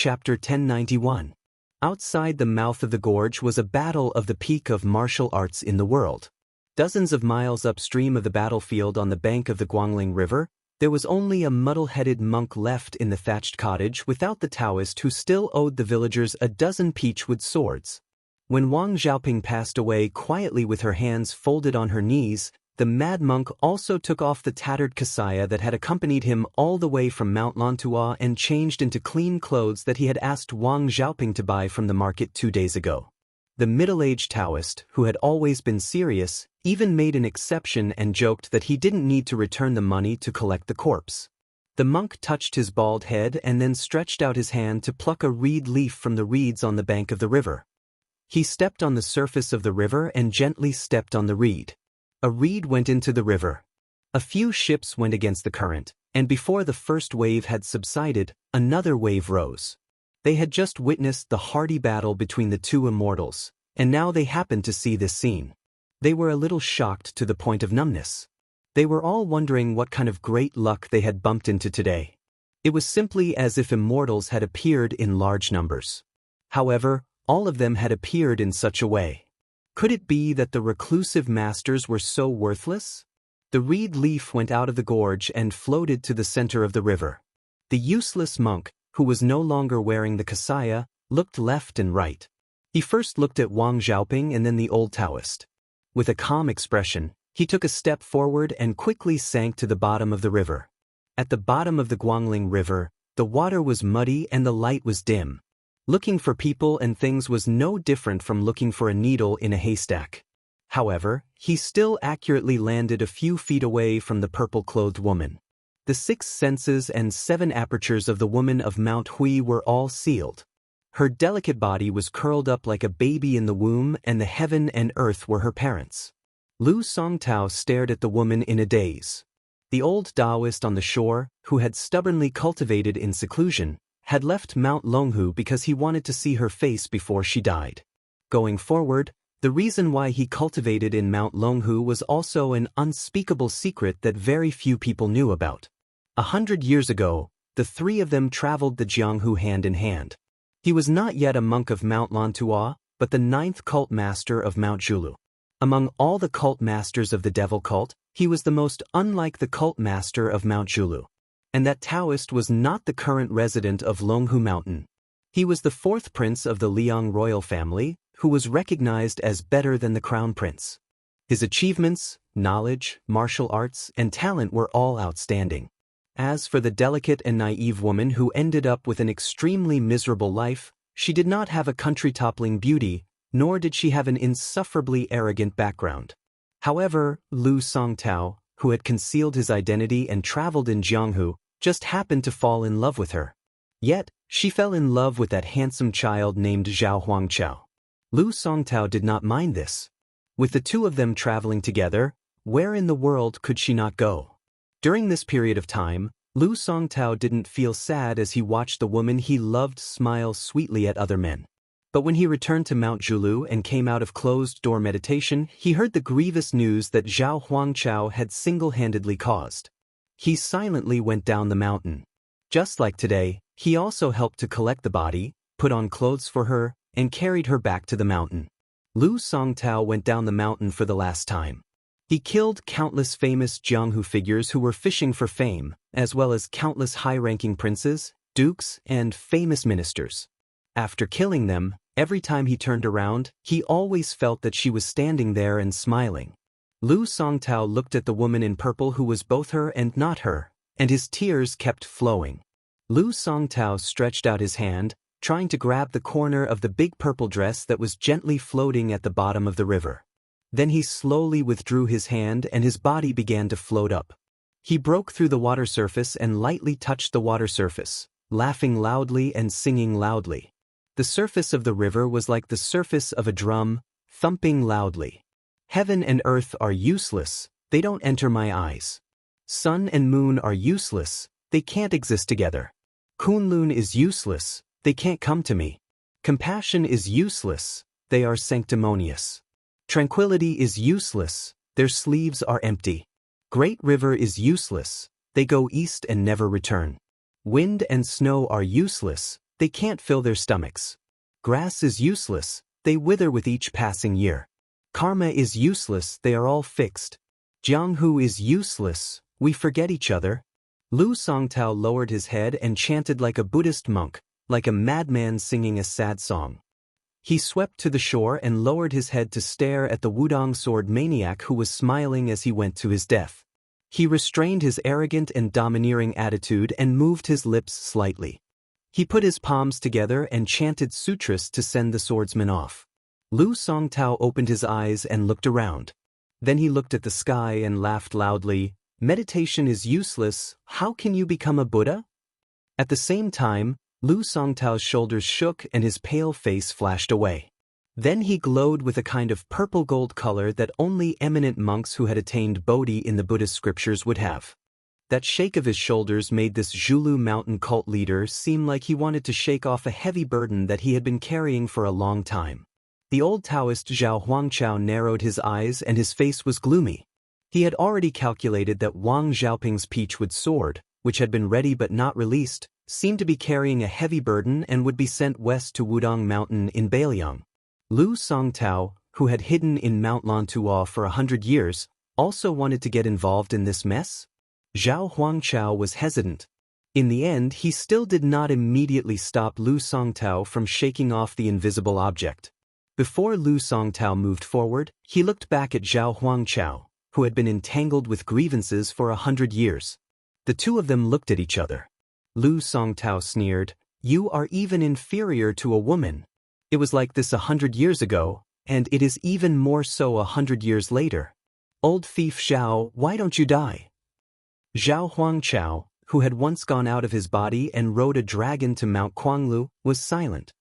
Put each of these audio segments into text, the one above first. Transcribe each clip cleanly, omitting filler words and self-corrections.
Chapter 1091. Outside the mouth of the gorge was a battle of the peak of martial arts in the world. Dozens of miles upstream of the battlefield on the bank of the Guangling River, there was only a muddle-headed monk left in the thatched cottage without the Daoist who still owed the villagers a dozen peachwood swords. When Wang Xiaoping passed away quietly with her hands folded on her knees, the mad monk also took off the tattered kasaya that had accompanied him all the way from Mount Lantua and changed into clean clothes that he had asked Wang Xiaoping to buy from the market 2 days ago. The middle-aged Daoist, who had always been serious, even made an exception and joked that he didn't need to return the money to collect the corpse. The monk touched his bald head and then stretched out his hand to pluck a reed leaf from the reeds on the bank of the river. He stepped on the surface of the river and gently stepped on the reed. A reed went into the river. A few ships went against the current, and before the first wave had subsided, another wave rose. They had just witnessed the hardy battle between the two immortals, and now they happened to see this scene. They were a little shocked to the point of numbness. They were all wondering what kind of great luck they had bumped into today. It was simply as if immortals had appeared in large numbers. However, all of them had appeared in such a way. Could it be that the reclusive masters were so worthless? The reed leaf went out of the gorge and floated to the center of the river. The useless monk, who was no longer wearing the kasaya, looked left and right. He first looked at Wang Xiaoping and then the old Daoist. With a calm expression, he took a step forward and quickly sank to the bottom of the river. At the bottom of the Guangling River, the water was muddy and the light was dim. Looking for people and things was no different from looking for a needle in a haystack. However, he still accurately landed a few feet away from the purple-clothed woman. The 6 senses and 7 apertures of the woman of Mount Hui were all sealed. Her delicate body was curled up like a baby in the womb, and the heaven and earth were her parents. Lu Songtao stared at the woman in a daze. The old Daoist on the shore, who had stubbornly cultivated in seclusion, had left Mount Longhu because he wanted to see her face before she died. Going forward, the reason why he cultivated in Mount Longhu was also an unspeakable secret that very few people knew about. 100 years ago, the 3 of them traveled the Jianghu hand in hand. He was not yet a monk of Mount Lantua, but the 9th cult master of Mount Zhulu. Among all the cult masters of the devil cult, he was the most unlike the cult master of Mount Zhulu. And that Daoist was not the current resident of Longhu Mountain. He was the 4th prince of the Liang royal family, who was recognized as better than the crown prince. His achievements, knowledge, martial arts, and talent were all outstanding. As for the delicate and naive woman who ended up with an extremely miserable life, she did not have a country-toppling beauty, nor did she have an insufferably arrogant background. However, Lu Songtao, who had concealed his identity and traveled in Jianghu, just happened to fall in love with her. Yet, she fell in love with that handsome child named Zhao Huangqiao. Lu Songtao did not mind this. With the 2 of them traveling together, where in the world could she not go? During this period of time, Lu Songtao didn't feel sad as he watched the woman he loved smile sweetly at other men. But when he returned to Mount Zhulu and came out of closed-door meditation, he heard the grievous news that Zhao Huangqiao had single-handedly caused. He silently went down the mountain. Just like today, he also helped to collect the body, put on clothes for her, and carried her back to the mountain. Lu Songtao went down the mountain for the last time. He killed countless famous Jianghu figures who were fishing for fame, as well as countless high-ranking princes, dukes, and famous ministers. After killing them, every time he turned around, he always felt that she was standing there and smiling. Lu Songtao looked at the woman in purple who was both her and not her, and his tears kept flowing. Lu Songtao stretched out his hand, trying to grab the corner of the big purple dress that was gently floating at the bottom of the river. Then he slowly withdrew his hand and his body began to float up. He broke through the water surface and lightly touched the water surface, laughing loudly and singing loudly. The surface of the river was like the surface of a drum, thumping loudly. Heaven and earth are useless, they don't enter my eyes. Sun and moon are useless, they can't exist together. Kunlun is useless, they can't come to me. Compassion is useless, they are sanctimonious. Tranquility is useless, their sleeves are empty. Great river is useless, they go east and never return. Wind and snow are useless, They can't fill their stomachs. Grass is useless, they wither with each passing year. Karma is useless, they are all fixed. Jianghu is useless, we forget each other. Lu Songtao lowered his head and chanted like a Buddhist monk, like a madman singing a sad song. He swept to the shore and lowered his head to stare at the Wudong sword maniac who was smiling as he went to his death. He restrained his arrogant and domineering attitude and moved his lips slightly. He put his palms together and chanted sutras to send the swordsman off. Lu Songtao opened his eyes and looked around. Then he looked at the sky and laughed loudly. Meditation is useless, how can you become a Buddha? At the same time, Lu Songtao's shoulders shook and his pale face flashed away. Then he glowed with a kind of purple-gold color that only eminent monks who had attained Bodhi in the Buddhist scriptures would have. That shake of his shoulders made this Zhulu mountain cult leader seem like he wanted to shake off a heavy burden that he had been carrying for a long time. The old Taoist Zhao Huangchao narrowed his eyes and his face was gloomy. He had already calculated that Wang Xiaoping's peachwood sword, which had been ready but not released, seemed to be carrying a heavy burden and would be sent west to Wudong Mountain in Bailiang. Lu Songtao, who had hidden in Mount Lantuo for 100 years, also wanted to get involved in this mess? Zhao Huangchao was hesitant. In the end, he still did not immediately stop Lu Songtao from shaking off the invisible object. Before Lu Songtao moved forward, he looked back at Zhao Huangchao, who had been entangled with grievances for 100 years. The two of them looked at each other. Lu Songtao sneered, "You are even inferior to a woman. It was like this 100 years ago, and it is even more so 100 years later. Old thief Zhao, why don't you die?" Zhao Huangchao, who had once gone out of his body and rode a dragon to Mount Quanglu, was silent.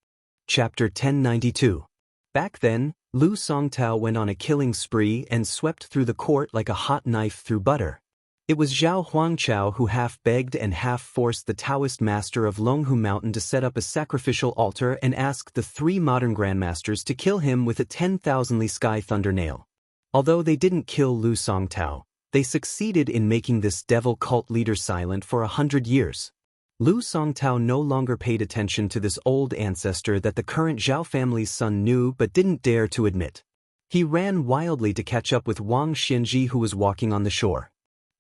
Chapter 1092. Back then, Lu Songtao went on a killing spree and swept through the court like a hot knife through butter. It was Zhao Huangchao who half begged and half forced the Taoist master of Longhu Mountain to set up a sacrificial altar and asked the 3 modern grandmasters to kill him with a 10,000-li sky thunder nail. Although they didn't kill Lu Songtao, they succeeded in making this devil cult leader silent for 100 years. Lu Songtao no longer paid attention to this old ancestor that the current Zhao family's son knew but didn't dare to admit. He ran wildly to catch up with Wang Xianxia, who was walking on the shore.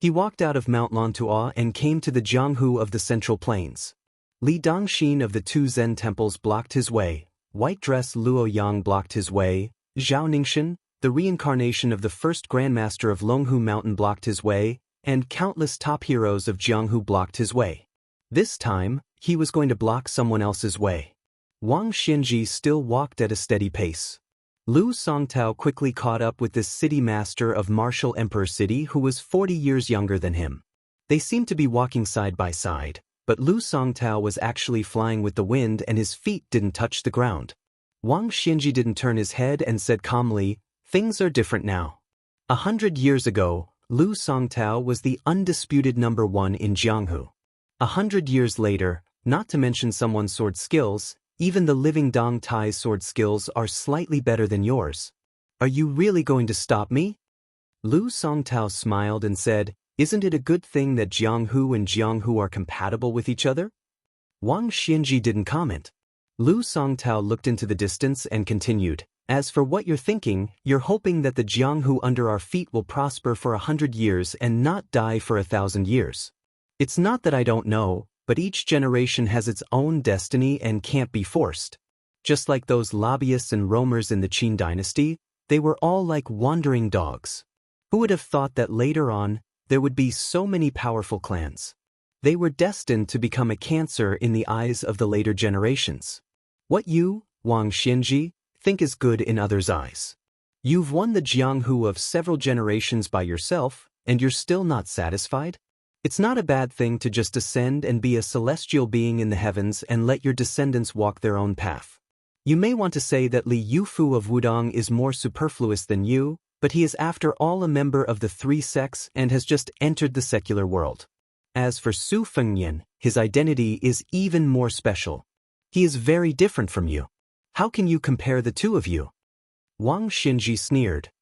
He walked out of Mount Lantuo and came to the Jianghu of the Central Plains. Li Dongxin of the 2 Zen temples blocked his way, white dress Luo Yang blocked his way, Zhao Ningxin, the reincarnation of the first grandmaster of Longhu Mountain blocked his way, and countless top heroes of Jianghu blocked his way. This time, he was going to block someone else's way. Wang Xianxia still walked at a steady pace. Lu Songtao quickly caught up with this city master of Martial Emperor City who was 40 years younger than him. They seemed to be walking side by side, but Lu Songtao was actually flying with the wind and his feet didn't touch the ground. Wang Xianxia didn't turn his head and said calmly, "Things are different now. 100 years ago, Lu Songtao was the undisputed #1 in Jianghu. 100 years later, not to mention someone's sword skills, even the living Dong Tai's sword skills are slightly better than yours. Are you really going to stop me?" Lu Songtao smiled and said, "Isn't it a good thing that Jianghu and Jianghu are compatible with each other?" Wang Xianxia didn't comment. Lu Songtao looked into the distance and continued, "As for what you're thinking, you're hoping that the Jianghu under our feet will prosper for 100 years and not die for 1,000 years. It's not that I don't know, but each generation has its own destiny and can't be forced. Just like those lobbyists and roamers in the Qin dynasty, they were all like wandering dogs. Who would have thought that later on, there would be so many powerful clans? They were destined to become a cancer in the eyes of the later generations. What you, Wang Xianxia, think is good in others' eyes. You've won the Jianghu of several generations by yourself, and you're still not satisfied? It's not a bad thing to just ascend and be a celestial being in the heavens and let your descendants walk their own path. You may want to say that Li Yufu of Wudong is more superfluous than you, but he is after all a member of the 3 sects and has just entered the secular world. As for Su Fengyan, his identity is even more special. He is very different from you. How can you compare the two of you?" Wang Xianxia sneered.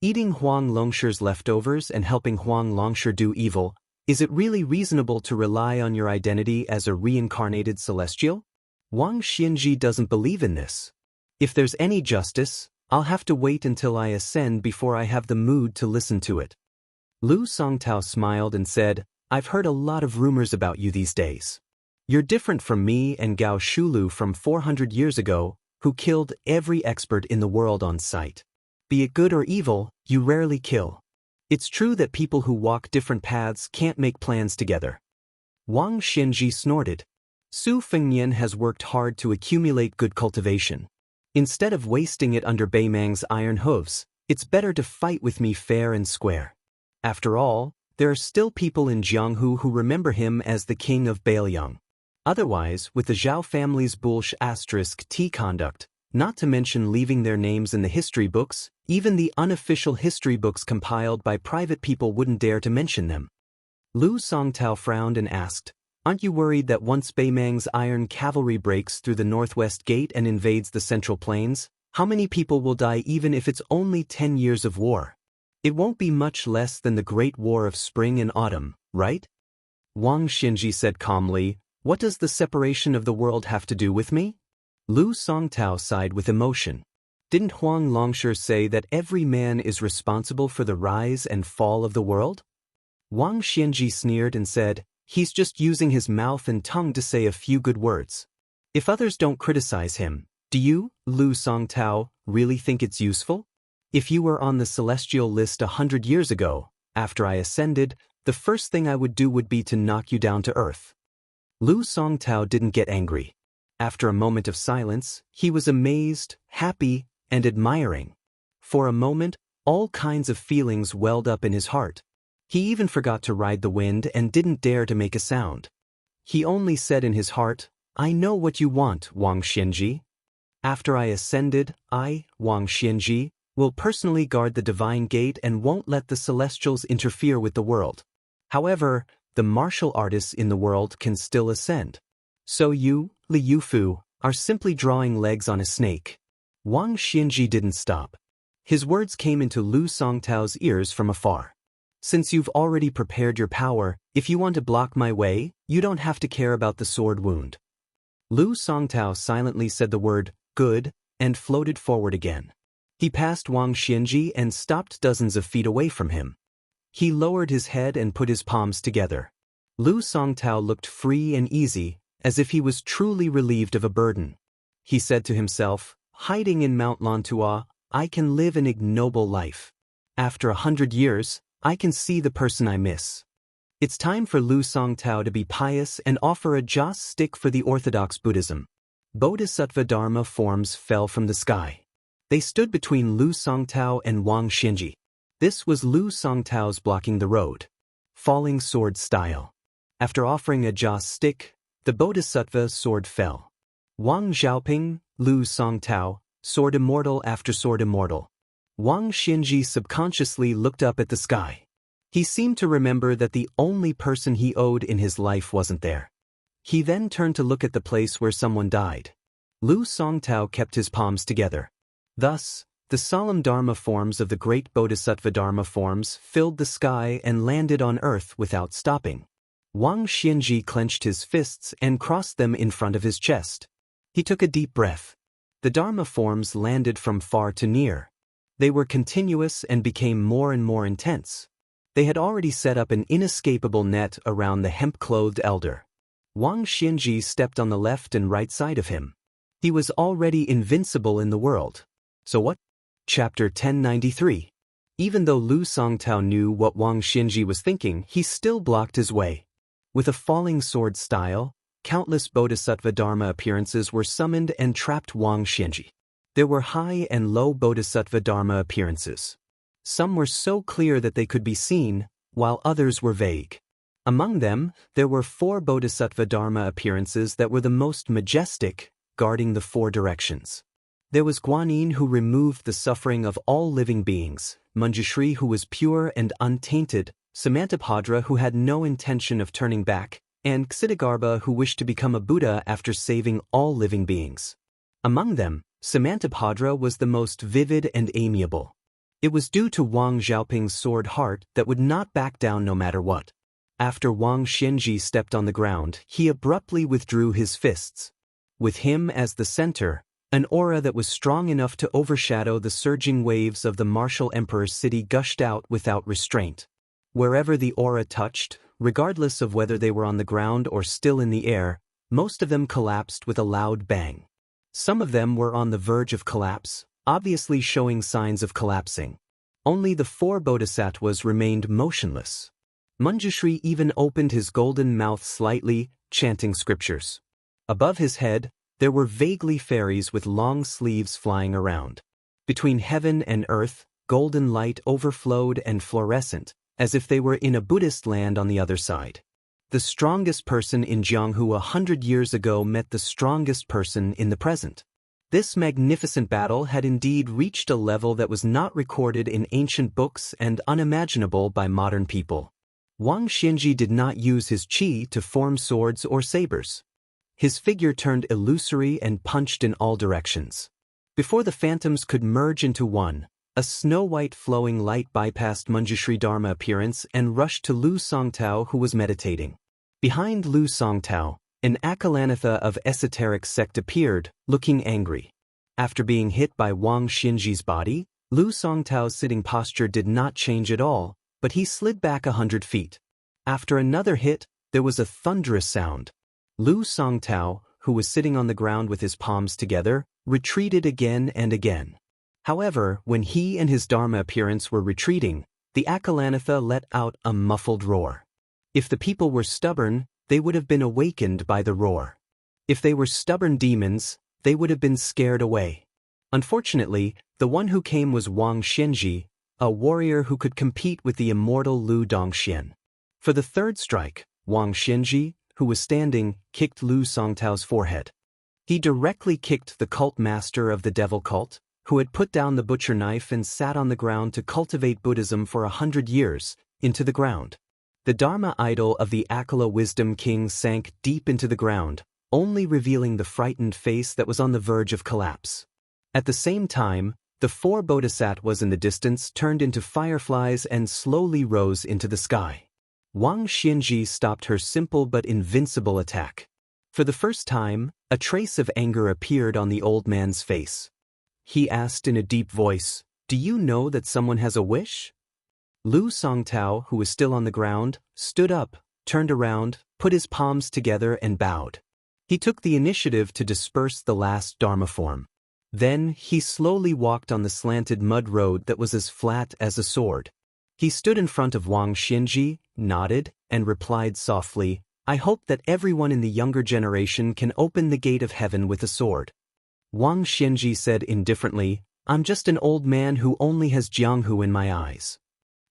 "Eating Huang Longshi's leftovers and helping Huang Longshi do evil, is it really reasonable to rely on your identity as a reincarnated celestial? Wang Xianxia doesn't believe in this. If there's any justice, I'll have to wait until I ascend before I have the mood to listen to it. Lu Songtao smiled and said, I've heard a lot of rumors about you these days. You're different from me and Gao Shulu from 400 years ago, who killed every expert in the world on sight. Be it good or evil, you rarely kill. It's true that people who walk different paths can't make plans together. Wang Xianxia snorted. Su Fengnian has worked hard to accumulate good cultivation. Instead of wasting it under Beimang's iron hooves, it's better to fight with me fair and square. After all, there are still people in Jianghu who remember him as the king of Bailiang. Otherwise, with the Zhao family's *T conduct, not to mention leaving their names in the history books, even the unofficial history books compiled by private people wouldn't dare to mention them. Lu Songtao frowned and asked, Aren't you worried that once Beimang's iron cavalry breaks through the northwest gate and invades the central plains, how many people will die even if it's only 10 years of war? It won't be much less than the Great War of Spring and Autumn, right? Wang Xianxia said calmly, What does the separation of the world have to do with me? Lu Songtao sighed with emotion. Didn't Huang Longshi say that every man is responsible for the rise and fall of the world? Wang Xianxia sneered and said, He's just using his mouth and tongue to say a few good words. If others don't criticize him, do you, Lu Songtao, really think it's useful? If you were on the celestial list 100 years ago, after I ascended, the first thing I would do would be to knock you down to earth. Lu Songtao didn't get angry. After a moment of silence, he was amazed, happy, and admiring. For a moment, all kinds of feelings welled up in his heart. He even forgot to ride the wind and didn't dare to make a sound. He only said in his heart, I know what you want, Wang Xianxia. After I ascended, I, Wang Xianxia, will personally guard the divine gate and won't let the celestials interfere with the world. However, the martial artists in the world can still ascend. So you, Li Yufu, are simply drawing legs on a snake. Wang Xianxia didn't stop. His words came into Lu Songtao's ears from afar. Since you've already prepared your power, if you want to block my way, you don't have to care about the sword wound. Lu Songtao silently said the word, good, and floated forward again. He passed Wang Xianxia and stopped dozens of feet away from him. He lowered his head and put his palms together. Lu Songtao looked free and easy, as if he was truly relieved of a burden. He said to himself, hiding in Mount Lantua, I can live an ignoble life. After 100 years, I can see the person I miss. It's time for Lu Songtao to be pious and offer a joss stick for the orthodox Buddhism. Bodhisattva Dharma forms fell from the sky. They stood between Lu Songtao and Wang Xianxia. This was Lu Songtao's blocking the road. Falling sword style. After offering a joss stick, the Bodhisattva sword fell. Wang Xiaoping, Lu Songtao, sword immortal after sword immortal. Wang Xianxia subconsciously looked up at the sky. He seemed to remember that the only person he owed in his life wasn't there. He then turned to look at the place where someone died. Lu Songtao kept his palms together. Thus, the solemn Dharma forms of the great Bodhisattva Dharma forms filled the sky and landed on earth without stopping. Wang Xianxia clenched his fists and crossed them in front of his chest. He took a deep breath. The Dharma forms landed from far to near. They were continuous and became more and more intense. They had already set up an inescapable net around the hemp-clothed elder. Wang Xianxia stepped on the left and right side of him. He was already invincible in the world. So what? Chapter 1093. Even though Lu Songtao knew what Wang Xianxia was thinking, he still blocked his way. With a falling sword style, countless Bodhisattva Dharma appearances were summoned and trapped Wang Xianxia. There were high and low Bodhisattva Dharma appearances. Some were so clear that they could be seen, while others were vague. Among them, there were 4 Bodhisattva Dharma appearances that were the most majestic, guarding the 4 directions. There was Guanyin, who removed the suffering of all living beings, Manjushri, who was pure and untainted, Samantabhadra, who had no intention of turning back, and Ksitigarbha, who wished to become a Buddha after saving all living beings. Among them, Samantabhadra was the most vivid and amiable. It was due to Wang Xiaoping's sword heart that would not back down no matter what. After Wang Xianxia stepped on the ground, he abruptly withdrew his fists. With him as the center, an aura that was strong enough to overshadow the surging waves of the martial emperor's city gushed out without restraint. Wherever the aura touched, regardless of whether they were on the ground or still in the air, most of them collapsed with a loud bang. Some of them were on the verge of collapse, obviously showing signs of collapsing. Only the 4 bodhisattvas remained motionless. Manjushri even opened his golden mouth slightly, chanting scriptures. Above his head, there were vaguely fairies with long sleeves flying around. Between heaven and earth, golden light overflowed and fluorescent, as if they were in a Buddhist land on the other side. The strongest person in Jianghu 100 years ago met the strongest person in the present. This magnificent battle had indeed reached a level that was not recorded in ancient books and unimaginable by modern people. Wang Xianxia did not use his qi to form swords or sabers. His figure turned illusory and punched in all directions. Before the phantoms could merge into one, a snow-white flowing light bypassed Manjushri Dharma appearance and rushed to Lu Songtao, who was meditating. Behind Lu Songtao, an Akalanatha of esoteric sect appeared, looking angry. After being hit by Wang Xianxia's body, Lu Songtao's sitting posture did not change at all, but he slid back 100 feet. After another hit, there was a thunderous sound. Lu Songtao, who was sitting on the ground with his palms together, retreated again and again. However, when he and his Dharma appearance were retreating, the Akalanatha let out a muffled roar. If the people were stubborn, they would have been awakened by the roar. If they were stubborn demons, they would have been scared away. Unfortunately, the one who came was Wang Xianxia, a warrior who could compete with the immortal Lu Dongxian. For the third strike, Wang Xianxia, who was standing, kicked Lu Songtao's forehead. He directly kicked the cult master of the devil cult, who had put down the butcher knife and sat on the ground to cultivate Buddhism for 100 years, into the ground. The Dharma idol of the Akala wisdom king sank deep into the ground, only revealing the frightened face that was on the verge of collapse. At the same time, the 4 bodhisattvas in the distance turned into fireflies and slowly rose into the sky. Wang Xianxia stopped her simple but invincible attack. For the first time, a trace of anger appeared on the old man's face. He asked in a deep voice, "Do you know that someone has a wish?" Lu Songtao, who was still on the ground, stood up, turned around, put his palms together and bowed. He took the initiative to disperse the last Dharma form. Then, he slowly walked on the slanted mud road that was as flat as a sword. He stood in front of Wang Xianxia, nodded, and replied softly, "I hope that everyone in the younger generation can open the gate of heaven with a sword." Wang Xianxia said indifferently, "I'm just an old man who only has Jianghu in my eyes."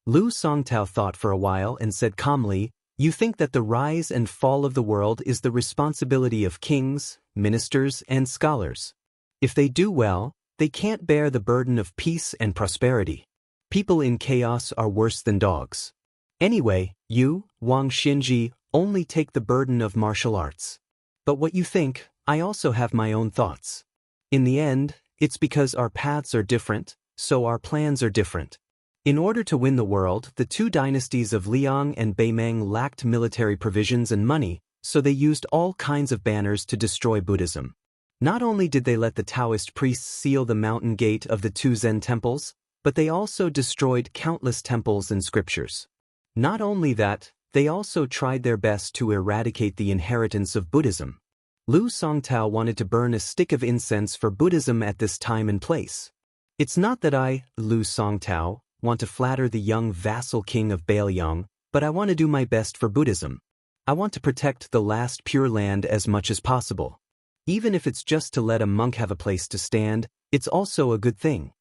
Lu Songtao thought for a while and said calmly, "You think that the rise and fall of the world is the responsibility of kings, ministers, and scholars. If they do well, they can't bear the burden of peace and prosperity. People in chaos are worse than dogs. Anyway, you, Wang Xianxia, only take the burden of martial arts. But what you think, I also have my own thoughts. In the end, it's because our paths are different, so our plans are different. In order to win the world, the 2 dynasties of Liang and Beimang lacked military provisions and money, so they used all kinds of banners to destroy Buddhism. Not only did they let the Daoist priests seal the mountain gate of the 2 Zen temples, but they also destroyed countless temples and scriptures. Not only that, they also tried their best to eradicate the inheritance of Buddhism. Lu Songtao wanted to burn a stick of incense for Buddhism at this time and place. It's not that I, Lu Songtao, want to flatter the young vassal king of Bailiang, but I want to do my best for Buddhism. I want to protect the last pure land as much as possible. Even if it's just to let a monk have a place to stand, it's also a good thing."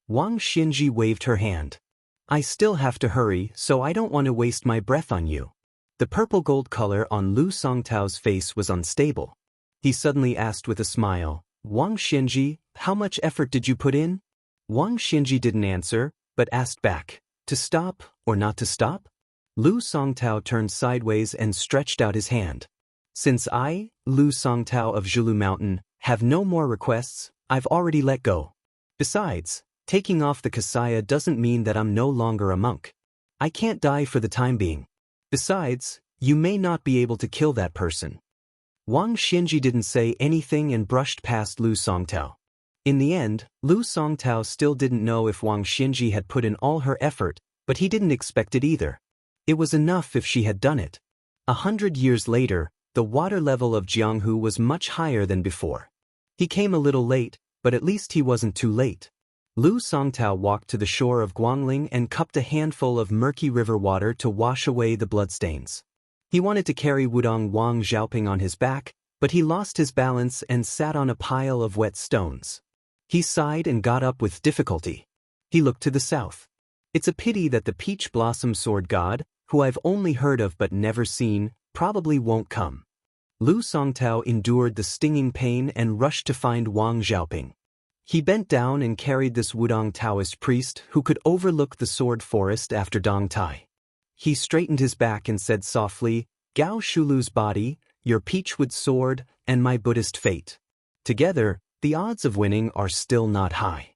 Wang Xianxia waved her hand. "I still have to hurry, so I don't want to waste my breath on you." The purple gold color on Lu Songtao's face was unstable. He suddenly asked with a smile, "Wang Xianxia, how much effort did you put in?" Wang Xianxia didn't answer, but asked back, "To stop or not to stop?" Lu Songtao turned sideways and stretched out his hand. "Since I, Lu Songtao of Zhulu Mountain, have no more requests, I've already let go. Besides, taking off the kasaya doesn't mean that I'm no longer a monk. I can't die for the time being. Besides, you may not be able to kill that person." Wang Xianxia didn't say anything and brushed past Lu Songtao. In the end, Lu Songtao still didn't know if Wang Xianxia had put in all her effort, but he didn't expect it either. It was enough if she had done it. 100 years later, the water level of Jianghu was much higher than before. He came a little late, but at least he wasn't too late. Lu Songtao walked to the shore of Guangling and cupped a handful of murky river water to wash away the bloodstains. He wanted to carry Wudong Wang Xiaoping on his back, but he lost his balance and sat on a pile of wet stones. He sighed and got up with difficulty. He looked to the south. It's a pity that the peach blossom sword god, who I've only heard of but never seen, probably won't come. Lu Songtao endured the stinging pain and rushed to find Wang Xiaoping. He bent down and carried this Wudong Taoist priest who could overlook the sword forest after Dong Tai. He straightened his back and said softly, "Gao Shulu's body, your peachwood sword, and my Buddhist fate. Together, the odds of winning are still not high."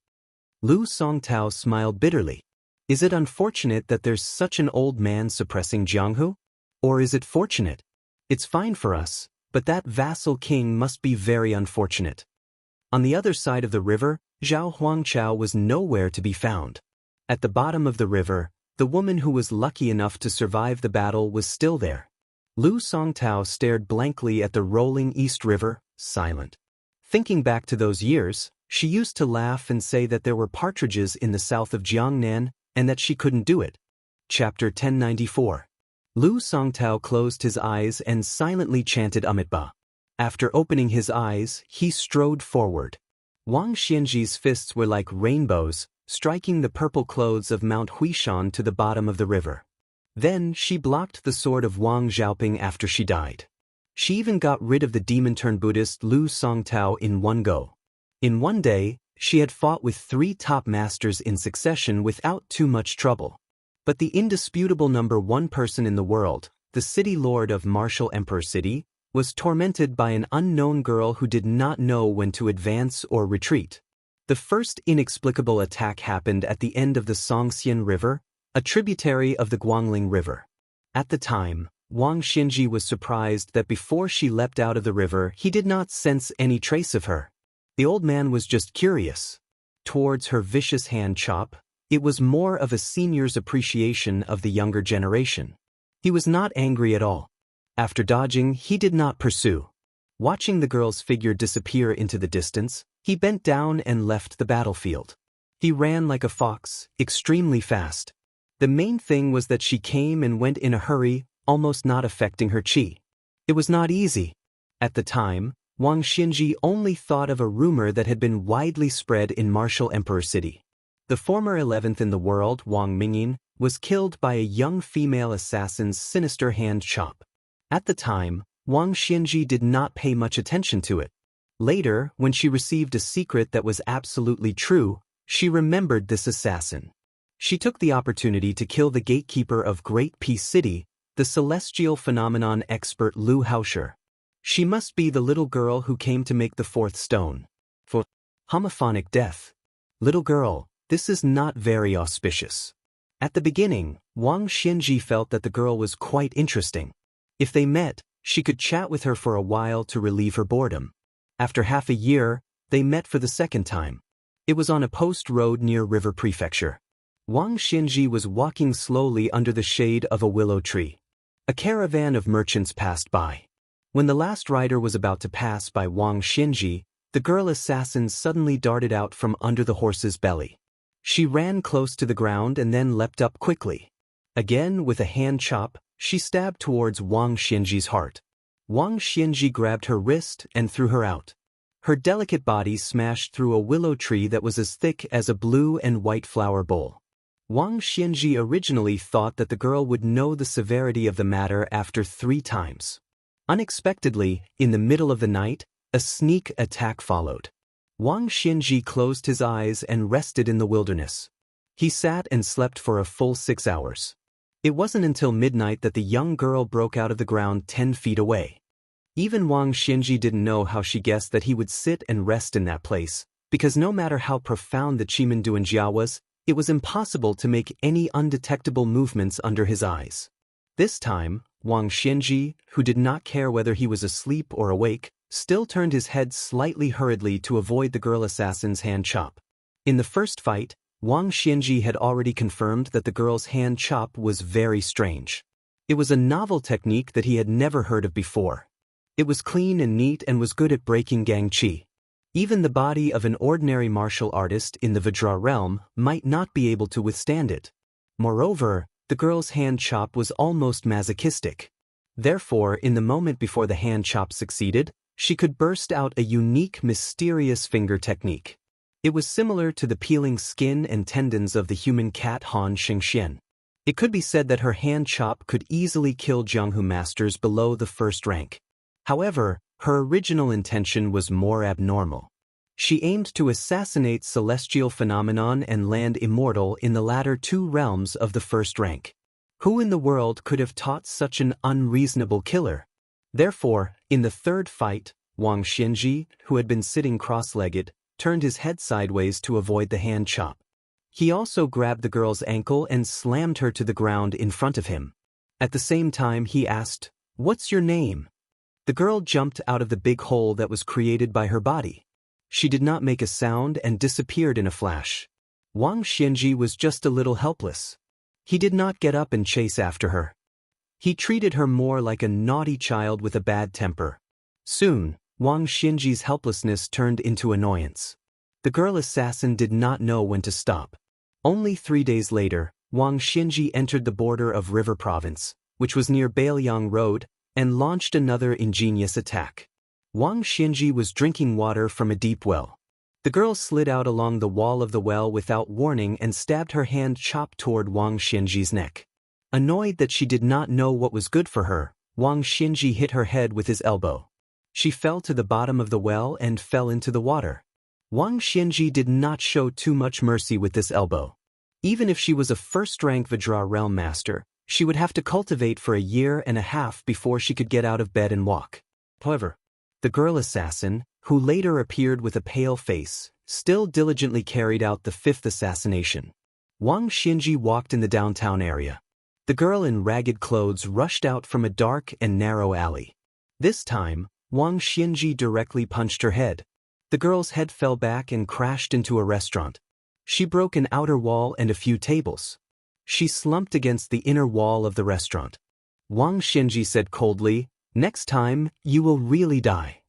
Lu Songtao smiled bitterly. Is it unfortunate that there's such an old man suppressing Jianghu? Or is it fortunate? It's fine for us, but that vassal king must be very unfortunate. On the other side of the river, Zhao Huangchao was nowhere to be found. At the bottom of the river, the woman who was lucky enough to survive the battle was still there. Lu Songtao stared blankly at the rolling East River, silent. Thinking back to those years, she used to laugh and say that there were partridges in the south of Jiangnan, and that she couldn't do it. Chapter 1094. Lu Songtao closed his eyes and silently chanted Amitabha. After opening his eyes, he strode forward. Wang Xianxi's fists were like rainbows, striking the purple clothes of Mount Huishan to the bottom of the river. Then she blocked the sword of Wang Xiaoping after she died. She even got rid of the demon-turned Buddhist Lu Songtao in one go. In one day, she had fought with 3 top masters in succession without too much trouble. But the indisputable number 1 person in the world, the city lord of Martial Emperor City, was tormented by an unknown girl who did not know when to advance or retreat. The first inexplicable attack happened at the end of the Songxian River, a tributary of the Guangling River. At the time, Wang Xianxia was surprised that before she leapt out of the river he did not sense any trace of her. The old man was just curious. Towards her vicious hand chop, it was more of a senior's appreciation of the younger generation. He was not angry at all. After dodging, he did not pursue. Watching the girl's figure disappear into the distance, he bent down and left the battlefield. He ran like a fox, extremely fast. The main thing was that she came and went in a hurry, almost not affecting her chi. It was not easy. At the time, Wang Xianxia only thought of a rumor that had been widely spread in Martial Emperor City. The former 11th in the world, Wang Mingyin, was killed by a young female assassin's sinister hand chop. At the time, Wang Xianxia did not pay much attention to it. Later, when she received a secret that was absolutely true, she remembered this assassin. She took the opportunity to kill the gatekeeper of Great Peace City, the celestial phenomenon expert Lu Haosher. She must be the little girl who came to make the 4th stone. For homophonic death. Little girl, this is not very auspicious. At the beginning, Wang Xianxia felt that the girl was quite interesting. If they met, she could chat with her for a while to relieve her boredom. After half a year, they met for the second time. It was on a post road near River Prefecture. Wang Xianxia was walking slowly under the shade of a willow tree. A caravan of merchants passed by. When the last rider was about to pass by Wang Xianxia, the girl assassin suddenly darted out from under the horse's belly. She ran close to the ground and then leapt up quickly. Again, with a hand chop, she stabbed towards Wang Xianxi's heart. Wang Xianxia grabbed her wrist and threw her out. Her delicate body smashed through a willow tree that was as thick as a blue and white flower bowl. Wang Xianxia originally thought that the girl would know the severity of the matter after 3 times. Unexpectedly, in the middle of the night, a sneak attack followed. Wang Xianxia closed his eyes and rested in the wilderness. He sat and slept for a full 6 hours. It wasn't until midnight that the young girl broke out of the ground 10 feet away. Even Wang Xianxia didn't know how she guessed that he would sit and rest in that place, because no matter how profound the Chimen Duanjia was, it was impossible to make any undetectable movements under his eyes. This time, Wang Xianxia, who did not care whether he was asleep or awake, still turned his head slightly hurriedly to avoid the girl assassin's hand chop. In the first fight, Wang Xianxia had already confirmed that the girl's hand chop was very strange. It was a novel technique that he had never heard of before. It was clean and neat and was good at breaking gang qi. Even the body of an ordinary martial artist in the Vajra realm might not be able to withstand it. Moreover, the girl's hand chop was almost masochistic. Therefore, in the moment before the hand chop succeeded, she could burst out a unique, mysterious finger technique. It was similar to the peeling skin and tendons of the human cat Han Xingxian. It could be said that her hand chop could easily kill Jianghu masters below the first rank. However, her original intention was more abnormal. She aimed to assassinate celestial phenomenon and land immortal in the latter two realms of the first rank. Who in the world could have taught such an unreasonable killer? Therefore, in the third fight, Wang Xianxia, who had been sitting cross-legged, turned his head sideways to avoid the hand chop. He also grabbed the girl's ankle and slammed her to the ground in front of him. At the same time he asked, "What's your name?" The girl jumped out of the big hole that was created by her body. She did not make a sound and disappeared in a flash. Wang Xianxia was just a little helpless. He did not get up and chase after her. He treated her more like a naughty child with a bad temper. Soon, Wang Xianxia's helplessness turned into annoyance. The girl assassin did not know when to stop. Only 3 days later, Wang Xianxia entered the border of River Province, which was near Bailiang Road, and launched another ingenious attack. Wang Xianxia was drinking water from a deep well. The girl slid out along the wall of the well without warning and stabbed her hand chop toward Wang Xianxia's neck. Annoyed that she did not know what was good for her, Wang Xianxia hit her head with his elbow. She fell to the bottom of the well and fell into the water. Wang Xianxia did not show too much mercy with this elbow. Even if she was a first-rank Vajra realm master, she would have to cultivate for a year and a half before she could get out of bed and walk. However, the girl assassin, who later appeared with a pale face, still diligently carried out the fifth assassination. Wang Xianxia walked in the downtown area. The girl in ragged clothes rushed out from a dark and narrow alley. This time, Wang Xianxia directly punched her head. The girl's head fell back and crashed into a restaurant. She broke an outer wall and a few tables. She slumped against the inner wall of the restaurant. Wang Xianxia said coldly, "Next time, you will really die."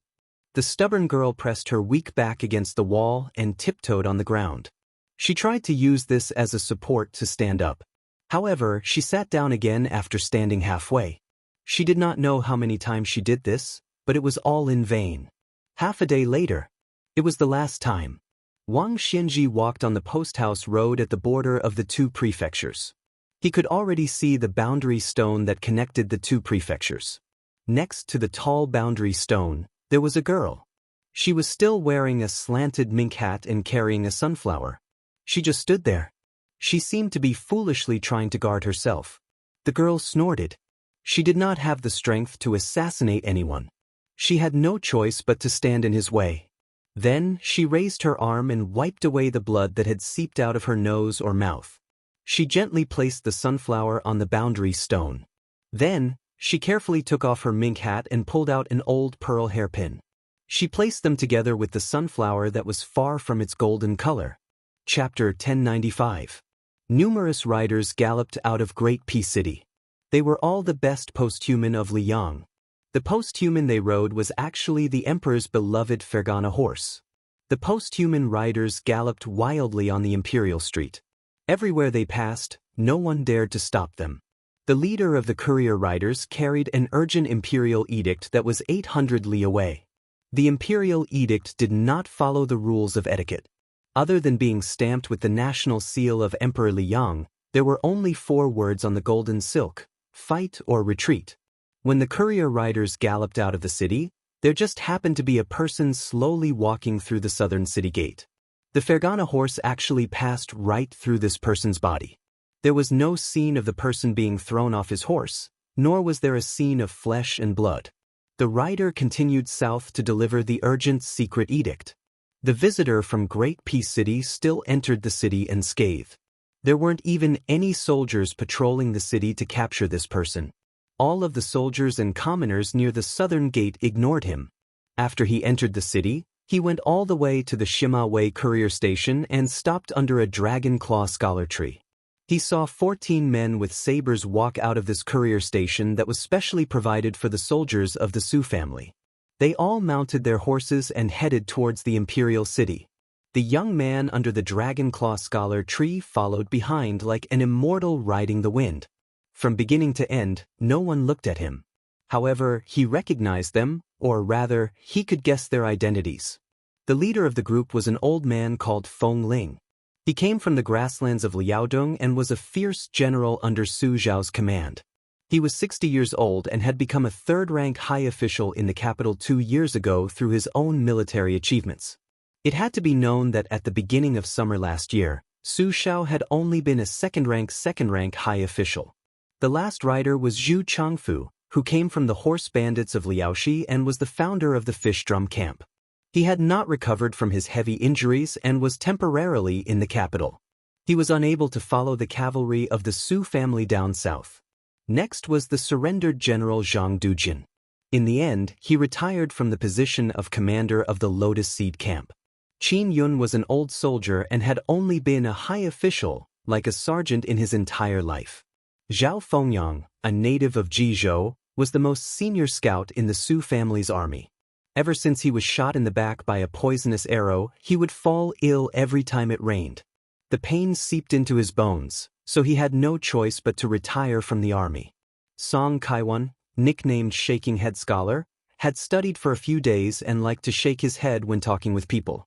The stubborn girl pressed her weak back against the wall and tiptoed on the ground. She tried to use this as a support to stand up. However, she sat down again after standing halfway. She did not know how many times she did this, but it was all in vain. Half a day later, it was the last time. Wang Xianxia walked on the post-house road at the border of the two prefectures. He could already see the boundary stone that connected the two prefectures. Next to the tall boundary stone, there was a girl. She was still wearing a slanted mink hat and carrying a sunflower. She just stood there. She seemed to be foolishly trying to guard herself. The girl snorted. She did not have the strength to assassinate anyone. She had no choice but to stand in his way. Then, she raised her arm and wiped away the blood that had seeped out of her nose or mouth. She gently placed the sunflower on the boundary stone. Then, she carefully took off her mink hat and pulled out an old pearl hairpin. She placed them together with the sunflower that was far from its golden color. Chapter 1095. Numerous riders galloped out of Great Peace City. They were all the best posthuman of Liang. The posthuman they rode was actually the emperor's beloved Fergana horse. The posthuman riders galloped wildly on the imperial street. Everywhere they passed, no one dared to stop them. The leader of the courier riders carried an urgent imperial edict that was 800 li away. The imperial edict did not follow the rules of etiquette. Other than being stamped with the national seal of Emperor Liang, there were only 4 words on the golden silk: fight or retreat. When the courier riders galloped out of the city, there just happened to be a person slowly walking through the southern city gate. The Fergana horse actually passed right through this person's body. There was no scene of the person being thrown off his horse, nor was there a scene of flesh and blood. The rider continued south to deliver the urgent secret edict. The visitor from Great Peace City still entered the city unscathed. There weren't even any soldiers patrolling the city to capture this person. All of the soldiers and commoners near the southern gate ignored him. After he entered the city, he went all the way to the Shima Wei courier station and stopped under a dragon claw scholar tree. He saw 14 men with sabers walk out of this courier station that was specially provided for the soldiers of the Su family. They all mounted their horses and headed towards the imperial city. The young man under the dragon claw scholar tree followed behind like an immortal riding the wind. From beginning to end, no one looked at him. However, he recognized them, or rather, he could guess their identities. The leader of the group was an old man called Wang Lin. He came from the grasslands of Liaodong and was a fierce general under Su Zhao's command. He was 60 years old and had become a third-rank high official in the capital 2 years ago through his own military achievements. It had to be known that at the beginning of summer last year, Su Zhao had only been a second-rank high official. The last rider was Zhu Changfu, who came from the horse bandits of Liaoxi and was the founder of the fish drum camp. He had not recovered from his heavy injuries and was temporarily in the capital. He was unable to follow the cavalry of the Su family down south. Next was the surrendered general Zhang Dujin. In the end, he retired from the position of commander of the Lotus Seed Camp. Qin Yun was an old soldier and had only been a high official, like a sergeant in his entire life. Zhao Fengyang, a native of Jizhou, was the most senior scout in the Su family's army. Ever since he was shot in the back by a poisonous arrow, he would fall ill every time it rained. The pain seeped into his bones, so he had no choice but to retire from the army. Song Kaiwan, nicknamed Shaking Head Scholar, had studied for a few days and liked to shake his head when talking with people.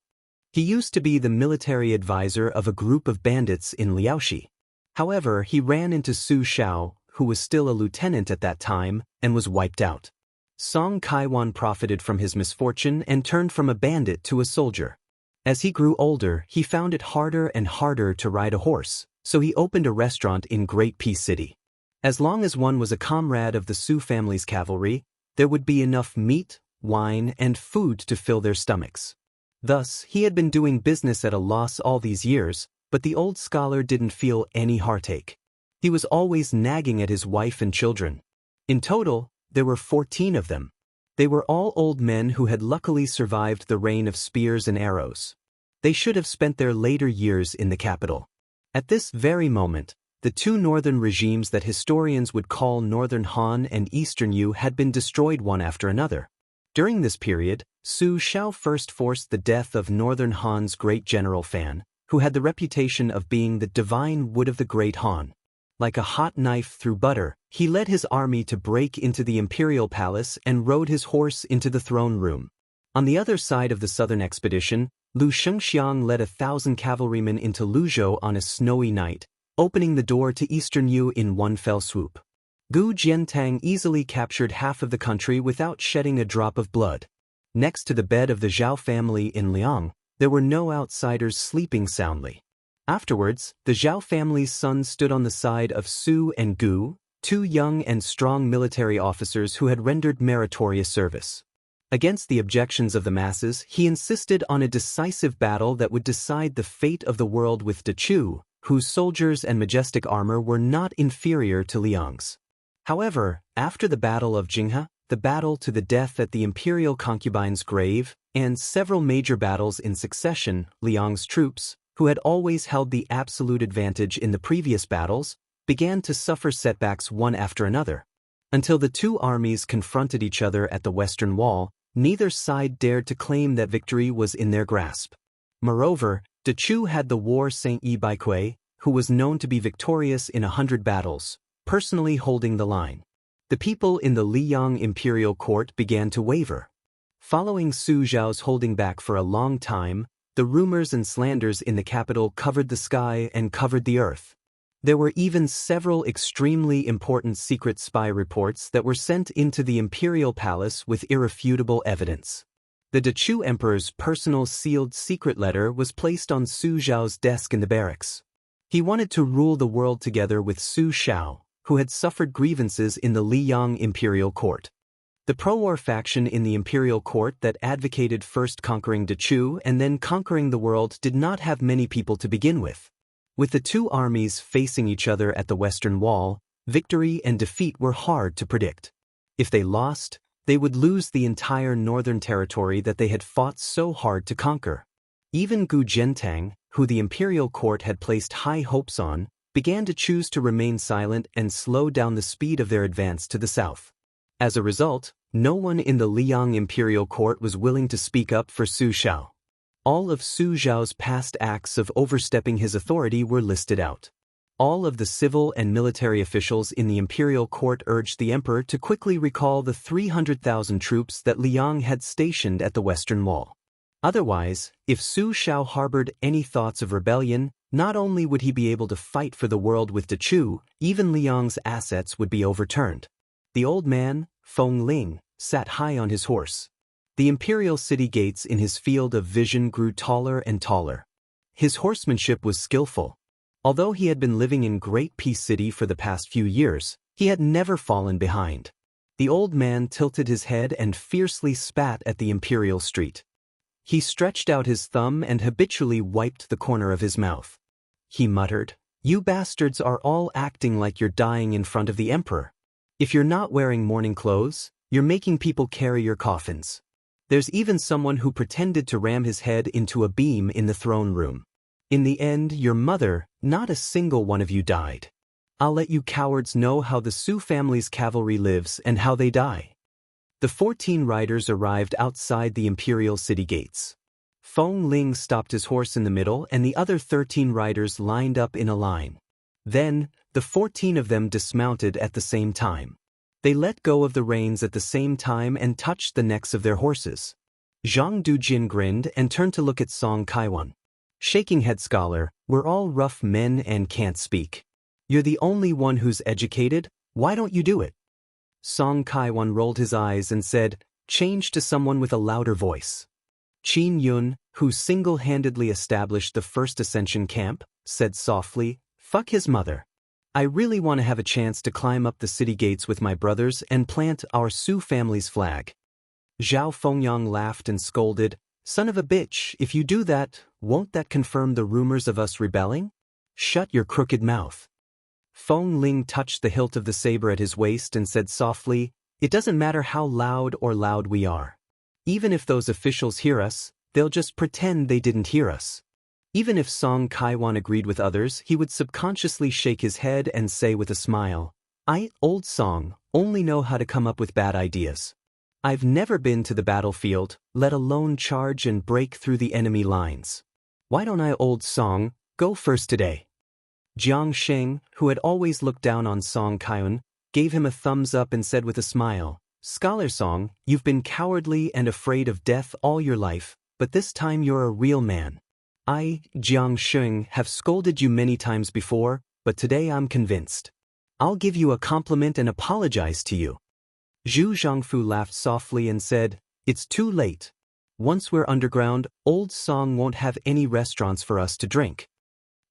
He used to be the military advisor of a group of bandits in Liaoxi. However, he ran into Su Zhao, who was still a lieutenant at that time, and was wiped out. Song Kaiwan profited from his misfortune and turned from a bandit to a soldier. As he grew older, he found it harder and harder to ride a horse, so he opened a restaurant in Great Peace City. As long as one was a comrade of the Su family's cavalry, there would be enough meat, wine, and food to fill their stomachs. Thus, he had been doing business at a loss all these years, but the old scholar didn't feel any heartache. He was always nagging at his wife and children. In total, there were 14 of them. They were all old men who had luckily survived the rain of spears and arrows. They should have spent their later years in the capital. At this very moment, the two northern regimes that historians would call Northern Han and Eastern Yu had been destroyed one after another. During this period, Su Zhao first forced the death of Northern Han's great general Fan, who had the reputation of being the divine wood of the great Han. Like a hot knife through butter, he led his army to break into the imperial palace and rode his horse into the throne room. On the other side of the southern expedition, Lu Shengxiang led 1,000 cavalrymen into Luzhou on a snowy night, opening the door to Eastern Yu in one fell swoop. Gu Jiantang easily captured half of the country without shedding a drop of blood. Next to the bed of the Zhao family in Liang, there were no outsiders sleeping soundly. Afterwards, the Zhao family's sons stood on the side of Su and Gu, two young and strong military officers who had rendered meritorious service. Against the objections of the masses, he insisted on a decisive battle that would decide the fate of the world with Dechu, whose soldiers and majestic armor were not inferior to Liang's. However, after the Battle of Jinghe, the battle to the death at the imperial concubine's grave, and several major battles in succession, Liang's troops, who had always held the absolute advantage in the previous battles, began to suffer setbacks one after another. Until the two armies confronted each other at the Western Wall, neither side dared to claim that victory was in their grasp. Moreover, Dechu had the war Saint Yi Baikui, who was known to be victorious in 100 battles, personally holding the line. The people in the Liyang imperial court began to waver. Following Su Zhao's holding back for a long time, the rumors and slanders in the capital covered the sky and covered the earth. There were even several extremely important secret spy reports that were sent into the imperial palace with irrefutable evidence. The Dechu emperor's personal sealed secret letter was placed on Su Zhao's desk in the barracks. He wanted to rule the world together with Su Zhao, who had suffered grievances in the Liyang imperial court. The pro-war faction in the imperial court that advocated first conquering Dechu and then conquering the world did not have many people to begin with. With the two armies facing each other at the Western Wall, Victory and defeat were hard to predict. If they lost, they would lose the entire northern territory that they had fought so hard to conquer. Even Gu Zhentang, who the imperial court had placed high hopes on, began to choose to remain silent and slow down the speed of their advance to the south. As a result, no one in the Liang imperial court was willing to speak up for Su Xiao. All of Su Xiao's past acts of overstepping his authority were listed out. All of the civil and military officials in the imperial court urged the emperor to quickly recall the 300,000 troops that Liang had stationed at the western wall. Otherwise, if Su Xiao harbored any thoughts of rebellion, not only would he be able to fight for the world with Dechu, even Liang's assets would be overturned. The old man, Wang Lin, sat high on his horse. The imperial city gates in his field of vision grew taller and taller. His horsemanship was skillful. Although he had been living in Great Peace City for the past few years, he had never fallen behind. The old man tilted his head and fiercely spat at the imperial street. He stretched out his thumb and habitually wiped the corner of his mouth. He muttered, "You bastards are all acting like you're dying in front of the emperor. If you're not wearing mourning clothes, you're making people carry your coffins. There's even someone who pretended to ram his head into a beam in the throne room. In the end, your mother, not a single one of you died. I'll let you cowards know how the Su family's cavalry lives and how they die." The 14 riders arrived outside the imperial city gates. Wang Lin stopped his horse in the middle and the other 13 riders lined up in a line. Then, the 14 of them dismounted at the same time. They let go of the reins at the same time and touched the necks of their horses. Zhang Dujin grinned and turned to look at Song Kaiwan. Shaking head, scholar, we're all rough men and can't speak. You're the only one who's educated, why don't you do it? Song Kaiwan rolled his eyes and said, "Change to someone with a louder voice." Qin Yun, who single-handedly established the first ascension camp, said softly, "Fuck his mother. I really want to have a chance to climb up the city gates with my brothers and plant our Su family's flag." Zhao Fengyang laughed and scolded, "Son of a bitch, if you do that, won't that confirm the rumors of us rebelling? Shut your crooked mouth." Wang Lin touched the hilt of the saber at his waist and said softly, "It doesn't matter how loud or loud we are. Even if those officials hear us, they'll just pretend they didn't hear us." Even if Song Kaiwan agreed with others, he would subconsciously shake his head and say with a smile, "I, old Song, only know how to come up with bad ideas. I've never been to the battlefield, let alone charge and break through the enemy lines. Why don't I, old Song, go first today?" Jiang Sheng, who had always looked down on Song Kaiwan, gave him a thumbs up and said with a smile, "Scholar Song, you've been cowardly and afraid of death all your life, but this time you're a real man. I, Jiang Sheng, have scolded you many times before, but today I'm convinced. I'll give you a compliment and apologize to you." Zhu Zhangfu laughed softly and said, "It's too late. Once we're underground, old Song won't have any restaurants for us to drink."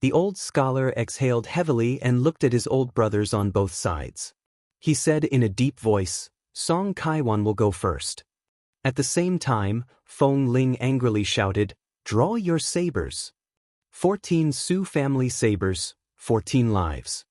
The old scholar exhaled heavily and looked at his old brothers on both sides. He said in a deep voice, "Song Kaiwan will go first." At the same time, Wang Lin angrily shouted, "Draw your sabers." 14 Su family sabers, 14 lives.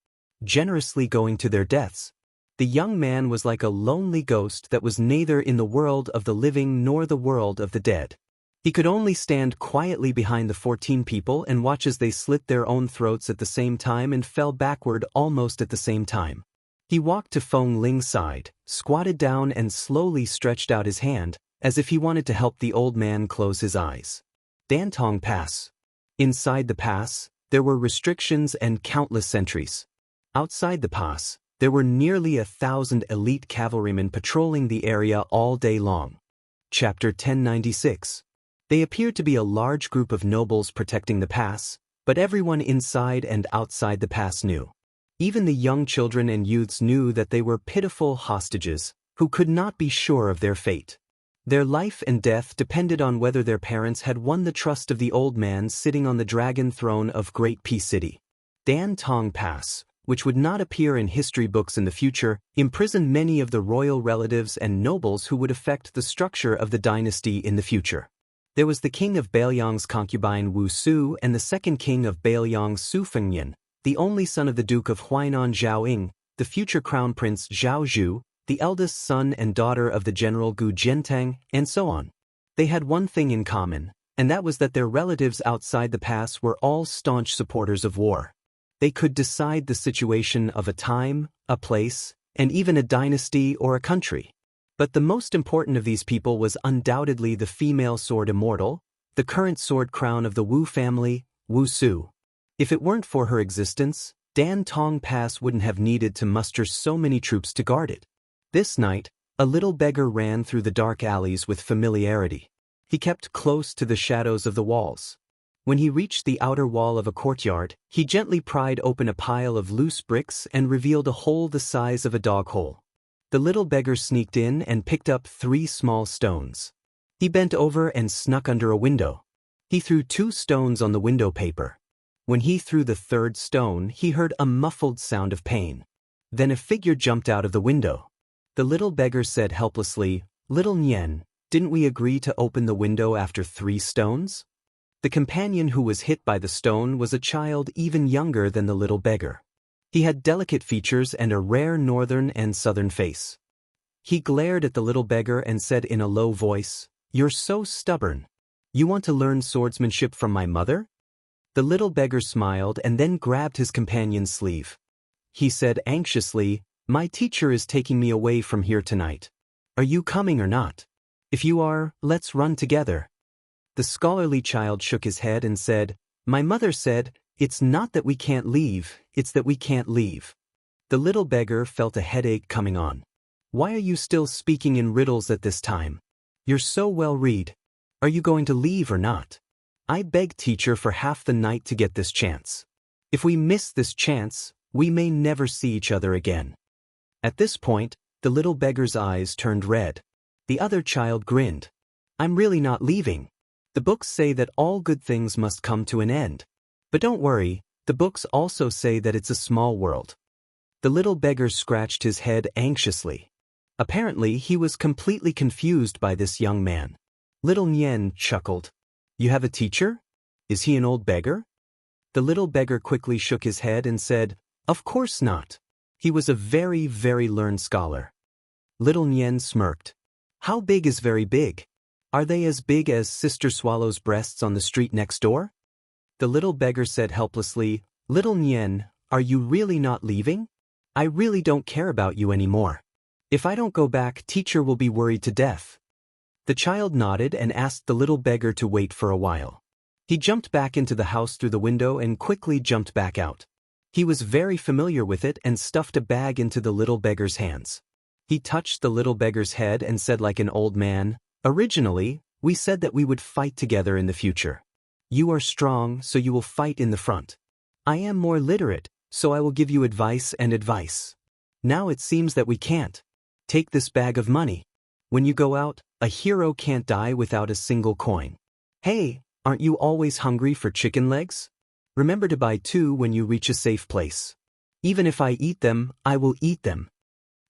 Generously going to their deaths. The young man was like a lonely ghost that was neither in the world of the living nor the world of the dead. He could only stand quietly behind the 14 people and watch as they slit their own throats at the same time and fell backward almost at the same time. He walked to Wang Lin's side, squatted down and slowly stretched out his hand, as if he wanted to help the old man close his eyes. Dantong Pass. Inside the pass, there were restrictions and countless sentries. Outside the pass, there were nearly 1,000 elite cavalrymen patrolling the area all day long. Chapter 1096. They appeared to be a large group of nobles protecting the pass, but everyone inside and outside the pass knew. Even the young children and youths knew that they were pitiful hostages, who could not be sure of their fate. Their life and death depended on whether their parents had won the trust of the old man sitting on the dragon throne of Great Peace City. Dan Tong Pass, which would not appear in history books in the future, imprisoned many of the royal relatives and nobles who would affect the structure of the dynasty in the future. There was the king of Bailiang's concubine Wu Su and the second king of Bailiang Su Fengyan, the only son of the Duke of Huainan Zhaoying, the future crown prince Zhao Zhu, the eldest son and daughter of the general Gu Jiantang, and so on. They had one thing in common, and that was that their relatives outside the pass were all staunch supporters of war. They could decide the situation of a time, a place, and even a dynasty or a country. But the most important of these people was undoubtedly the female sword Immortal, the current sword crown of the Wu family, Wu Su. If it weren't for her existence, Dan Tong Pass wouldn't have needed to muster so many troops to guard it. This night, a little beggar ran through the dark alleys with familiarity. He kept close to the shadows of the walls. When he reached the outer wall of a courtyard, he gently pried open a pile of loose bricks and revealed a hole the size of a dog hole. The little beggar sneaked in and picked up 3 small stones. He bent over and snuck under a window. He threw 2 stones on the window paper. When he threw the 3rd stone, he heard a muffled sound of pain. Then a figure jumped out of the window. The little beggar said helplessly, "Little Nian, didn't we agree to open the window after 3 stones?" The companion who was hit by the stone was a child even younger than the little beggar. He had delicate features and a rare northern and southern face. He glared at the little beggar and said in a low voice, "You're so stubborn. You want to learn swordsmanship from my mother?" The little beggar smiled and then grabbed his companion's sleeve. He said anxiously, "My teacher is taking me away from here tonight. Are you coming or not? If you are, let's run together." The scholarly child shook his head and said, "My mother said, it's not that we can't leave, it's that we can't leave." The little beggar felt a headache coming on. "Why are you still speaking in riddles at this time? You're so well read. Are you going to leave or not? I begged teacher for half the night to get this chance. If we miss this chance, we may never see each other again." At this point, the little beggar's eyes turned red. The other child grinned. "I'm really not leaving. The books say that all good things must come to an end. But don't worry, the books also say that it's a small world." The little beggar scratched his head anxiously. Apparently, he was completely confused by this young man. Little Nian chuckled. "You have a teacher? Is he an old beggar?" The little beggar quickly shook his head and said, "Of course not. He was a very, very learned scholar." Little Nian smirked. "How big is very big? Are they as big as Sister Swallow's breasts on the street next door?" The little beggar said helplessly, "Little Nian, are you really not leaving? I really don't care about you anymore. If I don't go back, teacher will be worried to death." The child nodded and asked the little beggar to wait for a while. He jumped back into the house through the window and quickly jumped back out. He was very familiar with it and stuffed a bag into the little beggar's hands. He touched the little beggar's head and said like an old man, "Originally, we said that we would fight together in the future. You are strong, so you will fight in the front. I am more literate, so I will give you advice and advice. Now it seems that we can't. Take this bag of money. When you go out, a hero can't die without a single coin. Hey, aren't you always hungry for chicken legs? Remember to buy 2 when you reach a safe place. Even if I eat them, I will eat them."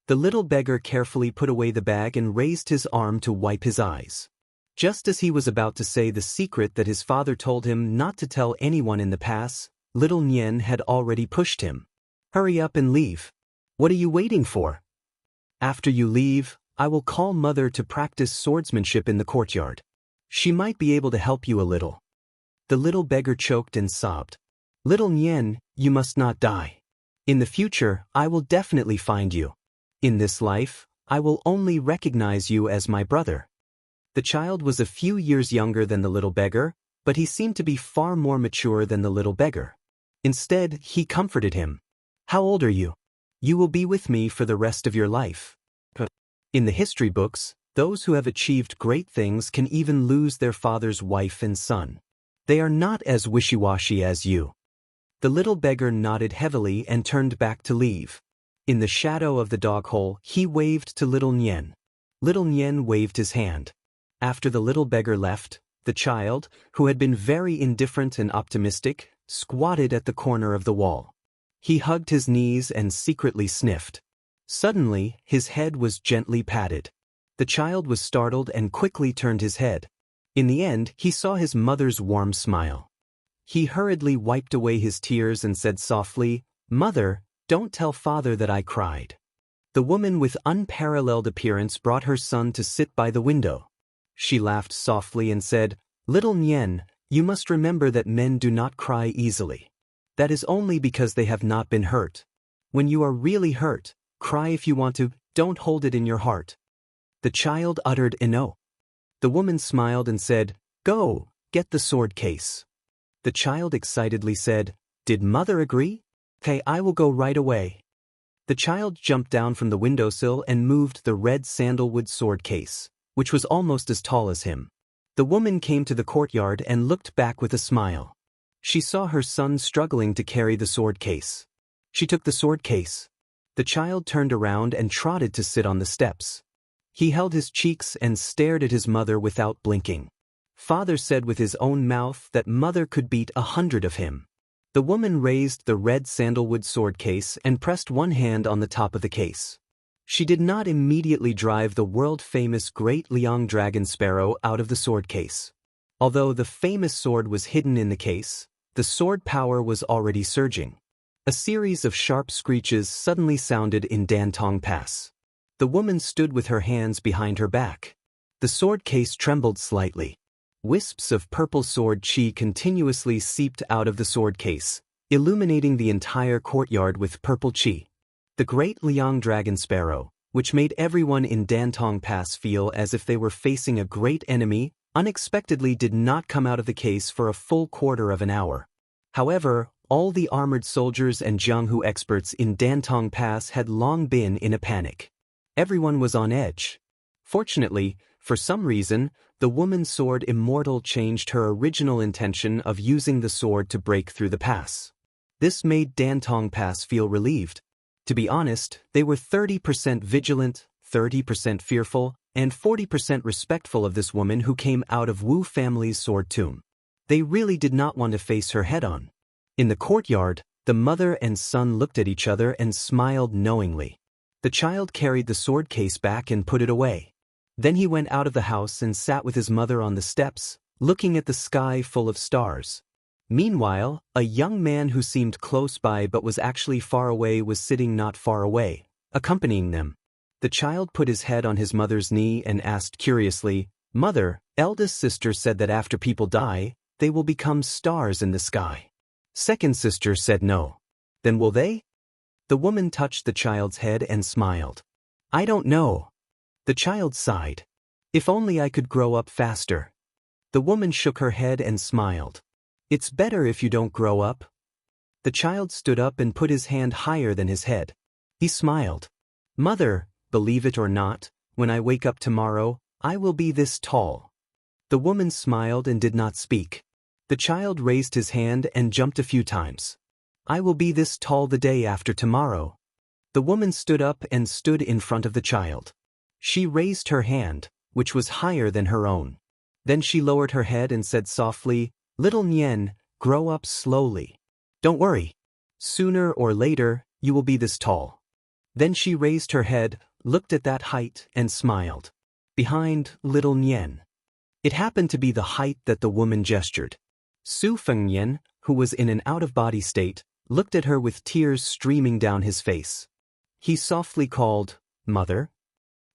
The little beggar carefully put away the bag and raised his arm to wipe his eyes. Just as he was about to say the secret that his father told him not to tell anyone in the pass, little Nian had already pushed him. "Hurry up and leave. What are you waiting for? After you leave, I will call mother to practice swordsmanship in the courtyard. She might be able to help you a little." The little beggar choked and sobbed. "Little Nian, you must not die. In the future, I will definitely find you. In this life, I will only recognize you as my brother." The child was a few years younger than the little beggar, but he seemed to be far more mature than the little beggar. Instead, he comforted him. "How old are you? You will be with me for the rest of your life." In the history books, those who have achieved great things can even lose their father's wife and son. They are not as wishy-washy as you. The little beggar nodded heavily and turned back to leave. In the shadow of the dog hole, he waved to little Nian. Little Nian waved his hand. After the little beggar left, the child, who had been very indifferent and optimistic, squatted at the corner of the wall. He hugged his knees and secretly sniffed. Suddenly, his head was gently patted. The child was startled and quickly turned his head. In the end, he saw his mother's warm smile. He hurriedly wiped away his tears and said softly, "Mother, Don't tell father that I cried." The woman with unparalleled appearance brought her son to sit by the window. She laughed softly and said, "Little Nian, you must remember that men do not cry easily. That is only because they have not been hurt. When you are really hurt, cry if you want to, don't hold it in your heart." The child uttered a no. The woman smiled and said, "Go, get the sword case." The child excitedly said, "Did mother agree? Okay, I will go right away." The child jumped down from the windowsill and moved the red sandalwood sword case, which was almost as tall as him. The woman came to the courtyard and looked back with a smile. She saw her son struggling to carry the sword case. She took the sword case. The child turned around and trotted to sit on the steps. He held his cheeks and stared at his mother without blinking. Father said with his own mouth that mother could beat 100 of him. The woman raised the red sandalwood sword case and pressed one hand on the top of the case. She did not immediately drive the world-famous Great Liang Dragon Sparrow out of the sword case. Although the famous sword was hidden in the case, the sword power was already surging. A series of sharp screeches suddenly sounded in Dantong Pass. The woman stood with her hands behind her back. The sword case trembled slightly. Wisps of purple sword chi continuously seeped out of the sword case, illuminating the entire courtyard with purple chi. The Great Liang Dragon Sparrow, which made everyone in Dantong Pass feel as if they were facing a great enemy, unexpectedly did not come out of the case for a full quarter of an hour. However, all the armored soldiers and Jianghu experts in Dantong Pass had long been in a panic. Everyone was on edge. Fortunately, for some reason, the woman's sword Immortal changed her original intention of using the sword to break through the pass. This made Dantong Pass feel relieved. To be honest, they were 30% vigilant, 30% fearful, and 40% respectful of this woman who came out of Wu family's sword tomb. They really did not want to face her head-on. In the courtyard, the mother and son looked at each other and smiled knowingly. The child carried the sword case back and put it away. Then he went out of the house and sat with his mother on the steps, looking at the sky full of stars. Meanwhile, a young man who seemed close by but was actually far away was sitting not far away, accompanying them. The child put his head on his mother's knee and asked curiously, "Mother, eldest sister said that after people die, they will become stars in the sky." Second sister said no. "Then will they?" The woman touched the child's head and smiled. "I don't know." The child sighed. "If only I could grow up faster." The woman shook her head and smiled. "It's better if you don't grow up." The child stood up and put his hand higher than his head. He smiled. "Mother, believe it or not, when I wake up tomorrow, I will be this tall." The woman smiled and did not speak. The child raised his hand and jumped a few times. "I will be this tall the day after tomorrow." The woman stood up and stood in front of the child. She raised her hand, which was higher than her own. Then she lowered her head and said softly, "Little Nian, grow up slowly. Don't worry. Sooner or later, you will be this tall." Then she raised her head, looked at that height, and smiled. Behind little Nian. It happened to be the height that the woman gestured. Su Fengnian, who was in an out-of-body state, looked at her with tears streaming down his face. He softly called, "Mother."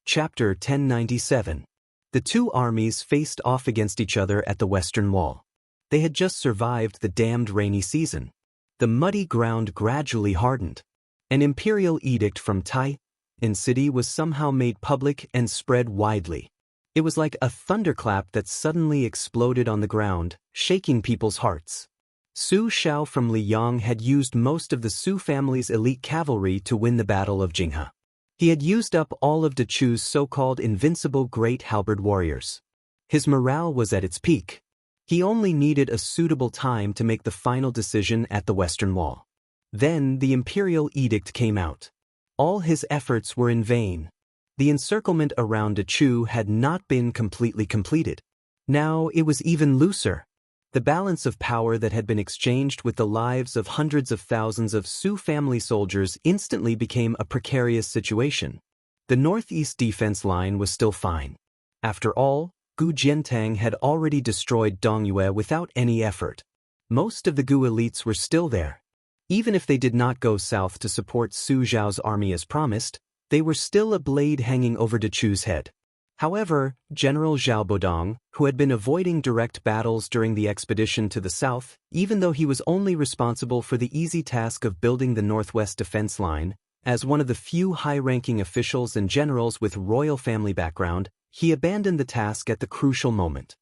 Chapter 1097. The two armies faced off against each other at the western wall. They had just survived the damned rainy season. The muddy ground gradually hardened. An imperial edict from Tai in city was somehow made public and spread widely. It was like a thunderclap that suddenly exploded on the ground, shaking people's hearts. Su Xiao from Liyang had used most of the Su family's elite cavalry to win the Battle of Jinghe. He had used up all of Dechu's so-called invincible great halberd warriors. His morale was at its peak. He only needed a suitable time to make the final decision at the Western Wall. Then the imperial edict came out. All his efforts were in vain. The encirclement around Dechu had not been completely completed. Now it was even looser. The balance of power that had been exchanged with the lives of hundreds of thousands of Su family soldiers instantly became a precarious situation. The northeast defense line was still fine. After all, Gu Jiantang had already destroyed Dongyue without any effort. Most of the Gu elites were still there. Even if they did not go south to support Su Zhao's army as promised, they were still a blade hanging over Dechu's head. However, General Zhao Bodong, who had been avoiding direct battles during the expedition to the south, even though he was only responsible for the easy task of building the northwest defense line, as one of the few high-ranking officials and generals with royal family background, he abandoned the task at the crucial moment.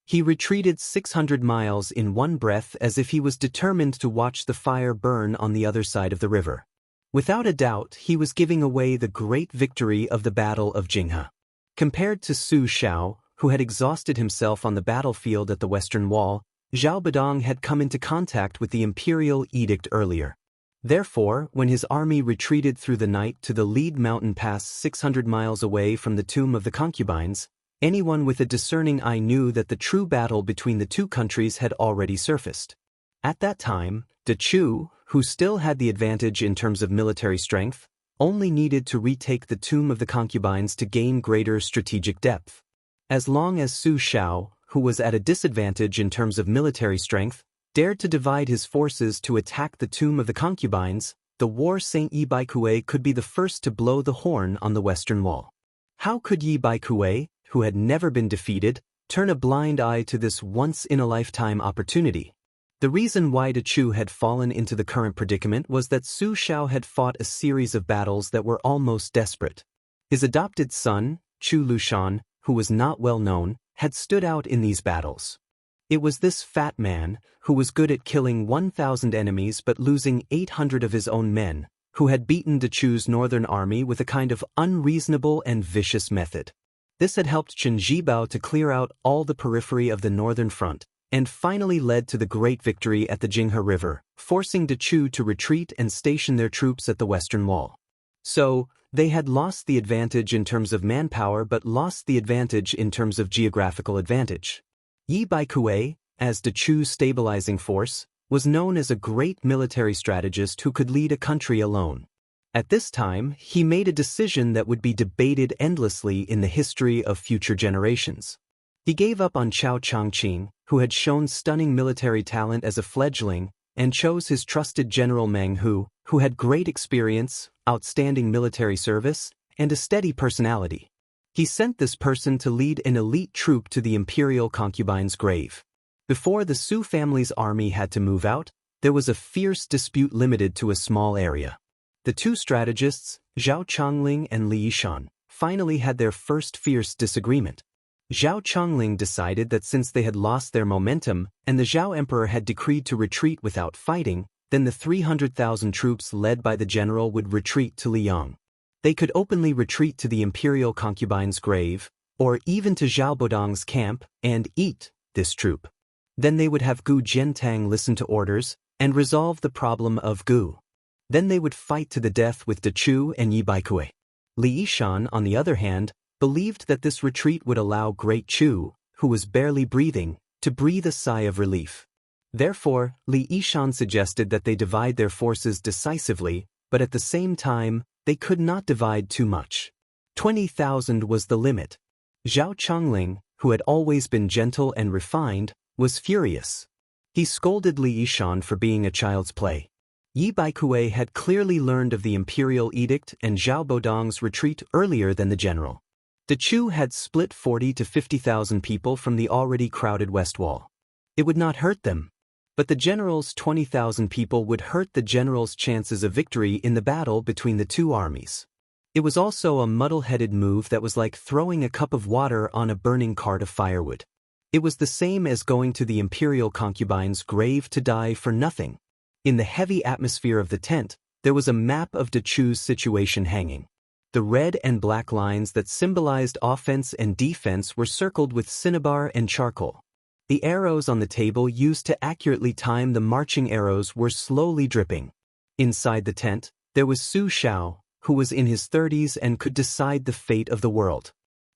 He retreated 600 miles in one breath as if he was determined to watch the fire burn on the other side of the river. Without a doubt, he was giving away the great victory of the Battle of Jinghe. Compared to Su Xiao, who had exhausted himself on the battlefield at the Western Wall, Zhao Bodong had come into contact with the imperial edict earlier. Therefore, when his army retreated through the night to the Lead Mountain Pass 600 miles away from the Tomb of the Concubines, anyone with a discerning eye knew that the true battle between the two countries had already surfaced. At that time, Dechu, who still had the advantage in terms of military strength, only needed to retake the Tomb of the Concubines to gain greater strategic depth. As long as Su Xiao, who was at a disadvantage in terms of military strength, dared to divide his forces to attack the Tomb of the Concubines, the war Saint Yi Baikue could be the first to blow the horn on the Western Wall. How could Yi Baikue, who had never been defeated, turn a blind eye to this once-in-a-lifetime opportunity? The reason why Dechu had fallen into the current predicament was that Su Xiao had fought a series of battles that were almost desperate. His adopted son, Chu Lushan, who was not well known, had stood out in these battles. It was this fat man, who was good at killing 1,000 enemies but losing 800 of his own men, who had beaten Dechu's northern army with a kind of unreasonable and vicious method. This had helped Chen Zhibao to clear out all the periphery of the northern front, and finally led to the great victory at the Jinghe River, forcing Dechu to retreat and station their troops at the Western Wall. So, they had lost the advantage in terms of manpower but lost the advantage in terms of geographical advantage. Yi Baikue, as Dechu's stabilizing force, was known as a great military strategist who could lead a country alone. At this time, he made a decision that would be debated endlessly in the history of future generations. He gave up on Chao Changqing, who had shown stunning military talent as a fledgling, and chose his trusted general Meng Hu, who had great experience, outstanding military service, and a steady personality. He sent this person to lead an elite troop to the imperial concubine's grave. Before the Su family's army had to move out, there was a fierce dispute limited to a small area. The two strategists, Zhao Chongling and Li Yishan, finally had their first fierce disagreement. Zhao Chongling decided that since they had lost their momentum and the Zhao Emperor had decreed to retreat without fighting, then the 300,000 troops led by the general would retreat to Liang. They could openly retreat to the imperial concubine's grave, or even to Zhao Bodong's camp, and eat this troop. Then they would have Gu Jiantang listen to orders and resolve the problem of Gu. Then they would fight to the death with Dechu and Yi Baikue. Li Yishan, on the other hand, believed that this retreat would allow Great Chu, who was barely breathing, to breathe a sigh of relief. Therefore, Li Yishan suggested that they divide their forces decisively, but at the same time, they could not divide too much. 20,000 was the limit. Zhao Chongling, who had always been gentle and refined, was furious. He scolded Li Yishan for being a child's play. Yi Baikue had clearly learned of the imperial edict and Zhao Bodong's retreat earlier than the general. Dechu had split 40 to 50,000 people from the already crowded West Wall. It would not hurt them. But the general's 20,000 people would hurt the general's chances of victory in the battle between the two armies. It was also a muddle-headed move that was like throwing a cup of water on a burning cart of firewood. It was the same as going to the imperial concubine's grave to die for nothing. In the heavy atmosphere of the tent, there was a map of Dechu's situation hanging. The red and black lines that symbolized offense and defense were circled with cinnabar and charcoal. The arrows on the table used to accurately time the marching arrows were slowly dripping. Inside the tent, there was Su Xiao, who was in his 30s and could decide the fate of the world.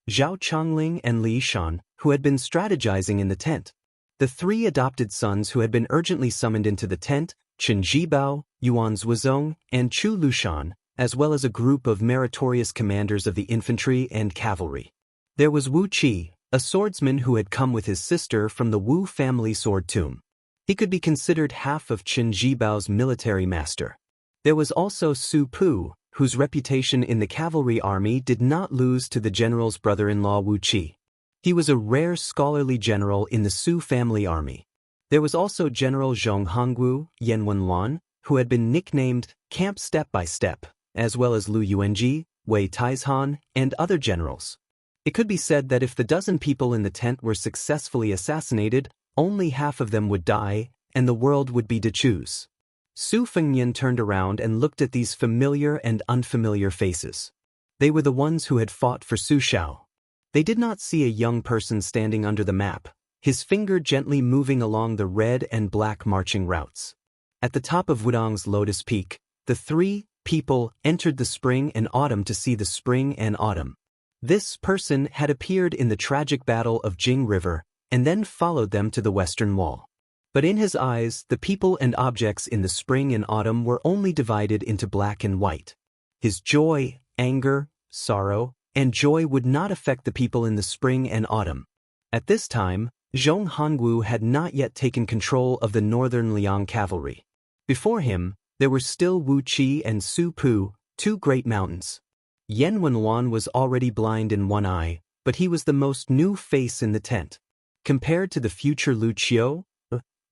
Zhao Chongling and Li Yishan, who had been strategizing in the tent. The three adopted sons who had been urgently summoned into the tent, Chen Zhibao, Yuan Zhuozong, and Chu Lushan, as well as a group of meritorious commanders of the infantry and cavalry. There was Wu Qi, a swordsman who had come with his sister from the Wu family sword tomb. He could be considered half of Qin Jibao's military master. There was also Su Pu, whose reputation in the cavalry army did not lose to the general's brother-in-law Wu Qi. He was a rare scholarly general in the Su family army. There was also General Zhong Hongwu, Yan Wenlan, who had been nicknamed Camp Step by Step, as well as Lu Yuanji, Wei Taizhan, and other generals. It could be said that if the dozen people in the tent were successfully assassinated, only half of them would die, and the world would be to choose. Su Fengnian turned around and looked at these familiar and unfamiliar faces. They were the ones who had fought for Su Shao. They did not see a young person standing under the map, his finger gently moving along the red and black marching routes. At the top of Wudong's Lotus Peak, the three people entered the spring and autumn to see the spring and autumn. This person had appeared in the tragic battle of Jing River, and then followed them to the western wall. But in his eyes, the people and objects in the spring and autumn were only divided into black and white. His joy, anger, sorrow, and joy would not affect the people in the spring and autumn. At this time, Zhong Hongwu had not yet taken control of the northern Liang cavalry. Before him, there were still Wu Qi and Su Pu, two great mountains. Yan Wenlan was already blind in one eye, but he was the most new face in the tent. Compared to the future Lu Qiu,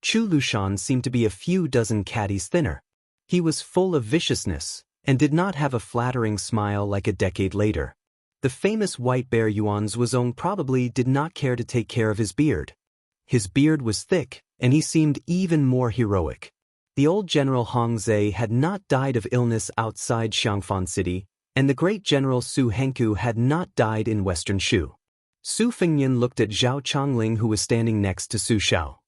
Chu Lushan seemed to be a few dozen caddies thinner. He was full of viciousness, and did not have a flattering smile like a decade later. The famous white bear Yuan Zhuozong probably did not care to take care of his beard. His beard was thick, and he seemed even more heroic. The old General Hong Zhe had not died of illness outside Xiangfan City, and the great General Su Hengku had not died in western Shu. Su Fengnian looked at Zhao Chongling, who was standing next to Su Shao.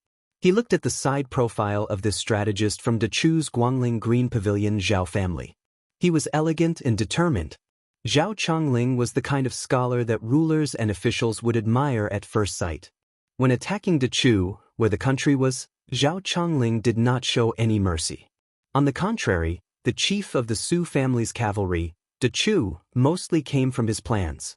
He looked at the side profile of this strategist from Dechu's Guangling Green Pavilion Zhao family. He was elegant and determined. Zhao Chongling was the kind of scholar that rulers and officials would admire at first sight. When attacking Dechu, where the country was, Zhao Chongling did not show any mercy. On the contrary, the chief of the Su family's cavalry, Dechu, mostly came from his plans.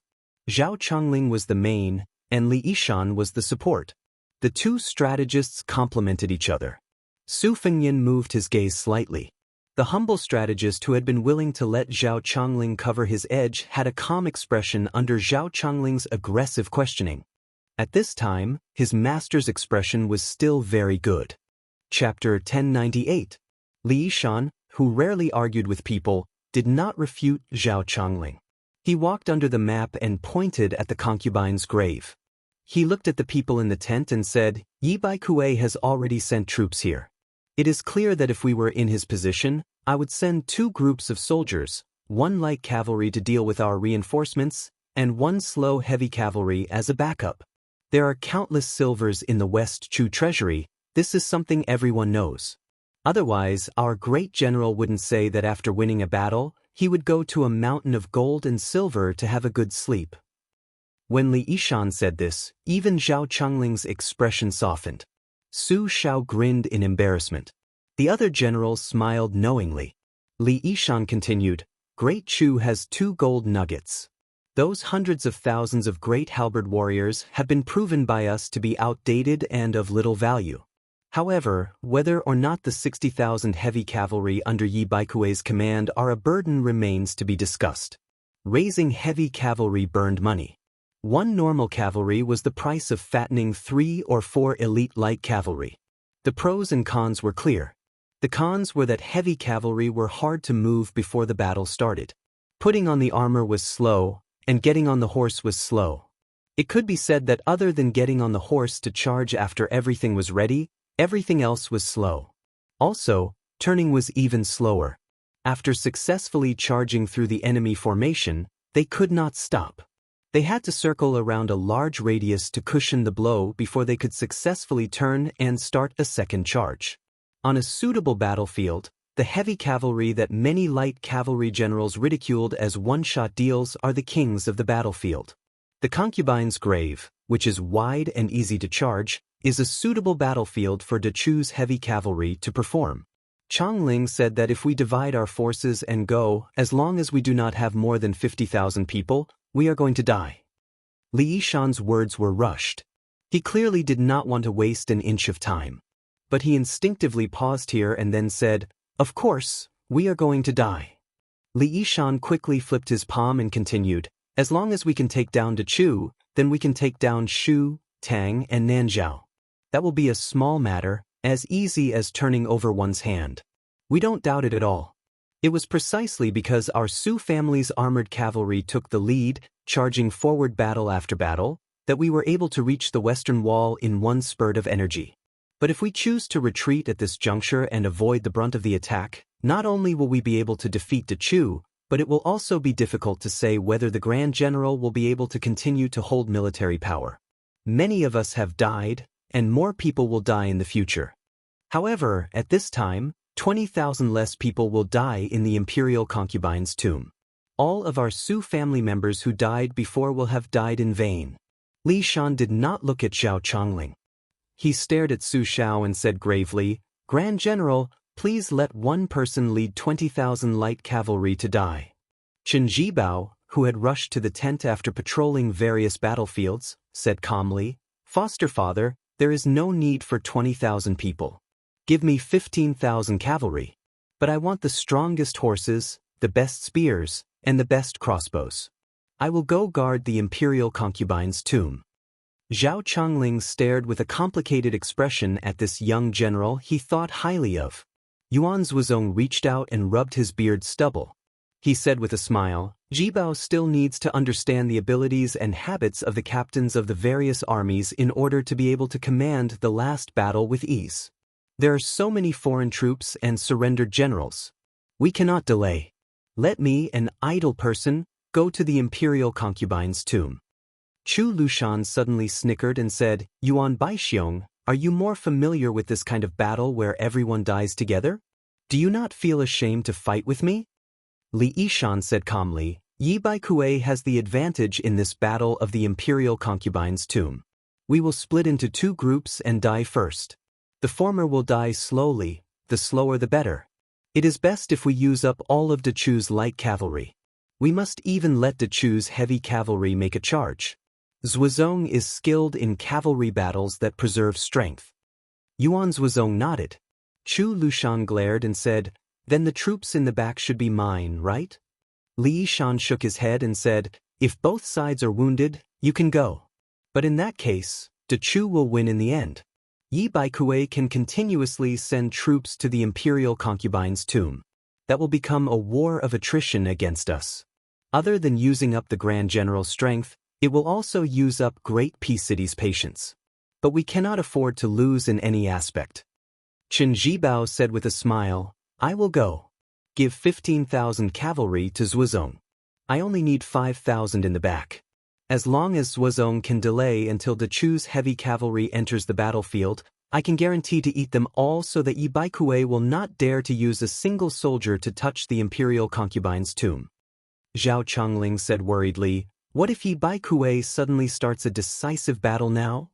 Zhao Chongling was the main, and Li Yishan was the support. The two strategists complemented each other. Su Fengnian moved his gaze slightly. The humble strategist who had been willing to let Zhao Chongling cover his edge had a calm expression under Zhao Chongling's aggressive questioning. At this time, his master's expression was still very good. Chapter 1098. Li Yishan, who rarely argued with people, did not refute Zhao Chongling. He walked under the map and pointed at the concubine's grave. He looked at the people in the tent and said, "Yi Bai Kuei has already sent troops here. It is clear that if we were in his position, I would send 2 groups of soldiers, 1 light cavalry to deal with our reinforcements, and 1 slow heavy cavalry as a backup. There are countless silvers in the West Chu treasury. This is something everyone knows. Otherwise, our great general wouldn't say that after winning a battle, he would go to a mountain of gold and silver to have a good sleep." When Li Yishan said this, even Zhao Chongling's expression softened. Su Shao grinned in embarrassment. The other generals smiled knowingly. Li Yishan continued, "Great Chu has 2 gold nuggets. Those hundreds of thousands of great halberd warriors have been proven by us to be outdated and of little value. However, whether or not the 60,000 heavy cavalry under Yi Baikuei's command are a burden remains to be discussed. Raising heavy cavalry burned money. 1 normal cavalry was the price of fattening 3 or 4 elite light cavalry. The pros and cons were clear. The cons were that heavy cavalry were hard to move before the battle started. Putting on the armor was slow, and getting on the horse was slow. It could be said that other than getting on the horse to charge after everything was ready, everything else was slow. Also, turning was even slower. After successfully charging through the enemy formation, they could not stop. They had to circle around a large radius to cushion the blow before they could successfully turn and start a second charge. On a suitable battlefield, the heavy cavalry that many light cavalry generals ridiculed as one-shot deals are the kings of the battlefield. The concubine's grave, which is wide and easy to charge, is a suitable battlefield for Dechu's heavy cavalry to perform. Chongling said that if we divide our forces and go, as long as we do not have more than 50,000 people, we are going to die. Li Yishan's words were rushed. He clearly did not want to waste an inch of time. but he instinctively paused here and then said, "Of course, we are going to die." Li Yishan quickly flipped his palm and continued, "As long as we can take down Chu, then we can take down Shu, Tang, and Nanzhao. That will be a small matter, as easy as turning over one's hand." We don't doubt it at all. It was precisely because our Su family's armored cavalry took the lead, charging forward battle after battle, that we were able to reach the western wall in one spurt of energy. But if we choose to retreat at this juncture and avoid the brunt of the attack, not only will we be able to defeat Chu, but it will also be difficult to say whether the Grand General will be able to continue to hold military power. Many of us have died, and more people will die in the future. However, at this time, 20,000 less people will die in the imperial concubine's tomb. All of our Su family members who died before will have died in vain. Li Shan did not look at Zhao Chongling. He stared at Su Shao and said gravely, "Grand General, please let one person lead 20,000 light cavalry to die." Chen Jibao, who had rushed to the tent after patrolling various battlefields, said calmly, "Foster father, there is no need for 20,000 people. Give me 15,000 cavalry. But I want the strongest horses, the best spears, and the best crossbows. I will go guard the imperial concubine's tomb." Zhao Chongling stared with a complicated expression at this young general he thought highly of. Yuan Zhuozong reached out and rubbed his beard stubble. He said with a smile, "Jibao still needs to understand the abilities and habits of the captains of the various armies in order to be able to command the last battle with ease. There are so many foreign troops and surrendered generals. We cannot delay. Let me, an idle person, go to the imperial concubine's tomb." Chu Lushan suddenly snickered and said, "Yuan Baixiong, are you more familiar with this kind of battle where everyone dies together? Do you not feel ashamed to fight with me?" Li Yishan said calmly, "Yi Baikue has the advantage in this battle of the imperial concubine's tomb. We will split into two groups and die first. The former will die slowly, the slower the better. It is best if we use up all of Chu's light cavalry. We must even let Chu's heavy cavalry make a charge. Zhuozong is skilled in cavalry battles that preserve strength." Yuan Zhuozong nodded. Chu Lushan glared and said, "Then the troops in the back should be mine, right?" Li Yishan shook his head and said, "If both sides are wounded, you can go. But in that case, Chu will win in the end. Yi Baikue can continuously send troops to the imperial concubine's tomb. That will become a war of attrition against us. Other than using up the Grand General's strength, it will also use up Great Peace City's patience. But we cannot afford to lose in any aspect." Chen Jibao said with a smile, "I will go. Give 15,000 cavalry to Zhuozong. I only need 5,000 in the back. As long as Zhuozong can delay until Chu's heavy cavalry enters the battlefield, I can guarantee to eat them all so that Yi Baikue will not dare to use a single soldier to touch the imperial concubine's tomb." Zhao Chongling said worriedly, "What if Yi Baikue suddenly starts a decisive battle now?"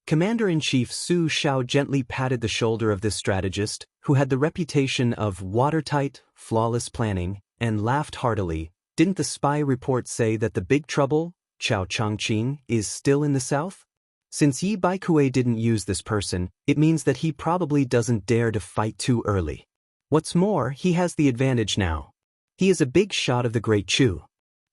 Commander-in-Chief Su Shao gently patted the shoulder of this strategist, who had the reputation of watertight, flawless planning, and laughed heartily. "Didn't the spy report say that the big trouble, Chao Chongqing, is still in the south? Since Yi Baikue didn't use this person, it means that he probably doesn't dare to fight too early. What's more, he has the advantage now. He is a big shot of the Great Chu.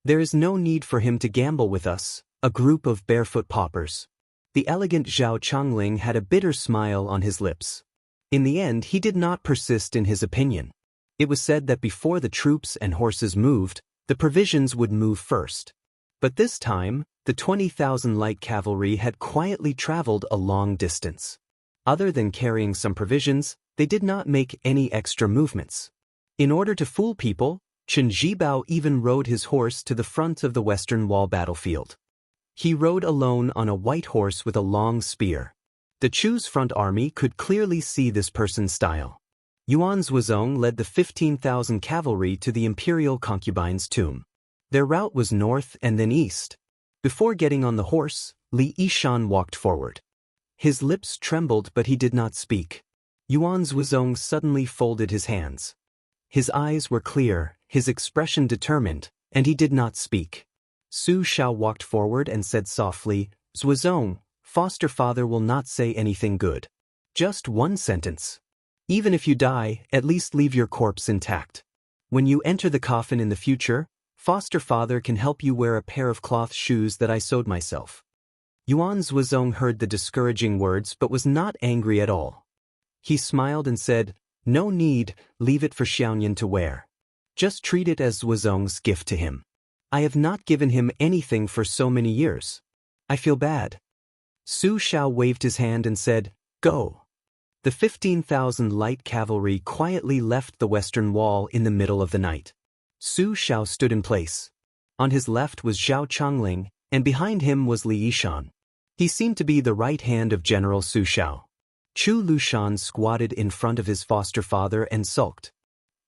There is no need for him to gamble with us, a group of barefoot paupers." The elegant Zhao Chongling had a bitter smile on his lips. In the end, he did not persist in his opinion. It was said that before the troops and horses moved, the provisions would move first. But this time, the 20,000 light cavalry had quietly traveled a long distance. Other than carrying some provisions, they did not make any extra movements. In order to fool people, Chen Jibao even rode his horse to the front of the western wall battlefield. He rode alone on a white horse with a long spear. Chu's front army could clearly see this person's style. Yuan Zhuozong led the 15,000 cavalry to the imperial concubine's tomb. Their route was north and then east. Before getting on the horse, Li Yishan walked forward. His lips trembled but he did not speak. Yuan Zhuozong suddenly folded his hands. His eyes were clear, his expression determined, and he did not speak. Su Shao walked forward and said softly, "Zhuozong, foster father will not say anything good. Just one sentence. Even if you die, at least leave your corpse intact. When you enter the coffin in the future, foster father can help you wear a pair of cloth shoes that I sewed myself. Yuan Zhuozong heard the discouraging words but was not angry at all. He smiled and said, "No need, leave it for Xiaoyan to wear. Just treat it as Zhuozong's gift to him. I have not given him anything for so many years. I feel bad." Su Xiao waved his hand and said, "Go." The 15,000 light cavalry quietly left the western wall in the middle of the night. Su Xiao stood in place. On his left was Zhao Chongling, and behind him was Li Yishan. He seemed to be the right hand of General Su Xiao. Chu Lushan squatted in front of his foster father and sulked.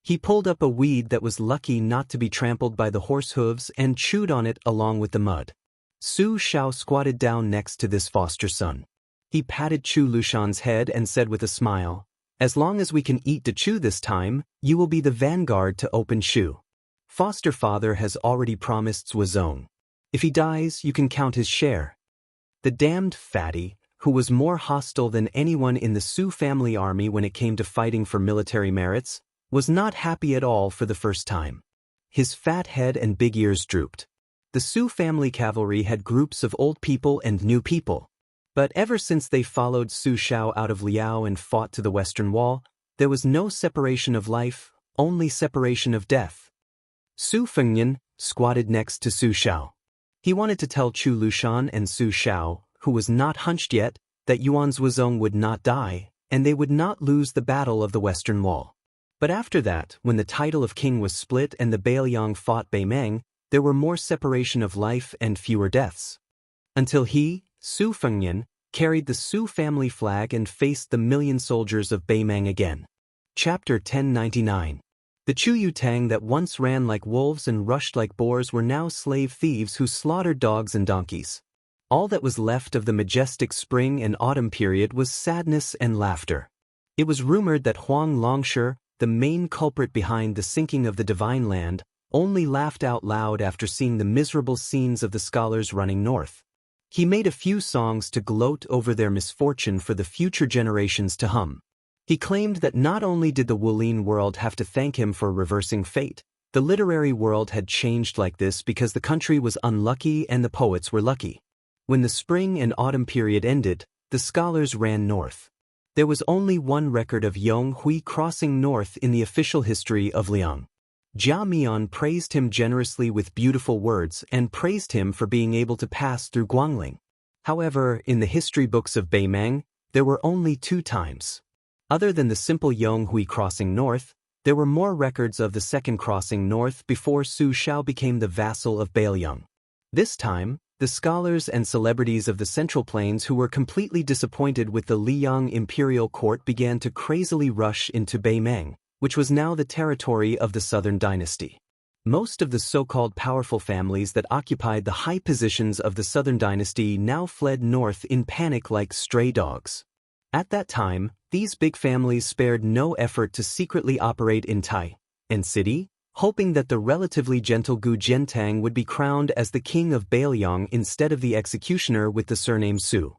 He pulled up a weed that was lucky not to be trampled by the horse hooves and chewed on it along with the mud. Su Xiao squatted down next to this foster son. He patted Chu Lushan's head and said with a smile, "As long as we can eat to chew this time, you will be the vanguard to open Shu. Foster father has already promised Zhuozong. If he dies, you can count his share." The damned fatty, who was more hostile than anyone in the Su family army when it came to fighting for military merits, was not happy at all for the first time. His fat head and big ears drooped. The Su family cavalry had groups of old people and new people. But ever since they followed Su Xiao out of Liao and fought to the western wall, there was no separation of life, only separation of death. Su Fengnian squatted next to Su Xiao. He wanted to tell Chu Lushan and Su Xiao, who was not hunched yet, that Yuan Zhuozong would not die, and they would not lose the battle of the Western Wall. But after that, when the title of king was split and the Bailiang fought Beimeng, there were more separation of life and fewer deaths. Until he, Su Fengnian, carried the Su family flag and faced the million soldiers of Beimeng again. Chapter 1099. The Chu Yutang that once ran like wolves and rushed like boars were now slave thieves who slaughtered dogs and donkeys. All that was left of the majestic spring and autumn period was sadness and laughter. It was rumored that Huang Longshi, the main culprit behind the sinking of the Divine Land, only laughed out loud after seeing the miserable scenes of the scholars running north. He made a few songs to gloat over their misfortune for the future generations to hum. He claimed that not only did the Wulin world have to thank him for reversing fate, the literary world had changed like this because the country was unlucky and the poets were lucky. When the spring and autumn period ended, the scholars ran north. There was only one record of Yong Hui crossing north in the official history of Liang. Jia Mian praised him generously with beautiful words and praised him for being able to pass through Guangling. However, in the history books of Beimeng, there were only 2 times. Other than the simple Yong Hui crossing north, there were more records of the second crossing north before Su Xiao became the vassal of Bailiang. This time, the scholars and celebrities of the Central Plains who were completely disappointed with the Liyang imperial court began to crazily rush into Beimeng, which was now the territory of the Southern Dynasty. Most of the so-called powerful families that occupied the high positions of the Southern Dynasty now fled north in panic like stray dogs. At that time, these big families spared no effort to secretly operate in Tai and city, hoping that the relatively gentle Gu Jiantang would be crowned as the king of Bailiang instead of the executioner with the surname Su.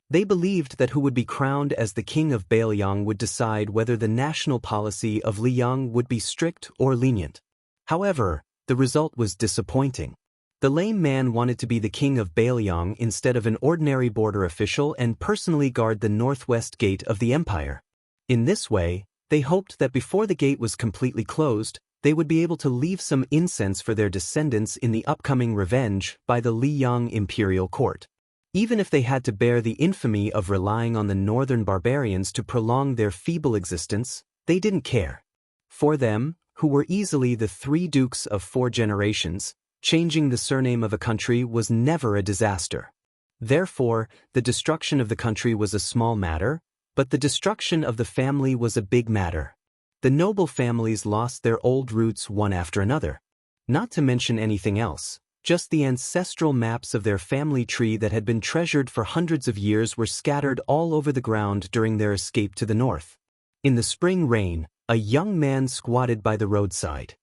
They believed that who would be crowned as the king of Bailiang would decide whether the national policy of Liang would be strict or lenient. However, the result was disappointing. The lame man wanted to be the king of Bailiang instead of an ordinary border official and personally guard the northwest gate of the empire. In this way, they hoped that before the gate was completely closed, they would be able to leave some incense for their descendants in the upcoming revenge by the Liyang imperial court. Even if they had to bear the infamy of relying on the northern barbarians to prolong their feeble existence, they didn't care. For them, who were easily the 3 dukes of 4 generations, changing the surname of a country was never a disaster. Therefore, the destruction of the country was a small matter, but the destruction of the family was a big matter. The noble families lost their old roots one after another. Not to mention anything else, just the ancestral maps of their family tree that had been treasured for hundreds of years were scattered all over the ground during their escape to the north. In the spring rain, a young man squatted by the roadside.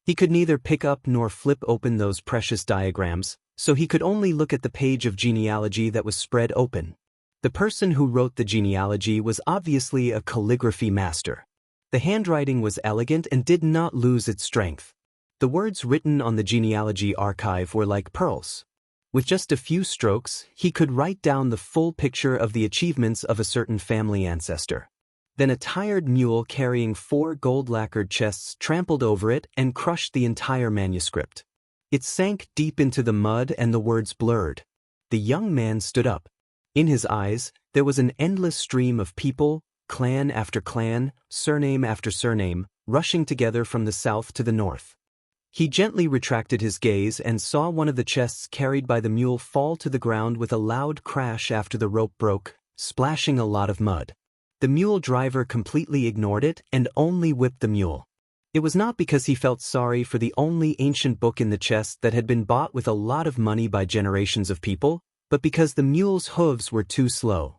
He could neither pick up nor flip open those precious diagrams, so he could only look at the page of genealogy that was spread open. The person who wrote the genealogy was obviously a calligraphy master. The handwriting was elegant and did not lose its strength. The words written on the genealogy archive were like pearls. With just a few strokes, he could write down the full picture of the achievements of a certain family ancestor. Then a tired mule carrying 4 gold-lacquered chests trampled over it and crushed the entire manuscript. It sank deep into the mud and the words blurred. The young man stood up. In his eyes, there was an endless stream of people, clan after clan, surname after surname, rushing together from the south to the north. He gently retracted his gaze and saw one of the chests carried by the mule fall to the ground with a loud crash after the rope broke, splashing a lot of mud. The mule driver completely ignored it and only whipped the mule. It was not because he felt sorry for the only ancient book in the chest that had been bought with a lot of money by generations of people, but because the mule's hooves were too slow.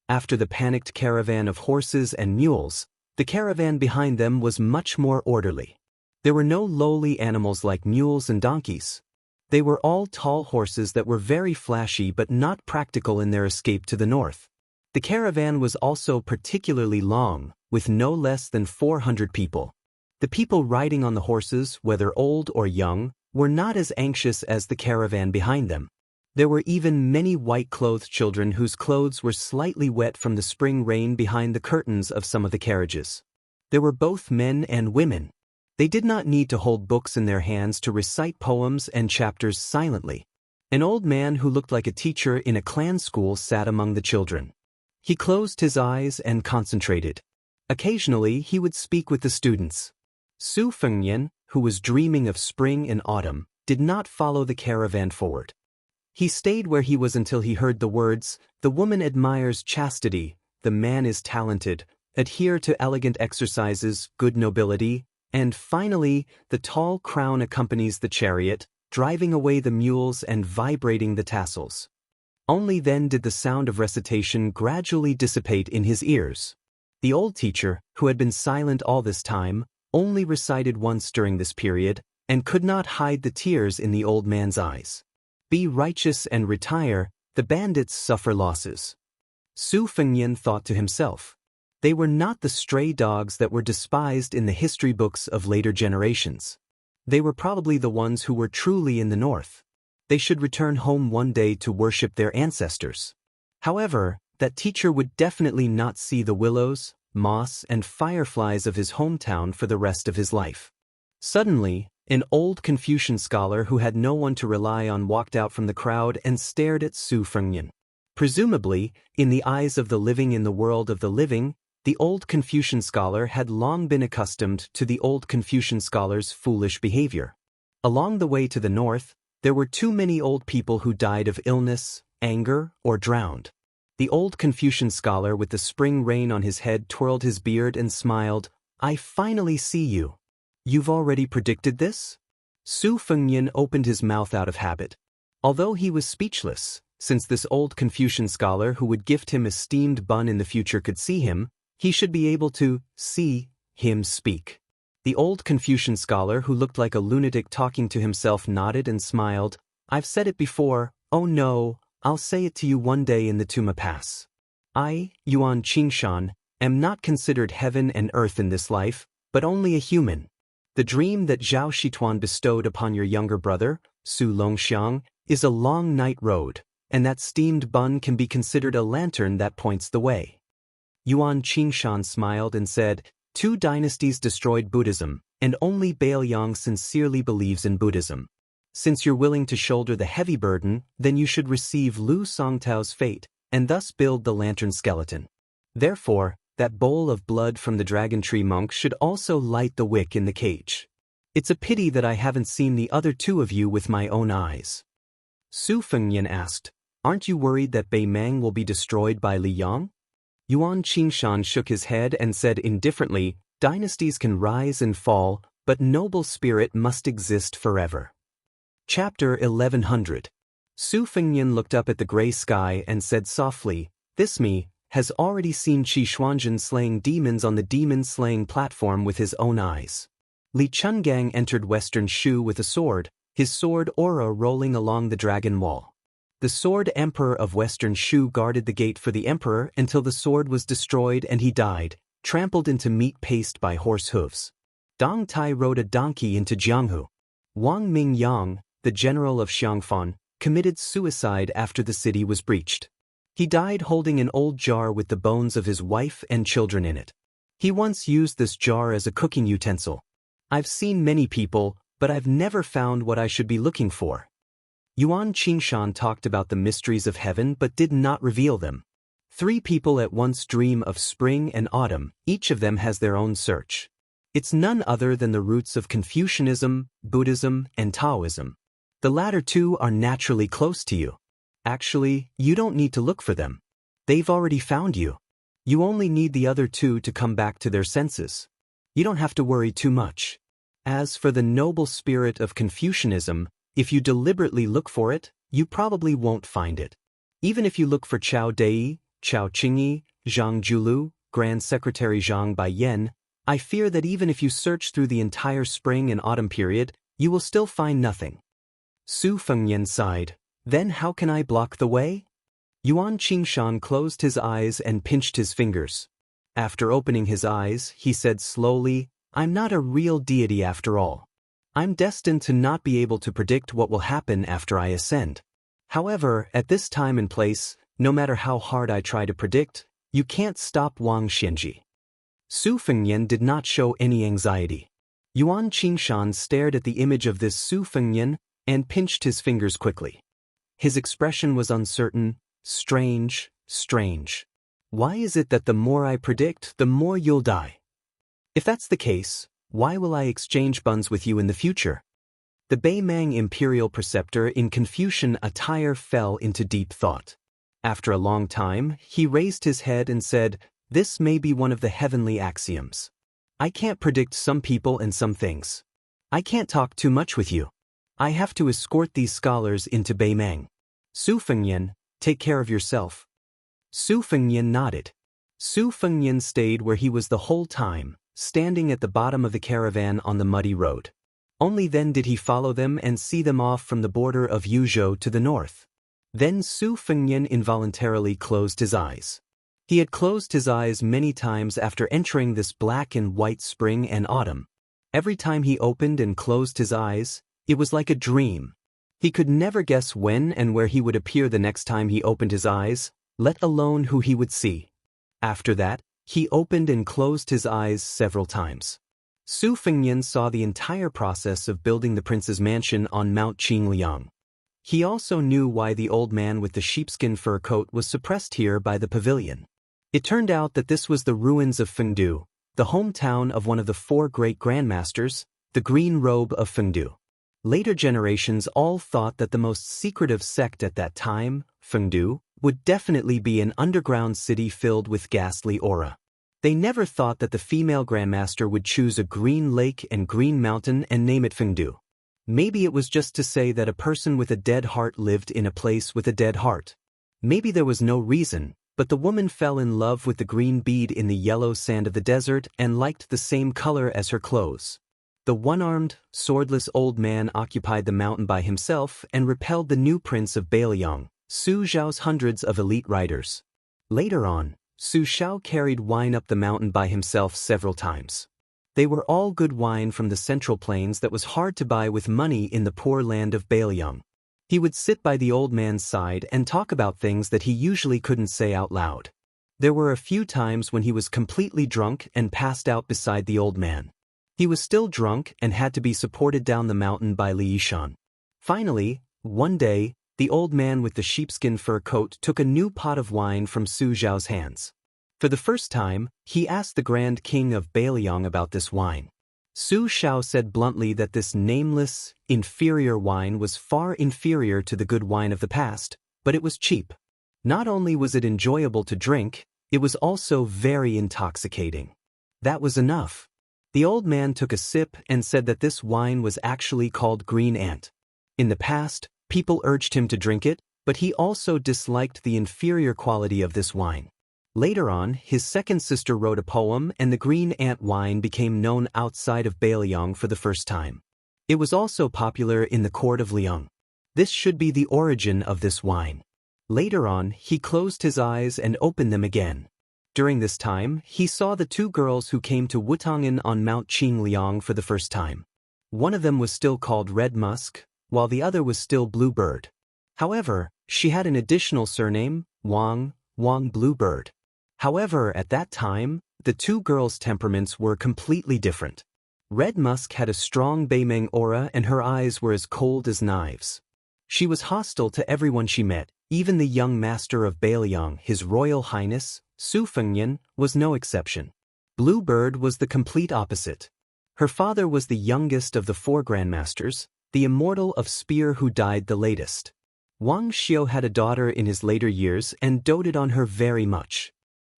After the panicked caravan of horses and mules, the caravan behind them was much more orderly. There were no lowly animals like mules and donkeys. They were all tall horses that were very flashy but not practical in their escape to the north. The caravan was also particularly long, with no less than 400 people. The people riding on the horses, whether old or young, were not as anxious as the caravan behind them. There were even many white-clothed children whose clothes were slightly wet from the spring rain behind the curtains of some of the carriages. There were both men and women. They did not need to hold books in their hands to recite poems and chapters silently. An old man who looked like a teacher in a clan school sat among the children. He closed his eyes and concentrated. Occasionally, he would speak with the students. Su Fengnian, who was dreaming of spring and autumn, did not follow the caravan forward. He stayed where he was until he heard the words, "The woman admires chastity, the man is talented, adhere to elegant exercises, good nobility," and finally, the tall crown accompanies the chariot, driving away the mules and vibrating the tassels. Only then did the sound of recitation gradually dissipate in his ears. The old teacher, who had been silent all this time, only recited once during this period, and could not hide the tears in the old man's eyes. Be righteous and retire, the bandits suffer losses. Su Fengnian thought to himself. They were not the stray dogs that were despised in the history books of later generations. They were probably the ones who were truly in the north. They should return home one day to worship their ancestors. However, that teacher would definitely not see the willows, moss, and fireflies of his hometown for the rest of his life. Suddenly, an old Confucian scholar who had no one to rely on walked out from the crowd and stared at Su Fengnian. Presumably, in the eyes of the living in the world of the living, the old Confucian scholar had long been accustomed to the old Confucian scholar's foolish behavior. Along the way to the north, there were too many old people who died of illness, anger, or drowned. The old Confucian scholar with the spring rain on his head twirled his beard and smiled, "I finally see you. You've already predicted this?" Su Fengnian opened his mouth out of habit. Although he was speechless, since this old Confucian scholar who would gift him a steamed bun in the future could see him, he should be able to see him speak. The old Confucian scholar who looked like a lunatic talking to himself nodded and smiled. "I've said it before, oh no, I'll say it to you one day in the Tuma Pass. I, Yuan Qingshan, am not considered heaven and earth in this life, but only a human. The dream that Zhao Shituan bestowed upon your younger brother, Su Longxiang, is a long night road, and that steamed bun can be considered a lantern that points the way." Yuan Qingshan smiled and said, "2 dynasties destroyed Buddhism, and only Baoyang sincerely believes in Buddhism. Since you're willing to shoulder the heavy burden, then you should receive Lu Songtao's fate, and thus build the lantern skeleton. Therefore, that bowl of blood from the dragon tree monk should also light the wick in the cage. It's a pity that I haven't seen the other 2 of you with my own eyes." Su Fengnian asked, "Aren't you worried that Bei Mang will be destroyed by Li Yang?" Yuan Qingshan shook his head and said indifferently, "Dynasties can rise and fall, but noble spirit must exist forever." Chapter 1100. Su Fengnian looked up at the gray sky and said softly, "This me has already seen Qi Xuanzhen slaying demons on the demon-slaying platform with his own eyes." Li Chungang entered Western Shu with a sword, his sword aura rolling along the dragon wall. The Sword Emperor of Western Shu guarded the gate for the emperor until the sword was destroyed and he died, trampled into meat paste by horse hooves. Dong Tai rode a donkey into Jianghu. Wang Mingyang, the general of Xiangfan, committed suicide after the city was breached. He died holding an old jar with the bones of his wife and children in it. He once used this jar as a cooking utensil. I've seen many people, but I've never found what I should be looking for. Yuan Qingshan talked about the mysteries of heaven but did not reveal them. 3 people at once dream of spring and autumn, each of them has their own search. It's none other than the roots of Confucianism, Buddhism, and Taoism. The latter 2 are naturally close to you. Actually, you don't need to look for them. They've already found you. You only need the other 2 to come back to their senses. You don't have to worry too much. As for the noble spirit of Confucianism, if you deliberately look for it, you probably won't find it. Even if you look for Chao Dei, Chao Qingyi, Zhang Julu, Grand Secretary Zhang Baiyan, I fear that even if you search through the entire spring and autumn period, you will still find nothing. Su Fengyan sighed. Then how can I block the way? Yuan Qingshan closed his eyes and pinched his fingers. After opening his eyes, he said slowly, I'm not a real deity after all. I'm destined to not be able to predict what will happen after I ascend. However, at this time and place, no matter how hard I try to predict, you can't stop Wang Xianji. Su Fengyan did not show any anxiety. Yuan Qingshan stared at the image of this Su Fengyan and pinched his fingers quickly. His expression was uncertain, strange. Why is it that the more I predict, the more you'll die? If that's the case, why will I exchange buns with you in the future? The Beimang imperial preceptor in Confucian attire fell into deep thought. After a long time, he raised his head and said, This may be one of the heavenly axioms. I can't predict some people and some things. I can't talk too much with you. I have to escort these scholars into Beimang. Su Fengyan, take care of yourself. Su Fengyan nodded. Su Fengyan stayed where he was the whole time, standing at the bottom of the caravan on the muddy road. Only then did he follow them and see them off from the border of Yuzhou to the north. Then Su Fengyan involuntarily closed his eyes. He had closed his eyes many times after entering this black and white spring and autumn. Every time he opened and closed his eyes, it was like a dream. He could never guess when and where he would appear the next time he opened his eyes, let alone who he would see. After that, he opened and closed his eyes several times. Su Fengyan saw the entire process of building the prince's mansion on Mount Qingliang. He also knew why the old man with the sheepskin fur coat was suppressed here by the pavilion. It turned out that this was the ruins of Fengdu, the hometown of one of the 4 great grandmasters, the Green Robe of Fengdu. Later generations all thought that the most secretive sect at that time, Fengdu, would definitely be an underground city filled with ghastly aura. They never thought that the female grandmaster would choose a green lake and green mountain and name it Fengdu. Maybe it was just to say that a person with a dead heart lived in a place with a dead heart. Maybe there was no reason, but the woman fell in love with the green bead in the yellow sand of the desert and liked the same color as her clothes. The one-armed, swordless old man occupied the mountain by himself and repelled the new prince of Bailiang, Su Zhao's hundreds of elite riders. Later on, Su Zhao carried wine up the mountain by himself several times. They were all good wine from the central plains that was hard to buy with money in the poor land of Bailiang. He would sit by the old man's side and talk about things that he usually couldn't say out loud. There were a few times when he was completely drunk and passed out beside the old man. He was still drunk and had to be supported down the mountain by Li Yishan. Finally, one day, the old man with the sheepskin fur coat took a new pot of wine from Su Zhao's hands. For the first time, he asked the Grand King of Bailiang about this wine. Su Zhao said bluntly that this nameless, inferior wine was far inferior to the good wine of the past, but it was cheap. Not only was it enjoyable to drink, it was also very intoxicating. That was enough. The old man took a sip and said that this wine was actually called Green Ant. In the past, people urged him to drink it, but he also disliked the inferior quality of this wine. Later on, his second sister wrote a poem and the Green Ant wine became known outside of Bailiang for the first time. It was also popular in the court of Liang. This should be the origin of this wine. Later on, he closed his eyes and opened them again. During this time, he saw the two girls who came to Wutangan on Mount Qingliang for the first time. One of them was still called Red Musk, while the other was still Bluebird. However, she had an additional surname, Wang Bluebird. However, at that time, the two girls' temperaments were completely different. Red Musk had a strong Beimeng aura and her eyes were as cold as knives. She was hostile to everyone she met, even the young master of Bailiang, His Royal Highness, Su Fengnian, was no exception. Bluebird was the complete opposite. Her father was the youngest of the 4 grandmasters, the Immortal of Spear who died the latest. Wang Xiao had a daughter in his later years and doted on her very much.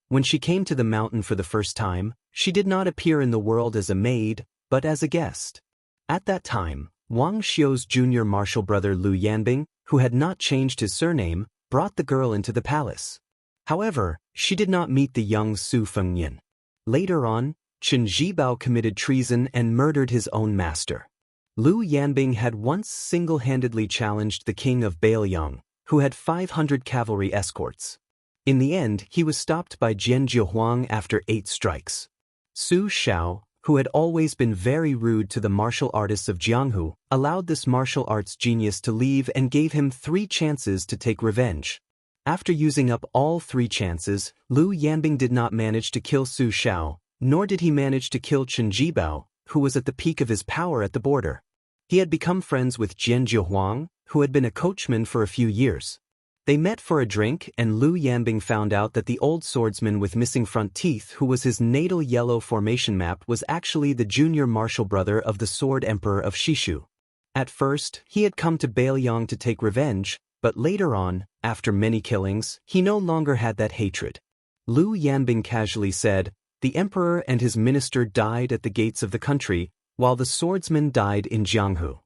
When she came to the mountain for the first time, she did not appear in the world as a maid, but as a guest. At that time, Wang Xiao's junior martial brother Lu Yanbing, who had not changed his surname, brought the girl into the palace. However, she did not meet the young Su Fengnian. Later on, Chen Zhibao committed treason and murdered his own master. Lu Yanbing had once single-handedly challenged the king of Bailiang, who had 500 cavalry escorts. In the end, he was stopped by Jian Zhihuang after 8 strikes. Su Shao, who had always been very rude to the martial artists of Jianghu, allowed this martial arts genius to leave and gave him 3 chances to take revenge. After using up all 3 chances, Lu Yanbing did not manage to kill Su Shao, nor did he manage to kill Chen Zhibao, who was at the peak of his power at the border. He had become friends with Jian Zhihuang, who had been a coachman for a few years. They met for a drink and Lu Yanbing found out that the old swordsman with missing front teeth who was his natal yellow formation map was actually the junior martial brother of the Sword Emperor of Shishu. At first, he had come to Bailiang to take revenge, but later on, after many killings, he no longer had that hatred. Lu Yanbing casually said, "The emperor and his minister died at the gates of the country, while the swordsman died in Jianghu.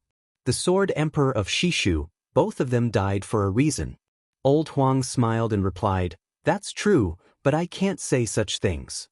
The Sword Emperor of Shishu, both of them died for a reason." Old Huang smiled and replied, "That's true, but I can't say such things."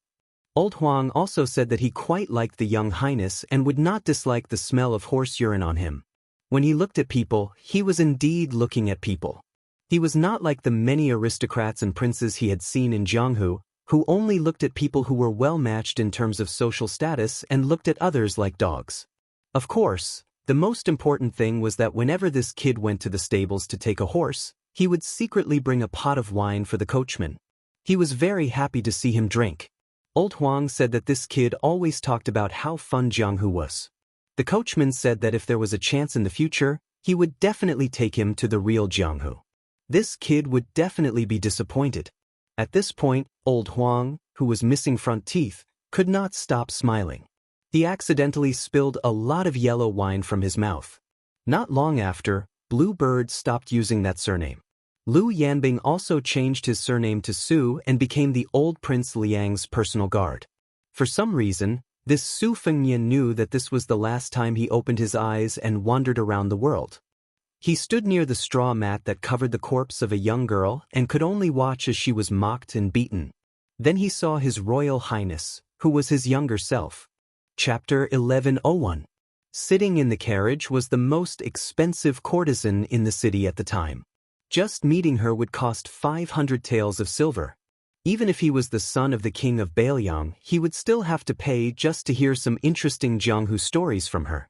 Old Huang also said that he quite liked the young highness and would not dislike the smell of horse urine on him. When he looked at people, he was indeed looking at people. He was not like the many aristocrats and princes he had seen in Jianghu, who only looked at people who were well matched in terms of social status and looked at others like dogs. Of course, the most important thing was that whenever this kid went to the stables to take a horse, he would secretly bring a pot of wine for the coachman. He was very happy to see him drink. Old Huang said that this kid always talked about how fun Jianghu was. The coachman said that if there was a chance in the future, he would definitely take him to the real Jianghu. This kid would definitely be disappointed. At this point, Old Huang, who was missing front teeth, could not stop smiling. He accidentally spilled a lot of yellow wine from his mouth. Not long after, Bluebird stopped using that surname. Lu Yanbing also changed his surname to Su and became the old Prince Liang's personal guard. For some reason, this Su Fengnian knew that this was the last time he opened his eyes and wandered around the world. He stood near the straw mat that covered the corpse of a young girl and could only watch as she was mocked and beaten. Then he saw His Royal Highness, who was his younger self. Chapter 1101. Sitting in the carriage was the most expensive courtesan in the city at the time. Just meeting her would cost 500 taels of silver. Even if he was the son of the king of Bailiang, he would still have to pay just to hear some interesting Jianghu stories from her.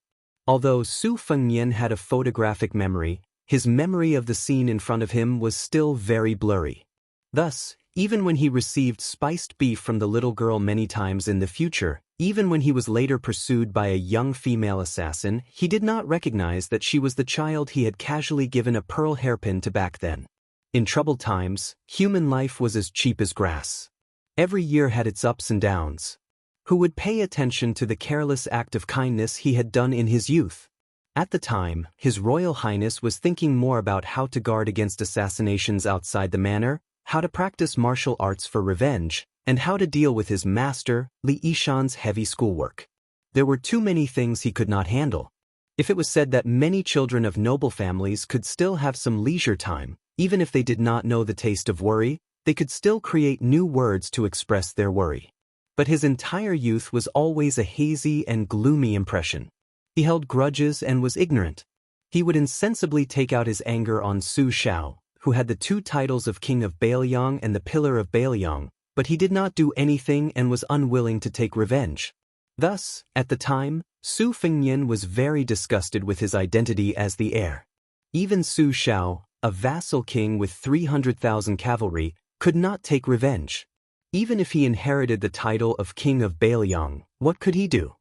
Although Su Fengnian had a photographic memory, his memory of the scene in front of him was still very blurry. Thus, even when he received spiced beef from the little girl many times in the future, even when he was later pursued by a young female assassin, he did not recognize that she was the child he had casually given a pearl hairpin to back then. In troubled times, human life was as cheap as grass. Every year had its ups and downs. Who would pay attention to the careless act of kindness he had done in his youth? At the time, His Royal Highness was thinking more about how to guard against assassinations outside the manor, how to practice martial arts for revenge, and how to deal with his master, Li Yishan's heavy schoolwork. There were too many things he could not handle. If it was said that many children of noble families could still have some leisure time, even if they did not know the taste of worry, they could still create new words to express their worry. But his entire youth was always a hazy and gloomy impression. He held grudges and was ignorant. He would insensibly take out his anger on Su Xiao, who had the two titles of King of Bailiang and the Pillar of Bailiang, but he did not do anything and was unwilling to take revenge. Thus, at the time, Su Fengnian was very disgusted with his identity as the heir. Even Su Xiao, a vassal king with 300,000 cavalry, could not take revenge. Even if he inherited the title of King of Bailiang, what could he do?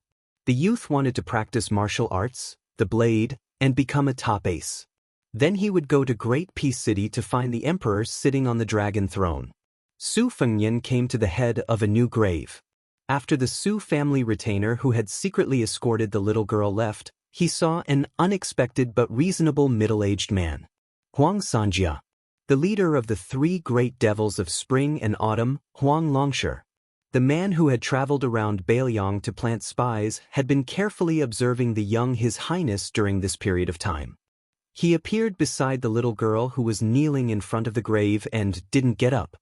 The youth wanted to practice martial arts, the blade, and become a top ace. Then he would go to Great Peace City to find the emperor sitting on the dragon throne. Su Fengnian came to the head of a new grave. After the Su family retainer who had secretly escorted the little girl left, he saw an unexpected but reasonable middle-aged man. Huang Sanjia, the leader of the three great devils of spring and autumn, Huang Longshi. The man who had traveled around Bailiang to plant spies had been carefully observing the young His Highness during this period of time. He appeared beside the little girl who was kneeling in front of the grave and didn't get up.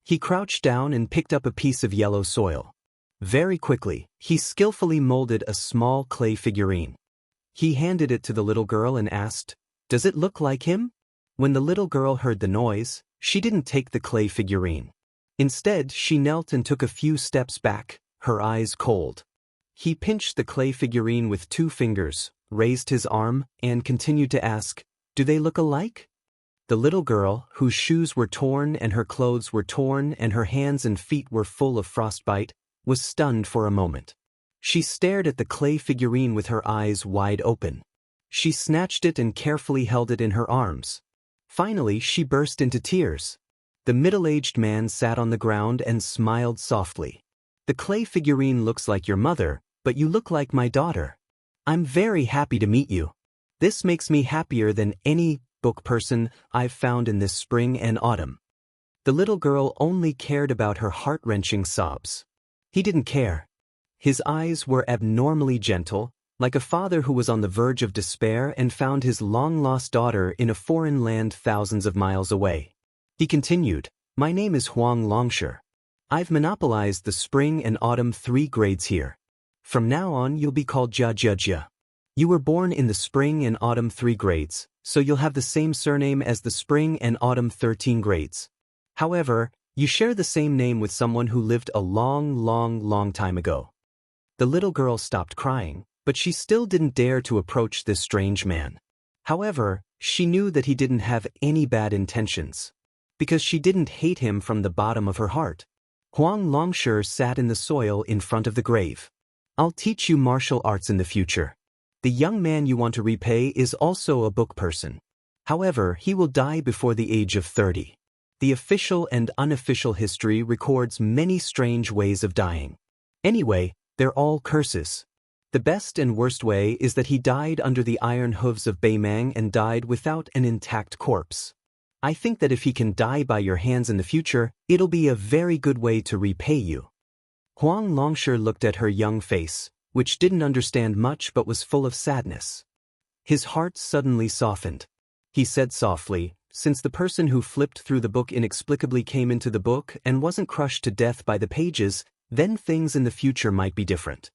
He crouched down and picked up a piece of yellow soil. Very quickly, he skillfully molded a small clay figurine. He handed it to the little girl and asked, "Does it look like him?" When the little girl heard the noise, she didn't take the clay figurine. Instead, she knelt and took a few steps back, her eyes cold. He pinched the clay figurine with 2 fingers, raised his arm, and continued to ask, "Do they look alike?" The little girl, whose shoes were torn and her clothes were torn and her hands and feet were full of frostbite, was stunned for a moment. She stared at the clay figurine with her eyes wide open. She snatched it and carefully held it in her arms. Finally, she burst into tears. The middle-aged man sat on the ground and smiled softly. "The clay figurine looks like your mother, but you look like my daughter. I'm very happy to meet you. This makes me happier than any book person I've found in this spring and autumn." The little girl only cared about her heart-wrenching sobs. He didn't care. His eyes were abnormally gentle, like a father who was on the verge of despair and found his long-lost daughter in a foreign land thousands of miles away. He continued, "My name is Huang Longshi. I've monopolized the spring and autumn 3 grades here. From now on you'll be called Jia Jia Jia. You were born in the spring and autumn 3 grades, so you'll have the same surname as the spring and autumn 13 grades. However, you share the same name with someone who lived a long time ago." The little girl stopped crying, but she still didn't dare to approach this strange man. However, she knew that he didn't have any bad intentions, because she didn't hate him from the bottom of her heart. Huang Longshi sat in the soil in front of the grave. "I'll teach you martial arts in the future. The young man you want to repay is also a book person. However, he will die before the age of 30. The official and unofficial history records many strange ways of dying. Anyway, they're all curses. The best and worst way is that he died under the iron hooves of Beimang and died without an intact corpse. I think that if he can die by your hands in the future, it'll be a very good way to repay you." Huang Longshi looked at her young face, which didn't understand much but was full of sadness. His heart suddenly softened. He said softly, "Since the person who flipped through the book inexplicably came into the book and wasn't crushed to death by the pages, then things in the future might be different."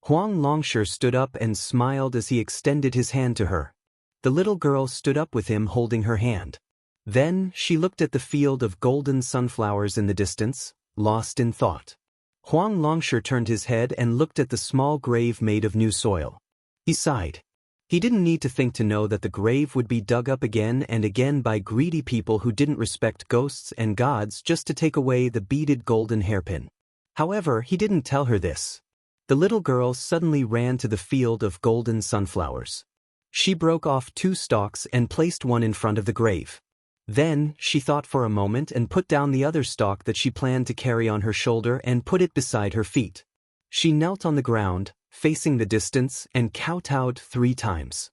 Huang Longshi stood up and smiled as he extended his hand to her. The little girl stood up with him holding her hand. Then, she looked at the field of golden sunflowers in the distance, lost in thought. Huang Longshi turned his head and looked at the small grave made of new soil. He sighed. He didn't need to think to know that the grave would be dug up again and again by greedy people who didn't respect ghosts and gods just to take away the beaded golden hairpin. However, he didn't tell her this. The little girl suddenly ran to the field of golden sunflowers. She broke off 2 stalks and placed one in front of the grave. Then, she thought for a moment and put down the other stalk that she planned to carry on her shoulder and put it beside her feet. She knelt on the ground, facing the distance, and kowtowed 3 times.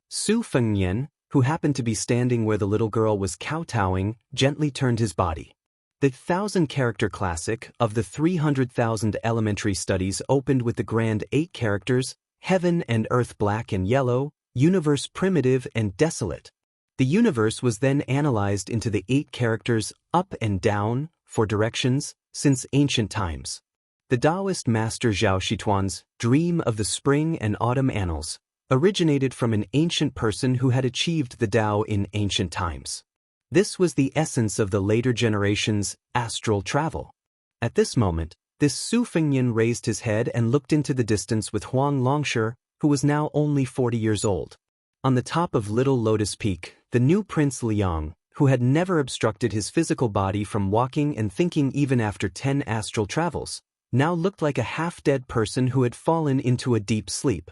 Su Fengnian, who happened to be standing where the little girl was kowtowing, gently turned his body. The 1,000-character classic of the 300,000 elementary studies opened with the grand 8 characters, Heaven and Earth black and yellow, Universe primitive and desolate. The universe was then analyzed into the 8 characters up and down for directions since ancient times. The Daoist master Zhao Shituan's Dream of the Spring and Autumn Annals originated from an ancient person who had achieved the Tao in ancient times. This was the essence of the later generation's astral travel. At this moment, this Su Fengnian raised his head and looked into the distance with Huang Longshi, who was now only 40 years old. On the top of Little Lotus Peak, the new Prince Liang, who had never obstructed his physical body from walking and thinking even after 10 astral travels, now looked like a half-dead person who had fallen into a deep sleep.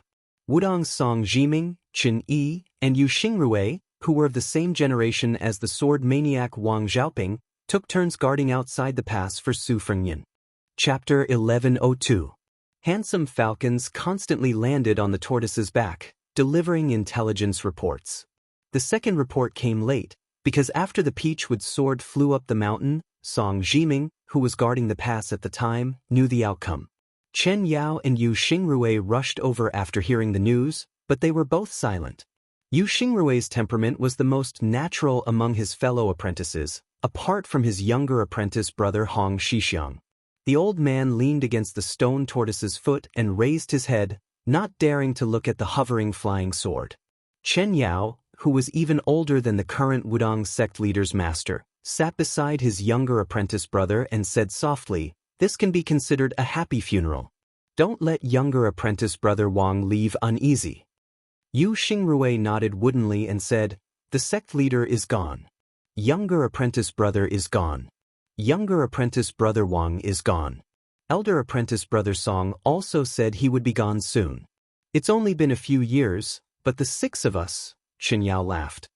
Wudong's Song Jiming, Qin Yi, and Yu Xingrui, who were of the same generation as the sword maniac Wang Xiaoping, took turns guarding outside the pass for Su Fengnian. Chapter 1102. Handsome falcons constantly landed on the tortoise's back, delivering intelligence reports. The second report came late, because after the peachwood sword flew up the mountain, Song Jiming, who was guarding the pass at the time, knew the outcome. Chen Yao and Yu Xingrui rushed over after hearing the news, but they were both silent. Yu Xingrui's temperament was the most natural among his fellow apprentices, apart from his younger apprentice brother Hong Shixiang. The old man leaned against the stone tortoise's foot and raised his head, not daring to look at the hovering flying sword. Chen Yao, who was even older than the current Wudong sect leader's master, sat beside his younger apprentice brother and said softly, "This can be considered a happy funeral. Don't let younger apprentice brother Wang leave uneasy." Yu Xingrui nodded woodenly and said, "The sect leader is gone. Younger apprentice brother is gone. Younger apprentice brother Wang is gone. Elder apprentice brother Song also said he would be gone soon. It's only been a few years, but the 6 of us," Chen Yao laughed.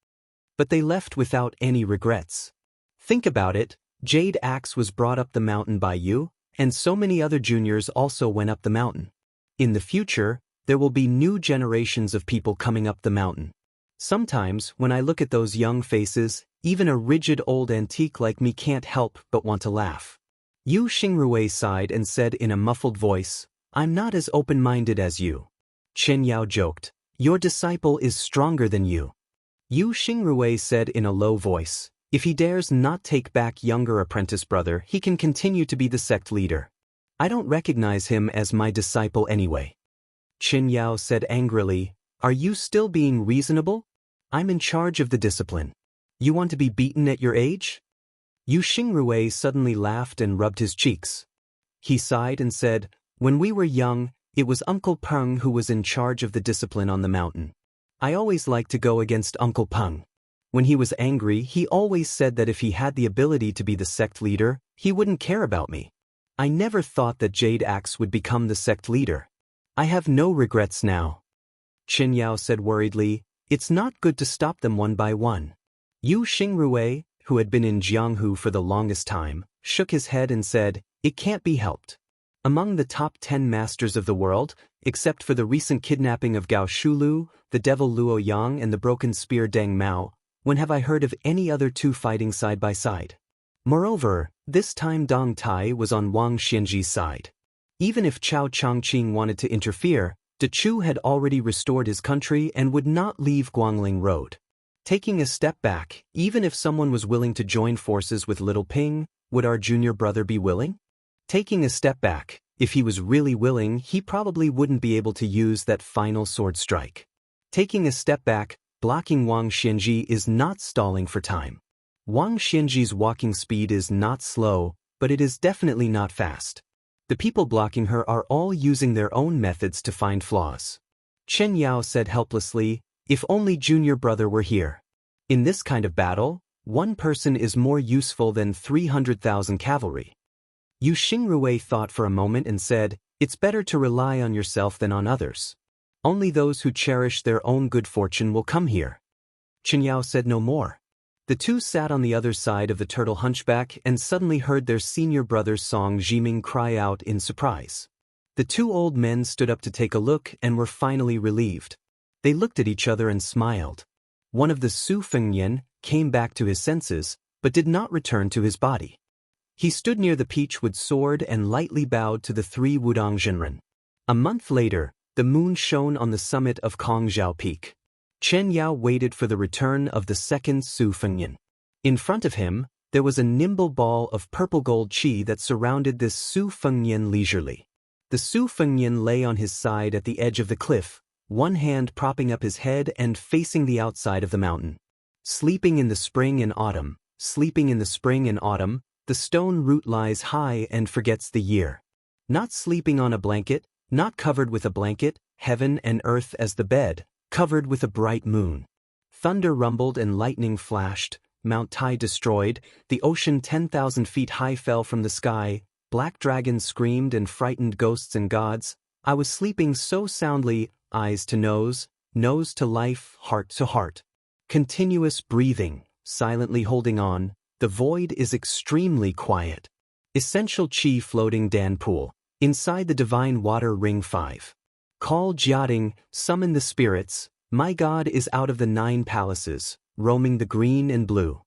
"But they left without any regrets. Think about it, Jade Axe was brought up the mountain by you, and so many other juniors also went up the mountain. In the future, there will be new generations of people coming up the mountain. Sometimes, when I look at those young faces, even a rigid old antique like me can't help but want to laugh." Yu Xingrui sighed and said in a muffled voice, "I'm not as open-minded as you." Chen Yao joked, "Your disciple is stronger than you." Yu Xingrui said in a low voice, "If he dares not take back younger apprentice brother, he can continue to be the sect leader. I don't recognize him as my disciple anyway." Chen Yao said angrily, "Are you still being reasonable? I'm in charge of the discipline. You want to be beaten at your age?" Yu Xingrui suddenly laughed and rubbed his cheeks. He sighed and said, "When we were young, it was Uncle Peng who was in charge of the discipline on the mountain. I always liked to go against Uncle Peng. When he was angry, he always said that if he had the ability to be the sect leader, he wouldn't care about me. I never thought that Jade Axe would become the sect leader. I have no regrets now." Chen Yao said worriedly, "It's not good to stop them one by one." Yu Xingrui, who had been in Jianghu for the longest time, shook his head and said, "It can't be helped. Among the top 10 masters of the world, except for the recent kidnapping of Gao Shulu, the devil Luo Yang and the broken spear Deng Mao, when have I heard of any other 2 fighting side by side? Moreover, this time Dong Tai was on Wang Xianji's side. Even if Chao Changqing wanted to interfere, De Chu had already restored his country and would not leave Guangling Road. Taking a step back, even if someone was willing to join forces with Little Ping, would our junior brother be willing? Taking a step back, if he was really willing, he probably wouldn't be able to use that final sword strike. Taking a step back, blocking Wang Xianji is not stalling for time. Wang Xianji's walking speed is not slow, but it is definitely not fast. The people blocking her are all using their own methods to find flaws." Chen Yao said helplessly, "If only junior brother were here. In this kind of battle, one person is more useful than 300,000 cavalry." Yu Xingrui thought for a moment and said, "It's better to rely on yourself than on others. Only those who cherish their own good fortune will come here." Chen Yao said no more. The 2 sat on the other side of the turtle hunchback and suddenly heard their senior brother Song Jiming cry out in surprise. The 2 old men stood up to take a look and were finally relieved. They looked at each other and smiled. One of the Su Fengnian came back to his senses, but did not return to his body. He stood near the peachwood sword and lightly bowed to the 3 Wudong Jinren. A month later, the moon shone on the summit of Kongzhou Peak. Chen Yao waited for the return of the second Su Fengnian. In front of him, there was a nimble ball of purple gold qi that surrounded this Su Fengnian leisurely. The Su Fengnian lay on his side at the edge of the cliff, one hand propping up his head and facing the outside of the mountain. Sleeping in the spring and autumn, sleeping in the spring and autumn, the stone root lies high and forgets the year. Not sleeping on a blanket, not covered with a blanket, heaven and earth as the bed, covered with a bright moon. Thunder rumbled and lightning flashed, Mount Tai destroyed, the ocean 10,000 feet high fell from the sky, black dragons screamed and frightened ghosts and gods. I was sleeping so soundly, eyes to nose to life, heart to heart. Continuous breathing, silently holding on, the void is extremely quiet. Essential chi floating Dan pool, inside the divine water ring 5. Call Jiating, summon the spirits, my god is out of the 9 palaces, roaming the green and blue.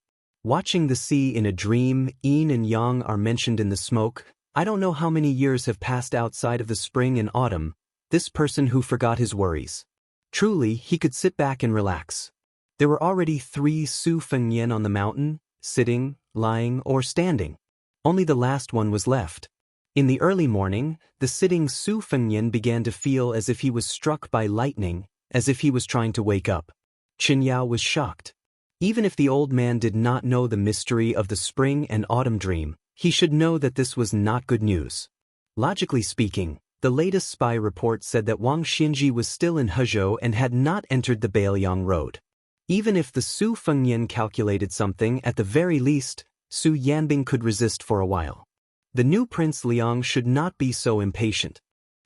Watching the sea in a dream, yin and yang are mentioned in the smoke. I don't know how many years have passed outside of the spring and autumn, this person who forgot his worries. Truly, he could sit back and relax. There were already 3 Su Fengyan on the mountain, sitting, lying, or standing. Only the last one was left. In the early morning, the sitting Su Fengyan began to feel as if he was struck by lightning, as if he was trying to wake up. Qin Yao was shocked. Even if the old man did not know the mystery of the spring and autumn dream, he should know that this was not good news. Logically speaking, the latest spy report said that Wang Xinji was still in Hezhou and had not entered the Bailiang Road. Even if the Su Fengyan calculated something, at the very least, Su Yanbing could resist for a while. The new Prince Liang should not be so impatient.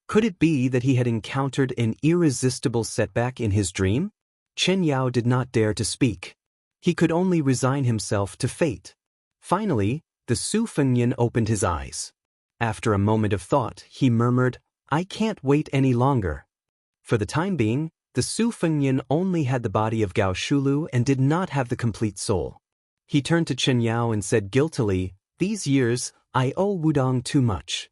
Could it be that he had encountered an irresistible setback in his dream? Chen Yao did not dare to speak. He could only resign himself to fate. Finally, the Su Fengyan opened his eyes. After a moment of thought, he murmured, I can't wait any longer. For the time being, the Su Fengyan only had the body of Gao Shulu and did not have the complete soul. He turned to Chen Yao and said guiltily, these years, I owe Wudong too much.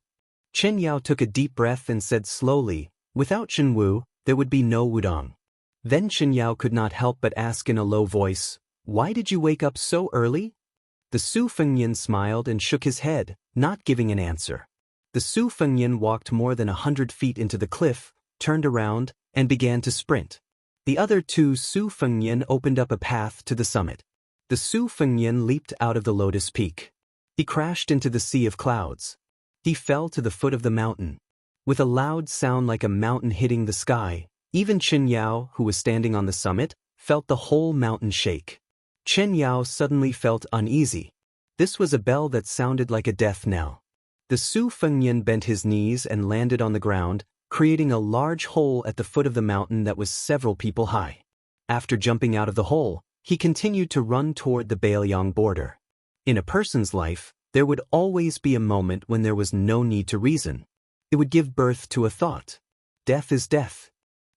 Chen Yao took a deep breath and said slowly, without Shen Wu, there would be no Wudong. Then Chen Yao could not help but ask in a low voice, why did you wake up so early? The Su Fengyan smiled and shook his head, not giving an answer. The Su Fengyan walked more than 100 feet into the cliff, turned around, and began to sprint. The other 2 Su Fengyan opened up a path to the summit. The Su Fengyan leaped out of the lotus peak. He crashed into the sea of clouds. He fell to the foot of the mountain. With a loud sound like a mountain hitting the sky, even Chen Yao, who was standing on the summit, felt the whole mountain shake. Chen Yao suddenly felt uneasy. This was a bell that sounded like a death knell. The Su Fengyan bent his knees and landed on the ground, creating a large hole at the foot of the mountain that was several people high. After jumping out of the hole, he continued to run toward the Bailiang border. In a person's life, there would always be a moment when there was no need to reason. It would give birth to a thought. Death is death.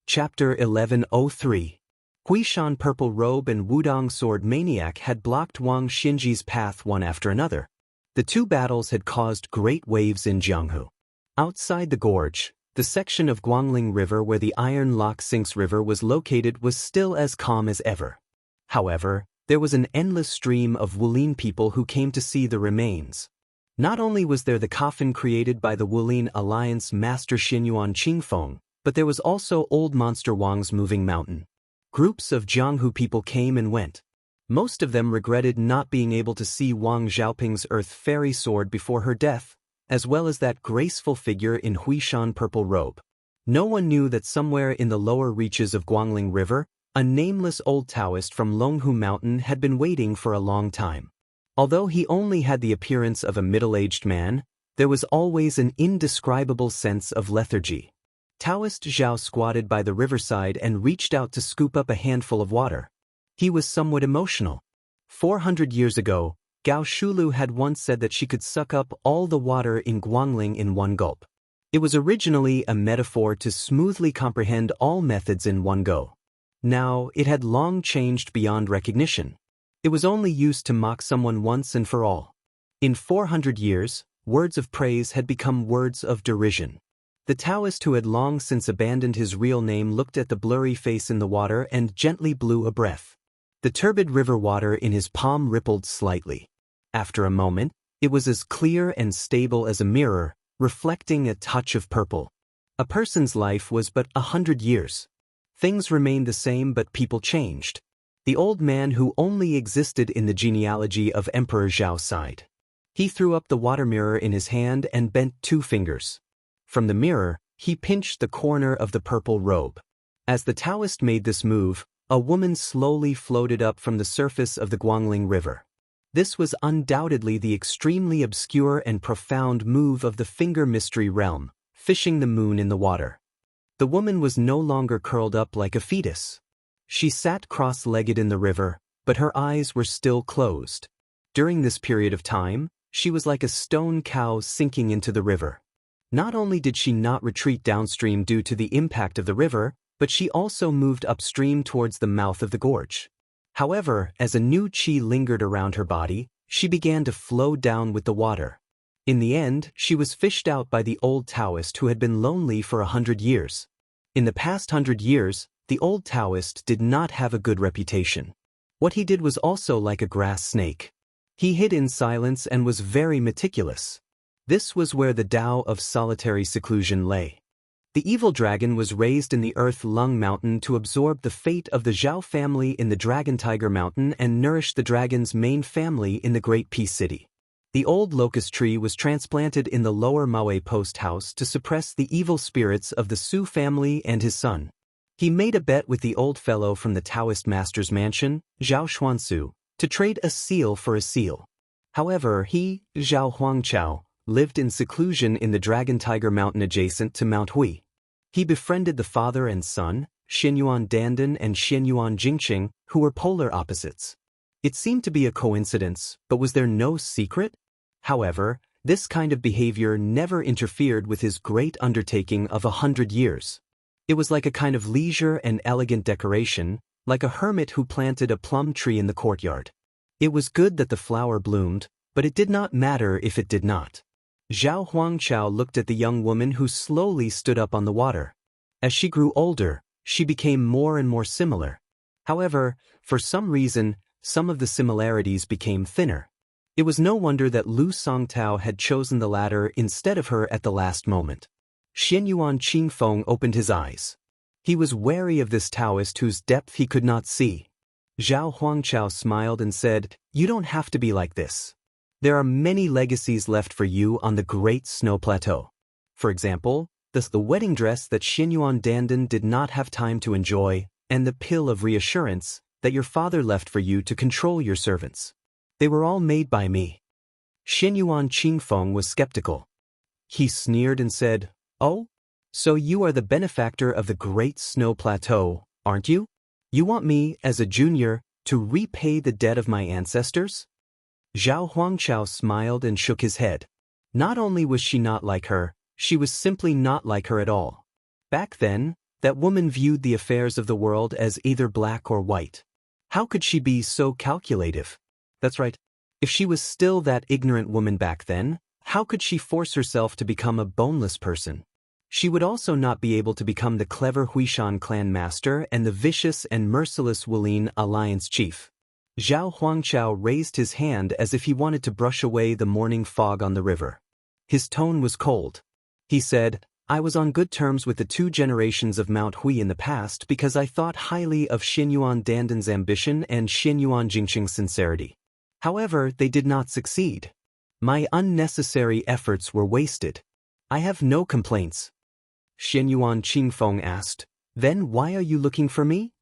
Chapter 1103. Huishan Purple Robe and Wudong Sword Maniac had blocked Wang Xinji's path one after another. The 2 battles had caused great waves in Jianghu. Outside the gorge, the section of Guangling River where the Iron Lock Sinks River was located was still as calm as ever. However, there was an endless stream of Wulin people who came to see the remains. Not only was there the coffin created by the Wulin Alliance Master Xinyuan Qingfeng, but there was also Old Monster Wang's moving mountain. Groups of Jianghu people came and went. Most of them regretted not being able to see Wang Xiaoping's Earth Fairy Sword before her death, as well as that graceful figure in Huishan Purple Robe. No one knew that somewhere in the lower reaches of Guangling River, a nameless old Daoist from Longhu Mountain had been waiting for a long time. Although he only had the appearance of a middle-aged man, there was always an indescribable sense of lethargy. Daoist Zhao squatted by the riverside and reached out to scoop up a handful of water. He was somewhat emotional. 400 years ago, Gao Shulu had once said that she could suck up all the water in Guangling in one gulp. It was originally a metaphor to smoothly comprehend all methods in one go. Now, it had long changed beyond recognition. It was only used to mock someone once and for all. In 400 years, words of praise had become words of derision. The Daoist who had long since abandoned his real name looked at the blurry face in the water and gently blew a breath. The turbid river water in his palm rippled slightly. After a moment, it was as clear and stable as a mirror, reflecting a touch of purple. A person's life was but 100 years. Things remained the same but people changed. The old man who only existed in the genealogy of Emperor Zhao sighed. He threw up the water mirror in his hand and bent 2 fingers. From the mirror, he pinched the corner of the purple robe. As the Taoist made this move, a woman slowly floated up from the surface of the Guangling River. This was undoubtedly the extremely obscure and profound move of the finger mystery realm, fishing the moon in the water. The woman was no longer curled up like a fetus. She sat cross-legged in the river, but her eyes were still closed. During this period of time, she was like a stone cow sinking into the river. Not only did she not retreat downstream due to the impact of the river, but she also moved upstream towards the mouth of the gorge. However, as a new qi lingered around her body, she began to flow down with the water. In the end, she was fished out by the old Taoist who had been lonely for 100 years. In the past 100 years, the old Taoist did not have a good reputation. What he did was also like a grass snake. He hid in silence and was very meticulous. This was where the Tao of solitary seclusion lay. The evil dragon was raised in the earth Lung Mountain to absorb the fate of the Zhao family in the Dragon Tiger Mountain and nourish the dragon's main family in the Great Peace City. The old locust tree was transplanted in the lower Maui post house to suppress the evil spirits of the Su family and his son. He made a bet with the old fellow from the Taoist master's mansion, Zhao Xuansu, to trade a seal for a seal. However, he, Zhao Huangchao, lived in seclusion in the Dragon Tiger Mountain adjacent to Mount Hui. He befriended the father and son, Xianyuan Dandan and Xianyuan Jingqing, who were polar opposites. It seemed to be a coincidence, but was there no secret? However, this kind of behavior never interfered with his great undertaking of 100 years. It was like a kind of leisure and elegant decoration, like a hermit who planted a plum tree in the courtyard. It was good that the flower bloomed, but it did not matter if it did not. Zhao Huangchao looked at the young woman who slowly stood up on the water. As she grew older, she became more and more similar. However, for some reason, some of the similarities became thinner. It was no wonder that Lu Songtao had chosen the latter instead of her at the last moment. Xianyuan Qingfeng opened his eyes. He was wary of this Taoist whose depth he could not see. Zhao Huangchao smiled and said, "You don't have to be like this. There are many legacies left for you on the Great Snow Plateau. For example, the wedding dress that Xianyuan Dandan did not have time to enjoy, and the pill of reassurance that your father left for you to control your servants. They were all made by me." Xianyuan Qingfeng was skeptical. He sneered and said, "Oh? So you are the benefactor of the Great Snow Plateau, aren't you? You want me, as a junior, to repay the debt of my ancestors?" Zhao Huangchao smiled and shook his head. Not only was she not like her, she was simply not like her at all. Back then, that woman viewed the affairs of the world as either black or white. How could she be so calculative? That's right. If she was still that ignorant woman back then, how could she force herself to become a boneless person? She would also not be able to become the clever Huishan clan master and the vicious and merciless Wulin alliance chief. Zhao Huangchao raised his hand as if he wanted to brush away the morning fog on the river. His tone was cold. He said, "I was on good terms with the 2 generations of Mount Hui in the past because I thought highly of Xianyuan Dandan's ambition and Xianyuan Jingqing's sincerity. However, they did not succeed. My unnecessary efforts were wasted. I have no complaints." Xianyuan Qingfeng asked, "Then why are you looking for me?"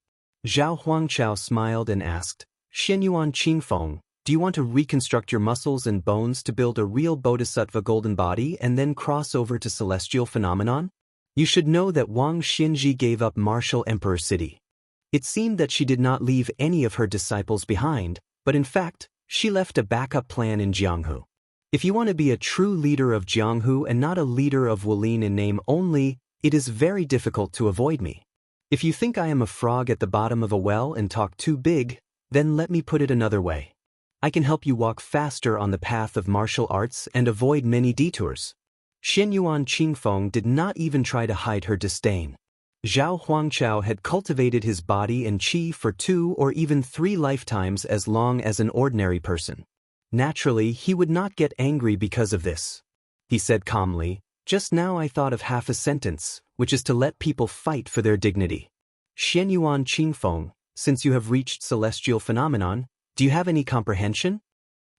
Zhao Huangchao smiled and asked, "Xianyuan Qingfeng, do you want to reconstruct your muscles and bones to build a real bodhisattva golden body and then cross over to celestial phenomenon? You should know that Wang Xinji gave up Martial Emperor City. It seemed that she did not leave any of her disciples behind, but in fact, she left a backup plan in Jianghu. If you want to be a true leader of Jianghu and not a leader of Wulin in name only, it is very difficult to avoid me. If you think I am a frog at the bottom of a well and talk too big, then let me put it another way. I can help you walk faster on the path of martial arts and avoid many detours." Xianyuan Qingfeng did not even try to hide her disdain. Zhao Huangchao had cultivated his body and qi for 2 or even 3 lifetimes as long as an ordinary person. Naturally, he would not get angry because of this. He said calmly, "Just now I thought of half a sentence, which is to let people fight for their dignity. Xianyuan Qingfeng, since you have reached celestial phenomenon, do you have any comprehension?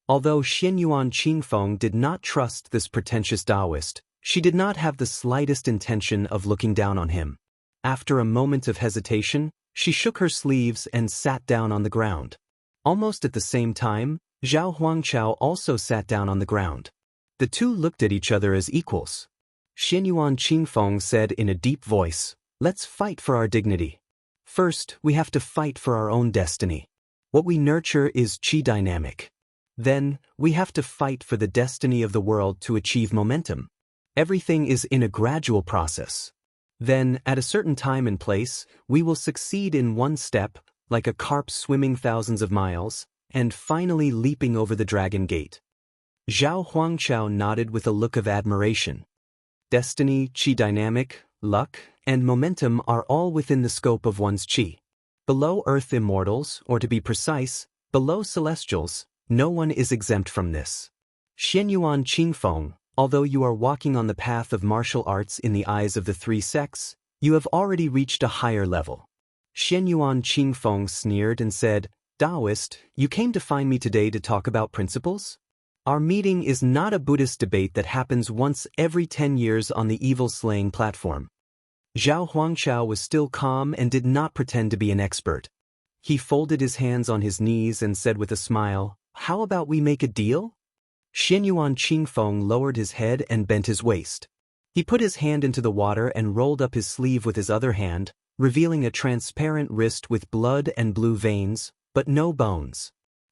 Although Xianyuan Qingfeng did not trust this pretentious Daoist, she did not have the slightest intention of looking down on him. After a moment of hesitation, she shook her sleeves and sat down on the ground. Almost at the same time, Zhao Huangchao also sat down on the ground. The two looked at each other as equals. Xianyuan Qingfeng said in a deep voice, "Let's fight for our dignity. First, we have to fight for our own destiny. What we nurture is qi dynamic. Then, we have to fight for the destiny of the world to achieve momentum. Everything is in a gradual process. Then, at a certain time and place, we will succeed in one step, like a carp swimming thousands of miles, and finally leaping over the Dragon Gate." Zhao Huangchao nodded with a look of admiration. Destiny, qi dynamic, luck, and momentum are all within the scope of one's qi. Below Earth immortals, or to be precise, below celestials, no one is exempt from this. Xianyuan Qingfeng, although you are walking on the path of martial arts in the eyes of the three sects, you have already reached a higher level. Xianyuan Qingfeng sneered and said, "Daoist, you came to find me today to talk about principles? Our meeting is not a Buddhist debate that happens once every 10 years on the evil-slaying platform." Zhao Huangchao was still calm and did not pretend to be an expert. He folded his hands on his knees and said with a smile, "How about we make a deal?" Xianyuan Qingfeng lowered his head and bent his waist. He put his hand into the water and rolled up his sleeve with his other hand, revealing a transparent wrist with blood and blue veins, but no bones.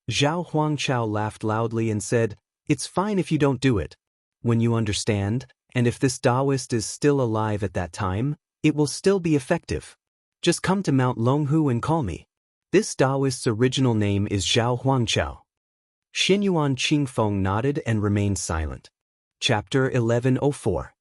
Zhao Huangchao laughed loudly and said, "It's fine if you don't do it. When you understand, and if this Daoist is still alive at that time, it will still be effective. Just come to Mount Longhu and call me." This Daoist's original name is Zhao Huangchao. Xianyuan Qingfeng nodded and remained silent. Chapter 1104.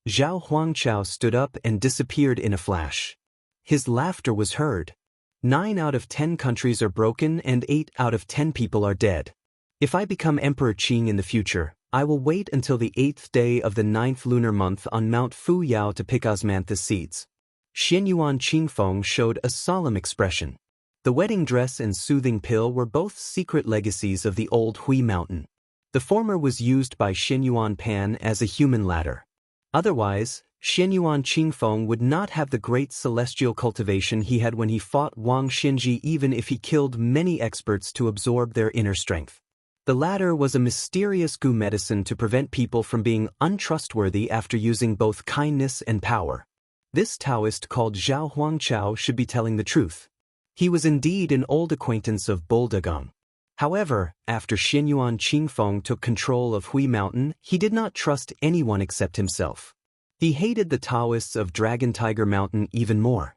Zhao Huangchao stood up and disappeared in a flash. His laughter was heard. 9 out of 10 countries are broken and 8 out of 10 people are dead. If I become Emperor Qing in the future, I will wait until the 8th day of the 9th lunar month on Mount Fuyao to pick osmanthus seeds. Xianyuan Qingfeng showed a solemn expression. The wedding dress and soothing pill were both secret legacies of the old Hui mountain. The former was used by Xianyuan Pan as a human ladder. Otherwise, Xianyuan Qingfeng would not have the great celestial cultivation he had when he fought Wang Xinji, even if he killed many experts to absorb their inner strength. The latter was a mysterious goo medicine to prevent people from being untrustworthy after using both kindness and power. This Taoist called Zhao Huangchao should be telling the truth. He was indeed an old acquaintance of Bulldagung. However, after Xianyuan Qingfeng took control of Hui Mountain, he did not trust anyone except himself. He hated the Taoists of Dragon Tiger Mountain even more.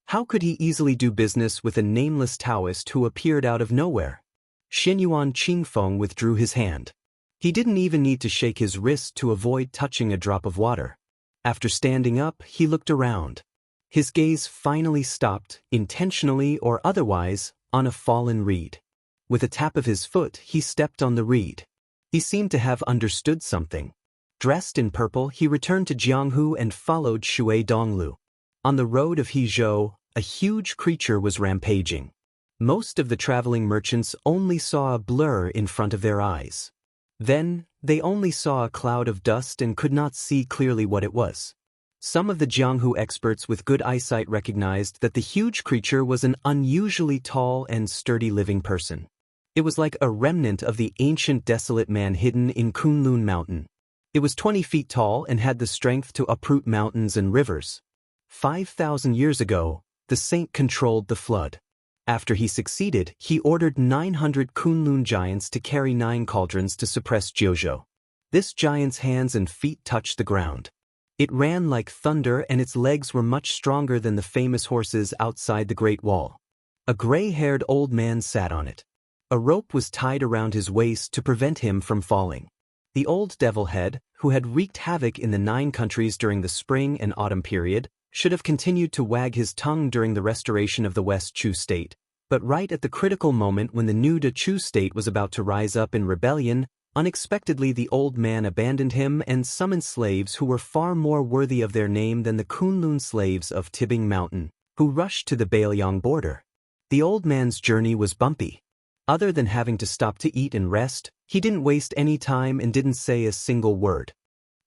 How could he easily do business with a nameless Taoist who appeared out of nowhere? Xianyuan Qingfeng withdrew his hand. He didn't even need to shake his wrist to avoid touching a drop of water. After standing up, he looked around. His gaze finally stopped, intentionally or otherwise, on a fallen reed. With a tap of his foot, he stepped on the reed. He seemed to have understood something. Dressed in purple, he returned to Jianghu and followed Shui Donglu. On the road of Hezhou, a huge creature was rampaging. Most of the traveling merchants only saw a blur in front of their eyes. Then, they only saw a cloud of dust and could not see clearly what it was. Some of the Jianghu experts with good eyesight recognized that the huge creature was an unusually tall and sturdy living person. It was like a remnant of the ancient desolate man hidden in Kunlun Mountain. It was 20 feet tall and had the strength to uproot mountains and rivers. 5,000 years ago, the saint controlled the flood. After he succeeded, he ordered 900 Kunlun giants to carry 9 cauldrons to suppress Jiuzhou. This giant's hands and feet touched the ground. It ran like thunder and its legs were much stronger than the famous horses outside the Great Wall. A gray-haired old man sat on it. A rope was tied around his waist to prevent him from falling. The old devil head, who had wreaked havoc in the 9 countries during the spring and autumn period, should have continued to wag his tongue during the restoration of the West Chu state, but right at the critical moment when the new De Chu state was about to rise up in rebellion, unexpectedly the old man abandoned him and summoned slaves who were far more worthy of their name than the Kunlun slaves of Tibing Mountain, who rushed to the Bailiang border. The old man's journey was bumpy. Other than having to stop to eat and rest, he didn't waste any time and didn't say a single word.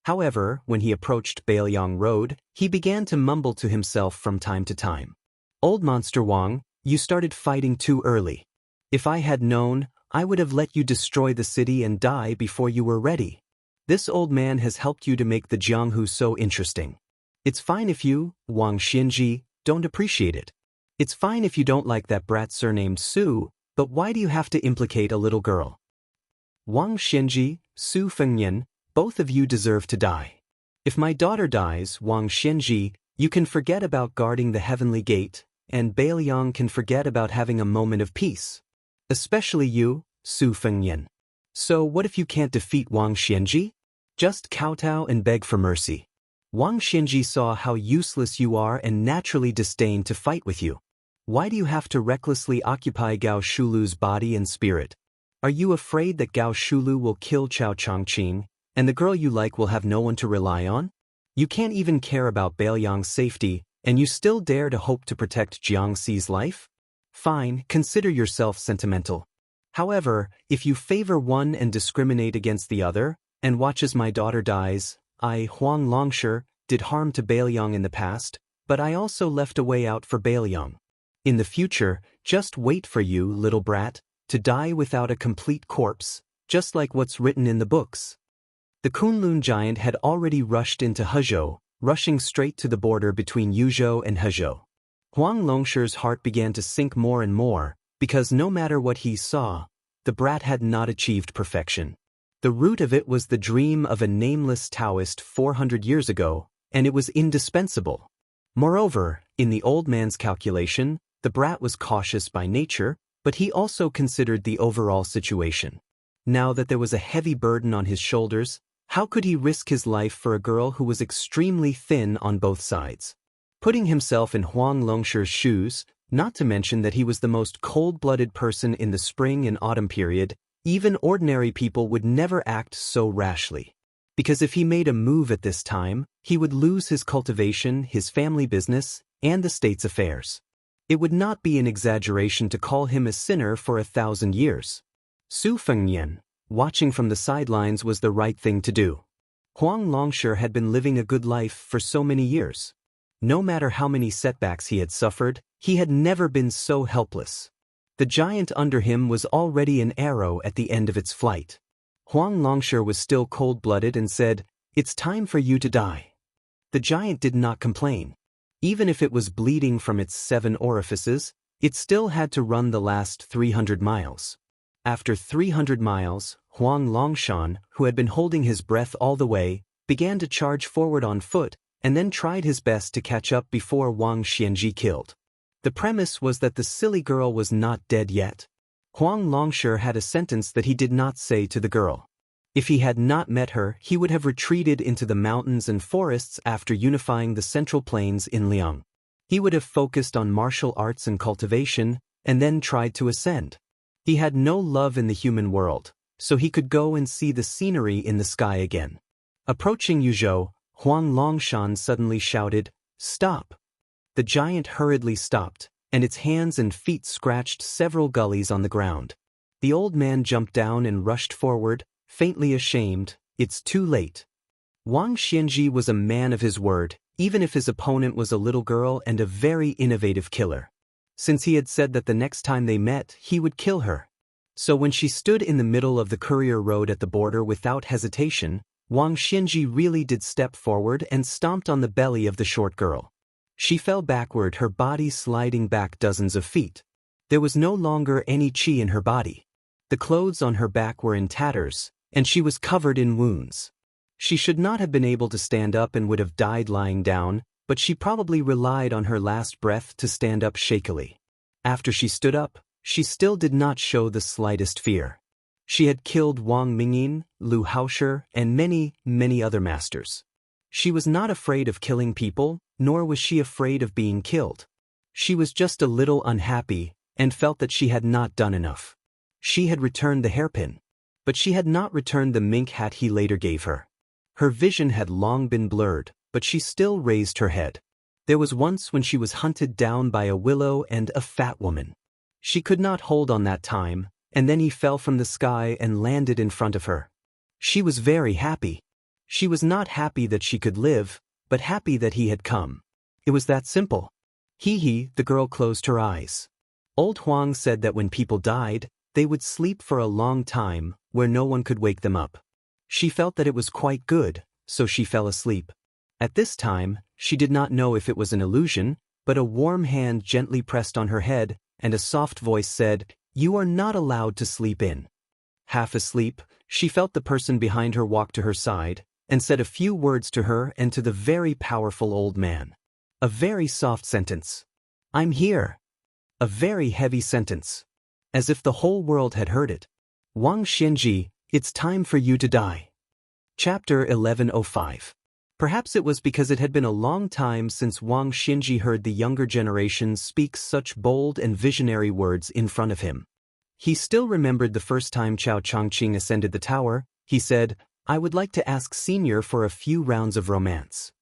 However, when he approached Bailiang Road, he began to mumble to himself from time to time. "Old Monster Wang, you started fighting too early. If I had known, I would have let you destroy the city and die before you were ready. This old man has helped you to make the Jianghu so interesting. It's fine if you, Wang Xianxia, don't appreciate it. It's fine if you don't like that brat surnamed Su, but why do you have to implicate a little girl? Wang Xianxia, Su Fengyan, both of you deserve to die. If my daughter dies, Wang Xianxia, you can forget about guarding the heavenly gate, and Bailiang can forget about having a moment of peace. Especially you, Su Fengyan. So what if you can't defeat Wang Xianxia? Just kowtow and beg for mercy." Wang Xianxia saw how useless you are and naturally disdained to fight with you. "Why do you have to recklessly occupy Gao Shulu's body and spirit? Are you afraid that Gao Shulu will kill Chao Chongqing, and the girl you like will have no one to rely on? You can't even care about Bailiang's safety, and you still dare to hope to protect Jiangxi's life? Fine, consider yourself sentimental. However, if you favor one and discriminate against the other, and watch as my daughter dies, I, Huang Longshi, did harm to Bailiang in the past, but I also left a way out for Bailiang. In the future, just wait for you, little brat, to die without a complete corpse, just like what's written in the books." The Kunlun giant had already rushed into Hezhou, rushing straight to the border between Yuzhou and Hezhou. Huang Longshi's heart began to sink more and more, because no matter what he saw, the brat had not achieved perfection. The root of it was the dream of a nameless Daoist 400 years ago, and it was indispensable. Moreover, in the old man's calculation, the brat was cautious by nature, but he also considered the overall situation. Now that there was a heavy burden on his shoulders, how could he risk his life for a girl who was extremely thin on both sides? Putting himself in Huang Longshi's shoes, not to mention that he was the most cold-blooded person in the spring and autumn period, even ordinary people would never act so rashly. Because if he made a move at this time, he would lose his cultivation, his family business, and the state's affairs. It would not be an exaggeration to call him a sinner for 1,000 years. Su Fengyan, watching from the sidelines, was the right thing to do. Huang Longshi had been living a good life for so many years. No matter how many setbacks he had suffered, he had never been so helpless. The giant under him was already an arrow at the end of its flight. Huang Longshi was still cold-blooded and said, "It's time for you to die." The giant did not complain. Even if it was bleeding from its 7 orifices, it still had to run the last 300 miles. After 300 miles, Huang Longshan, who had been holding his breath all the way, began to charge forward on foot, and then tried his best to catch up before Wang Xianxia killed. The premise was that the silly girl was not dead yet. Huang Longshi had a sentence that he did not say to the girl. If he had not met her, he would have retreated into the mountains and forests after unifying the central plains in Liang. He would have focused on martial arts and cultivation, and then tried to ascend. He had no love in the human world, so he could go and see the scenery in the sky again. Approaching Yuzhou, Huang Longshan suddenly shouted, "Stop!" The giant hurriedly stopped, and its hands and feet scratched several gullies on the ground. The old man jumped down and rushed forward, faintly ashamed. "It's too late." Wang Xianxia was a man of his word, even if his opponent was a little girl and a very innovative killer. Since he had said that the next time they met, he would kill her. So when she stood in the middle of the courier road at the border without hesitation, Wang Xianxia really did step forward and stomped on the belly of the short girl. She fell backward, her body sliding back dozens of feet. There was no longer any qi in her body. The clothes on her back were in tatters, and she was covered in wounds. She should not have been able to stand up and would have died lying down, but she probably relied on her last breath to stand up shakily. After she stood up, she still did not show the slightest fear. She had killed Wang Mingyin, Lu Haoshi, and many, many other masters. She was not afraid of killing people, nor was she afraid of being killed. She was just a little unhappy, and felt that she had not done enough. She had returned the hairpin, but she had not returned the mink hat he later gave her. Her vision had long been blurred, but she still raised her head. There was once when she was hunted down by a willow and a fat woman. She could not hold on that time, and then he fell from the sky and landed in front of her. She was very happy. She was not happy that she could live, but happy that he had come. It was that simple. The girl closed her eyes. Old Huang said that when people died, they would sleep for a long time, where no one could wake them up. She felt that it was quite good, so she fell asleep. At this time, she did not know if it was an illusion, but a warm hand gently pressed on her head, and a soft voice said, "You are not allowed to sleep in." Half asleep, she felt the person behind her walk to her side, and said a few words to her and to the very powerful old man. A very soft sentence. "I'm here." A very heavy sentence. As if the whole world had heard it. "Wang Xianxia, it's time for you to die." Chapter 1105. Perhaps it was because it had been a long time since Wang Xianxia heard the younger generation speak such bold and visionary words in front of him. He still remembered the first time Chao Changqing ascended the tower. He said, "I would like to ask Senior for a few rounds of romance."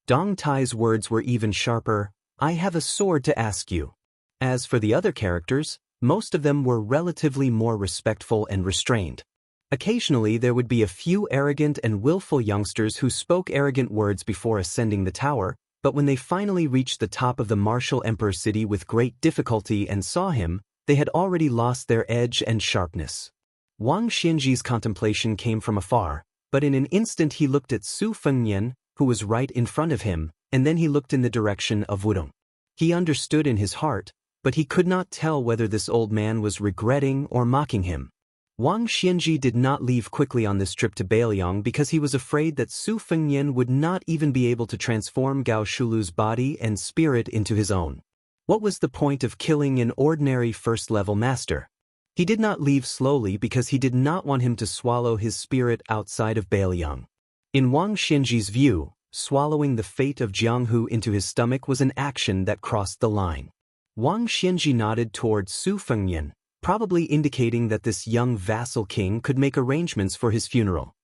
Dong Tai's words were even sharper, "I have a sword to ask you." As for the other characters, most of them were relatively more respectful and restrained. Occasionally there would be a few arrogant and willful youngsters who spoke arrogant words before ascending the tower, but when they finally reached the top of the martial emperor city with great difficulty and saw him, they had already lost their edge and sharpness. Wang Xianxi's contemplation came from afar, but in an instant he looked at Su Fengnian, who was right in front of him, and then he looked in the direction of Wudong. He understood in his heart, but he could not tell whether this old man was regretting or mocking him. Wang Xianxia did not leave quickly on this trip to Bailiang because he was afraid that Su Fengnian would not even be able to transform Gao Shulu's body and spirit into his own. What was the point of killing an ordinary first-level master? He did not leave slowly because he did not want him to swallow his spirit outside of Bailiang. In Wang Xianxi's view, swallowing the fate of Jianghu into his stomach was an action that crossed the line. Wang Xianxia nodded toward Su Fengnian, probably indicating that this young vassal king could make arrangements for his funeral.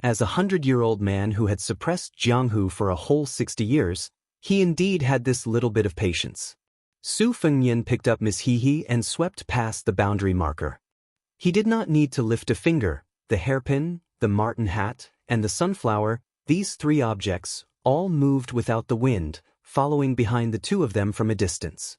As a 100-year-old man who had suppressed Jianghu for a whole 60 years, he indeed had this little bit of patience. Su Fengnian picked up Miss He and swept past the boundary marker. He did not need to lift a finger. The hairpin, the marten hat, and the sunflower, these three objects, all moved without the wind, following behind the two of them from a distance.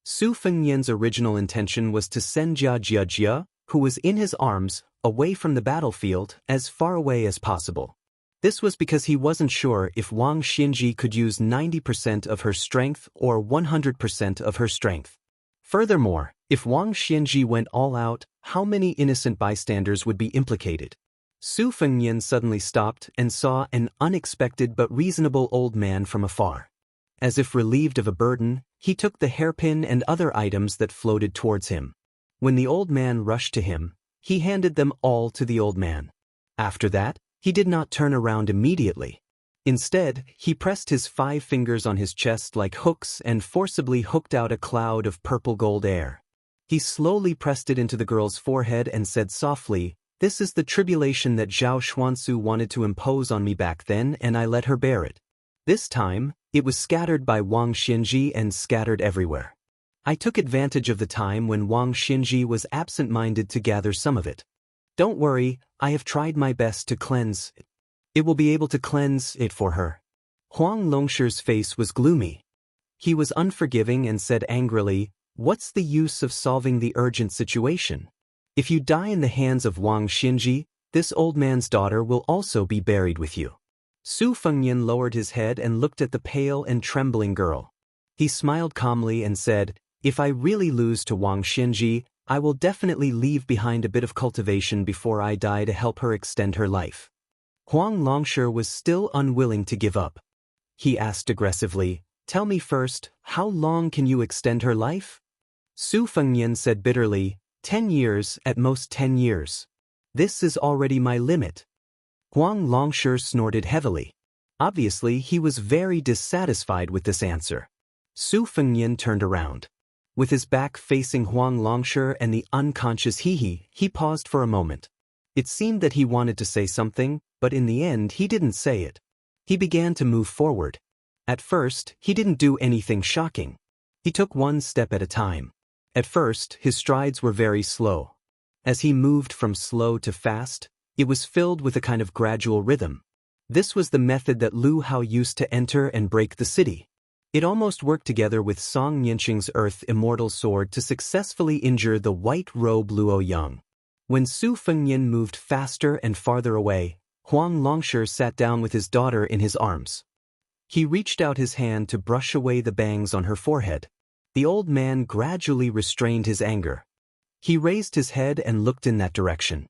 Su Fengnian's original intention was to send Jia, who was in his arms, away from the battlefield, as far away as possible. This was because he wasn't sure if Wang Xianxia could use 90% of her strength or 100% of her strength. Furthermore, if Wang Xianxia went all out, how many innocent bystanders would be implicated? Su Fengnian suddenly stopped and saw an unexpected but reasonable old man from afar. As if relieved of a burden, he took the hairpin and other items that floated towards him. When the old man rushed to him, he handed them all to the old man. After that, he did not turn around immediately. Instead, he pressed his 5 fingers on his chest like hooks and forcibly hooked out a cloud of purple-gold air. He slowly pressed it into the girl's forehead and said softly, "This is the tribulation that Zhao Xuansu wanted to impose on me back then, and I let her bear it. This time, it was scattered by Wang Xianxia and scattered everywhere. I took advantage of the time when Wang Xianxia was absent-minded to gather some of it. Don't worry, I have tried my best to cleanse it. It will be able to cleanse it for her." Huang Longshi's face was gloomy. He was unforgiving and said angrily, "What's the use of solving the urgent situation? If you die in the hands of Wang Xianxia, this old man's daughter will also be buried with you." Su Fengnian lowered his head and looked at the pale and trembling girl. He smiled calmly and said, "If I really lose to Wang Xianxia, I will definitely leave behind a bit of cultivation before I die to help her extend her life." Huang Longshi was still unwilling to give up. He asked aggressively, "Tell me first, how long can you extend her life?" Su Fengnian said bitterly, 10 years, at most 10 years. This is already my limit." Huang Longshi snorted heavily. Obviously, he was very dissatisfied with this answer. Su Fengnian turned around. With his back facing Huang Longshi and the unconscious he paused for a moment. It seemed that he wanted to say something, but in the end he didn't say it. He began to move forward. At first, he didn't do anything shocking. He took one step at a time. At first, his strides were very slow. As he moved from slow to fast, it was filled with a kind of gradual rhythm. This was the method that Lu Hao used to enter and break the city. It almost worked together with Song Nianqing's Earth Immortal sword to successfully injure the white-robe Luo Yang. When Su Fengnian moved faster and farther away, Huang Longshi sat down with his daughter in his arms. He reached out his hand to brush away the bangs on her forehead. The old man gradually restrained his anger. He raised his head and looked in that direction.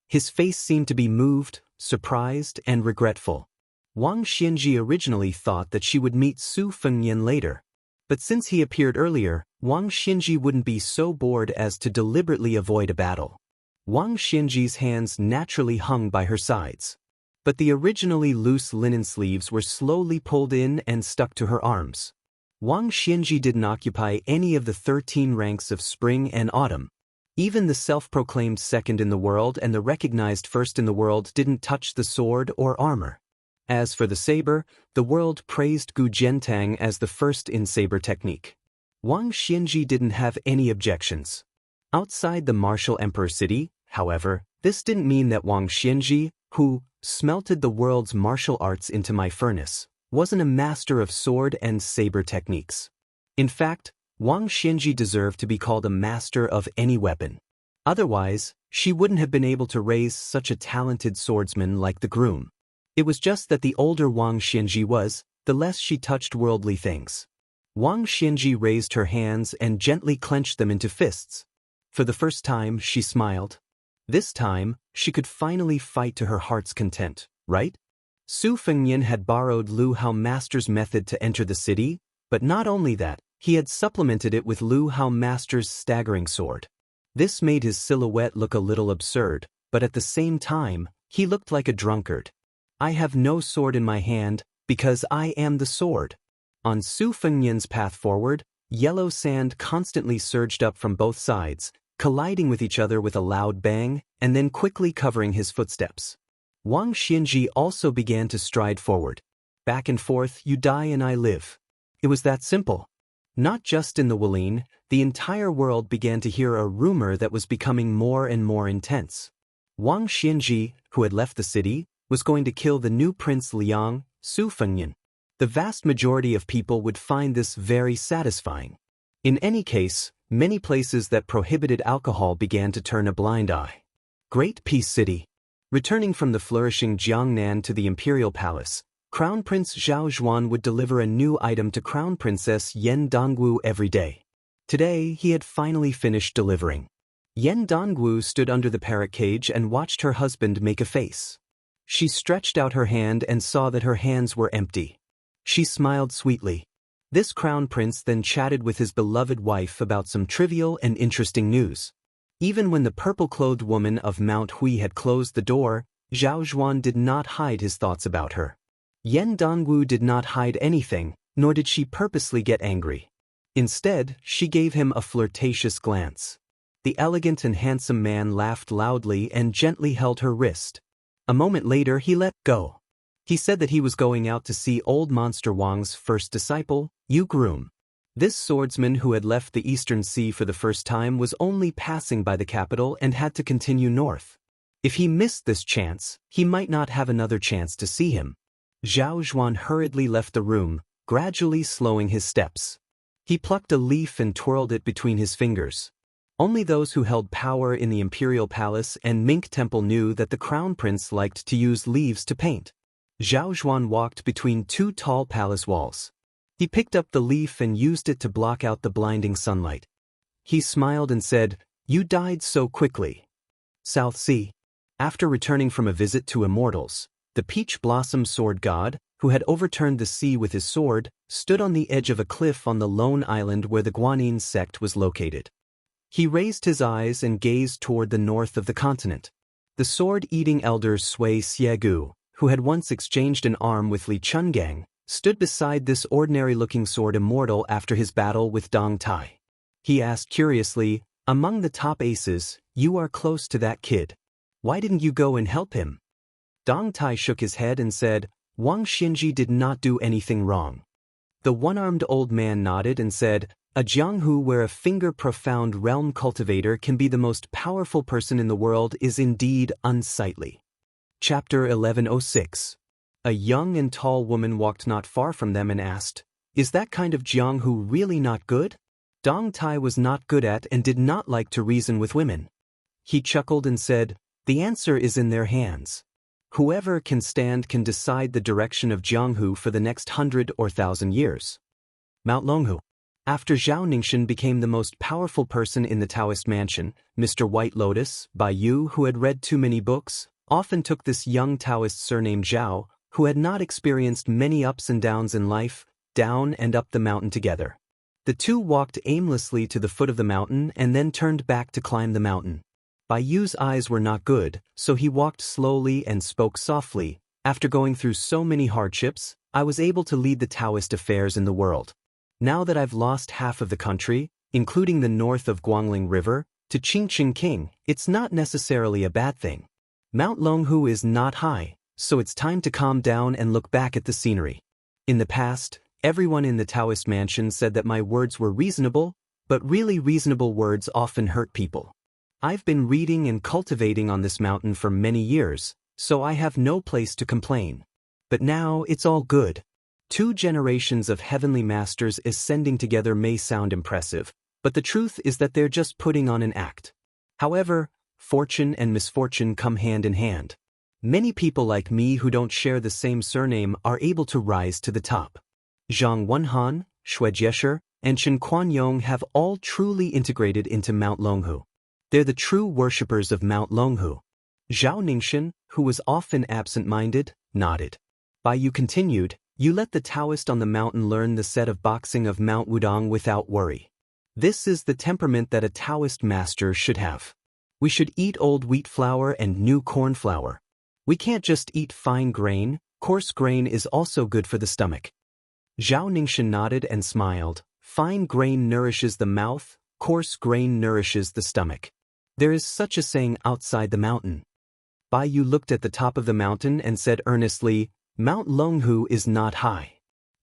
His face seemed to be moved, surprised, and regretful. Wang Xianxia originally thought that she would meet Su Fengnian later. But since he appeared earlier, Wang Xianxia wouldn't be so bored as to deliberately avoid a battle. Wang Xianxia's hands naturally hung by her sides. But the originally loose linen sleeves were slowly pulled in and stuck to her arms. Wang Xianxia didn't occupy any of the 13 ranks of spring and autumn. Even the self-proclaimed second in the world and the recognized first in the world didn't touch the sword or armor. As for the saber, the world praised Gu Jiantang as the first in saber technique. Wang Xianxia didn't have any objections. Outside the martial emperor city, however, this didn't mean that Wang Xianxia, who smelted the world's martial arts into my furnace, wasn't a master of sword and saber techniques. In fact, Wang Xianxia deserved to be called a master of any weapon. Otherwise, she wouldn't have been able to raise such a talented swordsman like the groom. It was just that the older Wang Xianxia was, the less she touched worldly things. Wang Xianxia raised her hands and gently clenched them into fists. For the first time, she smiled. This time, she could finally fight to her heart's content, right? Su Fengnian had borrowed Lu Hao Master's method to enter the city, but not only that, he had supplemented it with Lu Hao Master's staggering sword. This made his silhouette look a little absurd, but at the same time, he looked like a drunkard. I have no sword in my hand, because I am the sword. On Su Fengnian's path forward, yellow sand constantly surged up from both sides, colliding with each other with a loud bang, and then quickly covering his footsteps. Wang Xianxia also began to stride forward. Back and forth, you die and I live. It was that simple. Not just in the Wulin, the entire world began to hear a rumor that was becoming more and more intense. Wang Xianxia, who had left the city, was going to kill the new Prince Liang, Su Fengnian. The vast majority of people would find this very satisfying. In any case, many places that prohibited alcohol began to turn a blind eye. Great Peace City. Returning from the flourishing Jiangnan to the imperial palace, Crown Prince Zhao Zhuan would deliver a new item to Crown Princess Yan Dongwu every day. Today, he had finally finished delivering. Yan Dongwu stood under the parrot cage and watched her husband make a face. She stretched out her hand and saw that her hands were empty. She smiled sweetly. This crown prince then chatted with his beloved wife about some trivial and interesting news. Even when the purple-clothed woman of Mount Hui had closed the door, Zhao Zhuan did not hide his thoughts about her. Yan Dongwu did not hide anything, nor did she purposely get angry. Instead, she gave him a flirtatious glance. The elegant and handsome man laughed loudly and gently held her wrist. A moment later, he let go. He said that he was going out to see old Monster Wang's first disciple, Yu Groom. This swordsman who had left the Eastern Sea for the first time was only passing by the capital and had to continue north. If he missed this chance, he might not have another chance to see him. Zhao Zhuan hurriedly left the room, gradually slowing his steps. He plucked a leaf and twirled it between his fingers. Only those who held power in the imperial palace and Mink Temple knew that the crown prince liked to use leaves to paint. Zhao Zhuan walked between two tall palace walls. He picked up the leaf and used it to block out the blinding sunlight. He smiled and said, "You died so quickly." South Sea. After returning from a visit to Immortals, the peach blossom sword god, who had overturned the sea with his sword, stood on the edge of a cliff on the lone island where the Guanyin sect was located. He raised his eyes and gazed toward the north of the continent. The sword-eating elder Sui Xiegu, who had once exchanged an arm with Li Chungang, stood beside this ordinary-looking sword immortal after his battle with Dong Tai. He asked curiously, "Among the top aces, you are close to that kid. Why didn't you go and help him?" Dong Tai shook his head and said, "Wang Xianxia did not do anything wrong. The one-armed old man nodded and said, "A Jianghu where a finger-profound realm cultivator can be the most powerful person in the world is indeed unsightly." Chapter 1106. A young and tall woman walked not far from them and asked, "Is that kind of Jianghu really not good?" Dong Tai was not good at and did not like to reason with women. He chuckled and said, "The answer is in their hands. Whoever can stand can decide the direction of Jianghu for the next 100 or 1,000 years. Mount Longhu. After Zhao Ningxian became the most powerful person in the Daoist mansion, Mr. White Lotus, Bai Yu, who had read too many books, often took this young Taoist surnamed Zhao, who had not experienced many ups and downs in life, down and up the mountain together. The two walked aimlessly to the foot of the mountain and then turned back to climb the mountain. Bai Yu's eyes were not good, so he walked slowly and spoke softly. "After going through so many hardships, I was able to lead the Taoist affairs in the world. Now that I've lost half of the country, including the north of Guangling River, to Qingqing King, it's not necessarily a bad thing. Mount Longhu is not high, so it's time to calm down and look back at the scenery. In the past, everyone in the Taoist mansion said that my words were reasonable, but really reasonable words often hurt people. I've been reading and cultivating on this mountain for many years, so I have no place to complain. But now it's all good. 2 generations of heavenly masters ascending together may sound impressive, but the truth is that they're just putting on an act. However, fortune and misfortune come hand in hand. Many people like me who don't share the same surname are able to rise to the top. Zhang Wenhan, Xue Jieshe, and Chen Kuanyong have all truly integrated into Mount Longhu. They're the true worshippers of Mount Longhu." Zhao Ningxian, who was often absent-minded, nodded. Bai Yu continued, "You let the Taoist on the mountain learn the set of boxing of Mount Wudong without worry. This is the temperament that a Taoist master should have. We should eat old wheat flour and new corn flour. We can't just eat fine grain, coarse grain is also good for the stomach." Zhao Ningxian nodded and smiled. "Fine grain nourishes the mouth, coarse grain nourishes the stomach. There is such a saying outside the mountain." Bai Yu looked at the top of the mountain and said earnestly, "Mount Longhu is not high.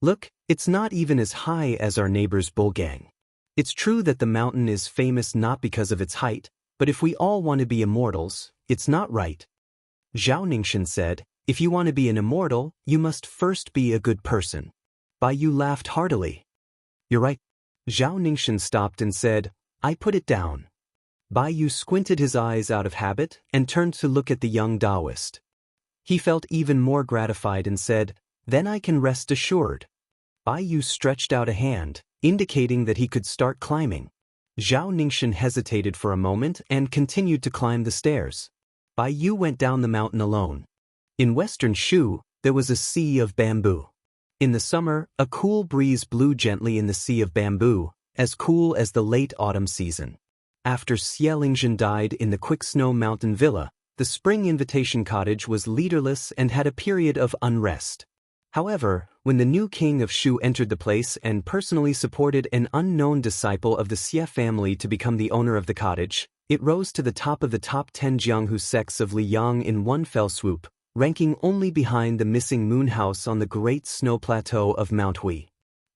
Look, it's not even as high as our neighbor's Bulgang. It's true that the mountain is famous not because of its height, but if we all want to be immortals, it's not right." Zhao Ningxian said, "If you want to be an immortal, you must first be a good person." Bai Yu laughed heartily. "You're right." Zhao Ningxian stopped and said, "I put it down." Bai Yu squinted his eyes out of habit and turned to look at the young Daoist. He felt even more gratified and said, "Then I can rest assured." Bai Yu stretched out a hand, indicating that he could start climbing. Zhao Ningxian hesitated for a moment and continued to climb the stairs. Bai Yu went down the mountain alone. In western Shu, there was a sea of bamboo. In the summer, a cool breeze blew gently in the sea of bamboo, as cool as the late autumn season. After Xie Lingzhen died in the Quick Snow Mountain Villa, the spring invitation cottage was leaderless and had a period of unrest. However, when the new king of Shu entered the place and personally supported an unknown disciple of the Xie family to become the owner of the cottage, it rose to the top of the top 10 Jianghu sects of Liyang in one fell swoop, ranking only behind the missing moon house on the great snow plateau of Mount Hui.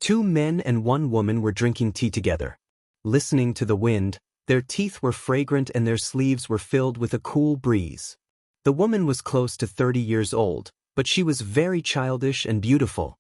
2 men and 1 woman were drinking tea together. Listening to the wind, their teeth were fragrant and their sleeves were filled with a cool breeze. The woman was close to 30 years old, but she was very childish and beautiful.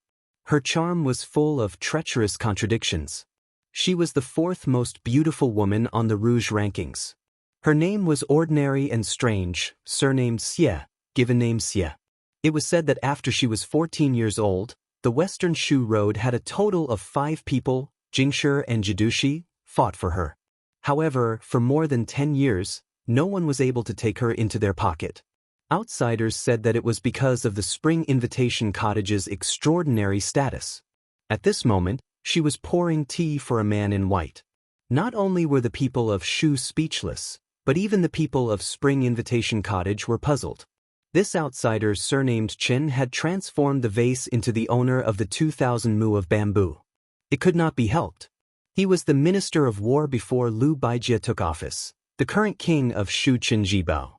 Her charm was full of treacherous contradictions. She was the 4th most beautiful woman on the Rouge rankings. Her name was ordinary and strange, surnamed Xie, given name Xie. It was said that after she was 14 years old, the Western Shu Road had a total of 5 people, Jingshi and Jidushi, fought for her. However, for more than 10 years, no one was able to take her into their pocket. Outsiders said that it was because of the Spring Invitation Cottage's extraordinary status. At this moment, she was pouring tea for a man in white. Not only were the people of Shu speechless, but even the people of Spring Invitation Cottage were puzzled. This outsider surnamed Chen had transformed the vase into the owner of the 2,000 mu of bamboo. It could not be helped. He was the Minister of War before Liu Baijie took office, the current king of Shu Chen Jibao.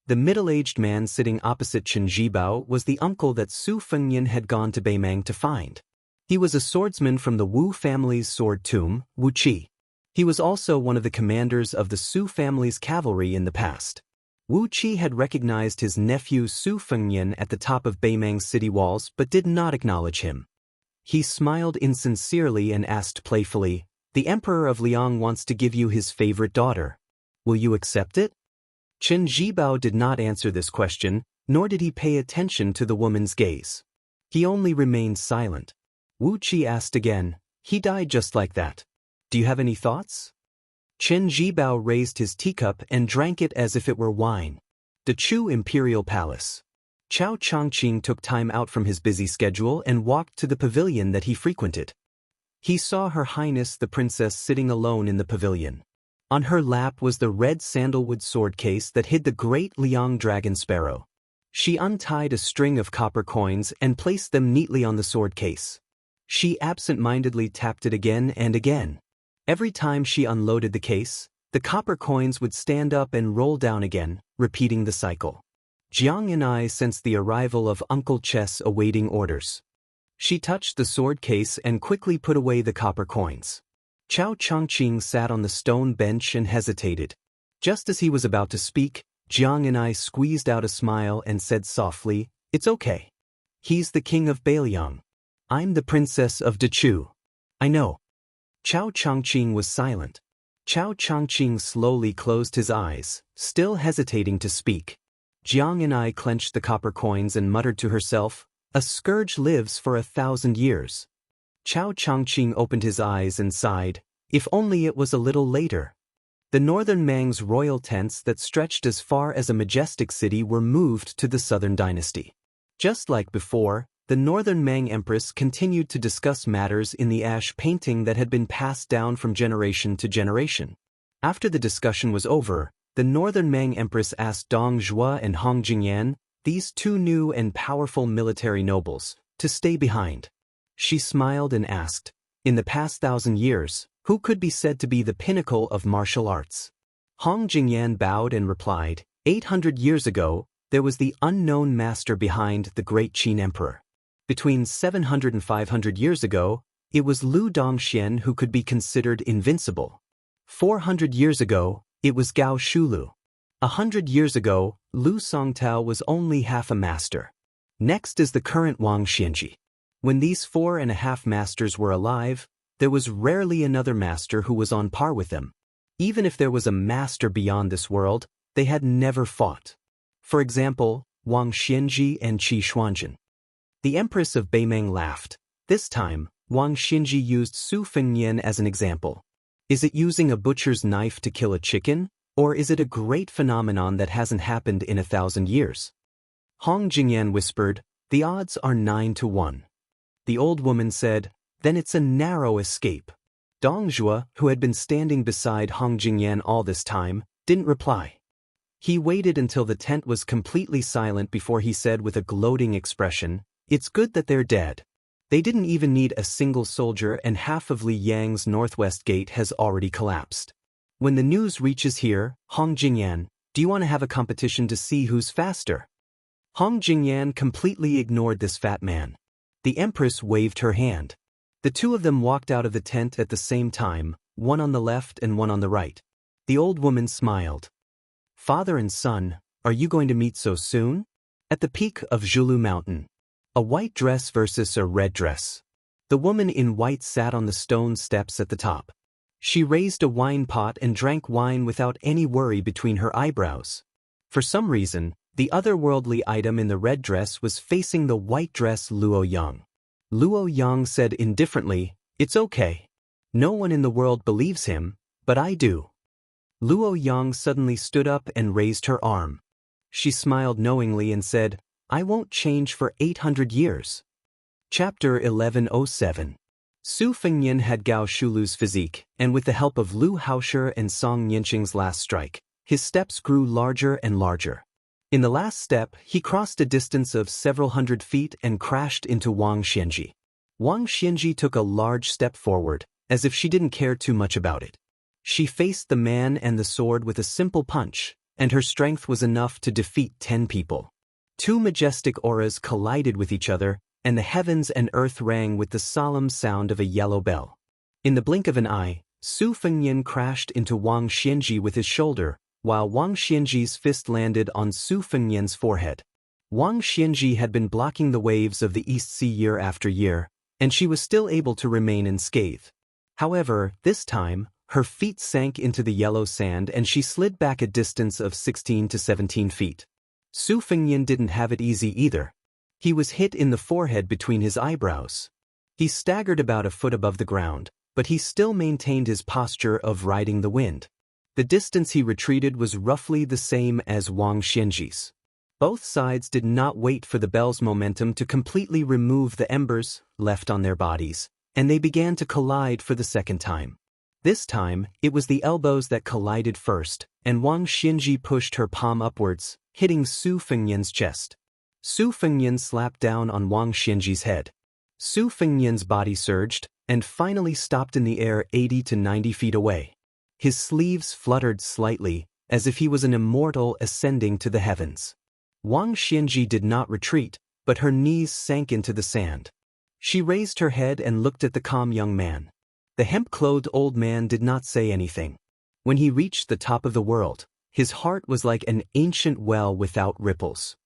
The middle-aged man sitting opposite Chen Jibao was the uncle that Su Fengyan had gone to Beimang to find. He was a swordsman from the Wu family's sword tomb, Wuqi. He was also one of the commanders of the Su family's cavalry in the past. Wu Qi had recognized his nephew Su Fengnian at the top of Beimang's city walls but did not acknowledge him. He smiled insincerely and asked playfully, "The Emperor of Liang wants to give you his favorite daughter. Will you accept it?" Chen Zhibao did not answer this question, nor did he pay attention to the woman's gaze. He only remained silent. Wu Qi asked again, "He died just like that. Do you have any thoughts?" Chen Zhibao raised his teacup and drank it as if it were wine. The Chu Imperial Palace. Chao Chongqing took time out from his busy schedule and walked to the pavilion that he frequented. He saw Her Highness the Princess sitting alone in the pavilion. On her lap was the red sandalwood sword case that hid the great Liang dragon sparrow. She untied a string of copper coins and placed them neatly on the sword case. She absent-mindedly tapped it again and again. Every time she unloaded the case, the copper coins would stand up and roll down again, repeating the cycle. Jiang and I sensed the arrival of Uncle Chess awaiting orders. She touched the sword case and quickly put away the copper coins. Chao Chongqing sat on the stone bench and hesitated. Just as he was about to speak, Jiang and I squeezed out a smile and said softly, "It's okay. He's the king of Beiliang. I'm the princess of Dechu. I know." Chao Chongqing was silent. Chao Chongqing slowly closed his eyes, still hesitating to speak. Jiang and I clenched the copper coins and muttered to herself, "A scourge lives for 1,000 years." Chao Chongqing opened his eyes and sighed, "If only it was a little later." The northern Mang's royal tents that stretched as far as a majestic city were moved to the southern dynasty. Just like before, the northern Mang empress continued to discuss matters in the ash painting that had been passed down from generation to generation. After the discussion was over, the northern Mang empress asked Dong Zhuo and Hong Jingyan, these two new and powerful military nobles, to stay behind. She smiled and asked, "In the past 1,000 years, who could be said to be the pinnacle of martial arts?" Hong Jingyan bowed and replied, 800 years ago, there was the unknown master behind the great Qin emperor. Between 700 and 500 years ago, it was Lu Dongxian who could be considered invincible. 400 years ago, it was Gao Shulu. 100 years ago, Lu Songtao was only half a master. Next is the current Wang Xianji. When these 4.5 masters were alive, there was rarely another master who was on par with them. Even if there was a master beyond this world, they had never fought. For example, Wang Xianji and Qi Xuanzhen. The Empress of Beimang laughed. This time, Wang Xinji used Su Fengnian as an example. Is it using a butcher's knife to kill a chicken, or is it a great phenomenon that hasn't happened in 1,000 years? Hong Jingyan whispered, "The odds are 9 to 1. The old woman said, "Then it's a narrow escape." Dong Zhuo, who had been standing beside Hong Jingyan all this time, didn't reply. He waited until the tent was completely silent before he said with a gloating expression, "It's good that they're dead. They didn't even need a single soldier and half of Li Yang's northwest gate has already collapsed. When the news reaches here, Hong Jingyan, do you want to have a competition to see who's faster?" Hong Jingyan completely ignored this fat man. The Empress waved her hand. The two of them walked out of the tent at the same time, one on the left and one on the right. The old woman smiled. "Father and son, are you going to meet so soon?" At the peak of Zhulu Mountain. A white dress versus a red dress. The woman in white sat on the stone steps at the top. She raised a wine pot and drank wine without any worry between her eyebrows. For some reason, the otherworldly item in the red dress was facing the white dress Luo Yang. Luo Yang said indifferently, "It's okay. No one in the world believes him, but I do." Luo Yang suddenly stood up and raised her arm. She smiled knowingly and said, "I won't change for 800 years. Chapter 1107. Su Fengnian had Gao Shulu's physique, and with the help of Lu Haoshi and Song Nianqing's last strike, his steps grew larger and larger. In the last step, he crossed a distance of several hundred feet and crashed into Wang Xianji. Wang Xianji took a large step forward, as if she didn't care too much about it. She faced the man and the sword with a simple punch, and her strength was enough to defeat 10 people. Two majestic auras collided with each other, and the heavens and earth rang with the solemn sound of a yellow bell. In the blink of an eye, Su Fengnian crashed into Wang Xianxia with his shoulder, while Wang Xianxia's fist landed on Su Fengnian's forehead. Wang Xianxia had been blocking the waves of the East Sea year after year, and she was still able to remain unscathed. However, this time, her feet sank into the yellow sand and she slid back a distance of 16 to 17 feet. Su Fengnian didn't have it easy either. He was hit in the forehead between his eyebrows. He staggered about a foot above the ground, but he still maintained his posture of riding the wind. The distance he retreated was roughly the same as Wang Xianxi's. Both sides did not wait for the bell's momentum to completely remove the embers left on their bodies, and they began to collide for the second time. This time, it was the elbows that collided first, and Wang Xianxia pushed her palm upwards, hitting Su Fengnian's chest. Su Fengnian slapped down on Wang Xianxia's head. Su Fengnian's body surged, and finally stopped in the air 80 to 90 feet away. His sleeves fluttered slightly, as if he was an immortal ascending to the heavens. Wang Xianxia did not retreat, but her knees sank into the sand. She raised her head and looked at the calm young man. The hemp-clothed old man did not say anything. When he reached the top of the world, his heart was like an ancient well without ripples.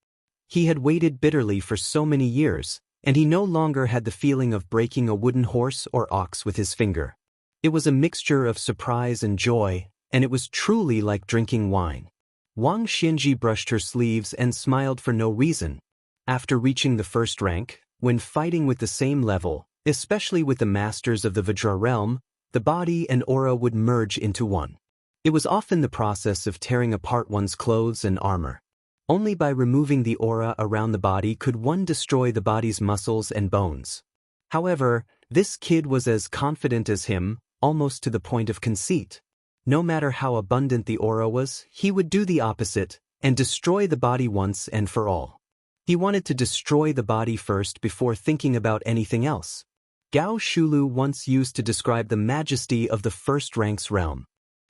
He had waited bitterly for so many years, and he no longer had the feeling of breaking a wooden horse or ox with his finger. It was a mixture of surprise and joy, and it was truly like drinking wine. Wang Xianxia brushed her sleeves and smiled for no reason. After reaching the first rank, when fighting with the same level, especially with the masters of the Vajra realm, the body and aura would merge into one. It was often the process of tearing apart one's clothes and armor. Only by removing the aura around the body could one destroy the body's muscles and bones. However, this kid was as confident as him, almost to the point of conceit. No matter how abundant the aura was, he would do the opposite, and destroy the body once and for all. He wanted to destroy the body first before thinking about anything else. Gao Shulu once used to describe the majesty of the first rank's realm.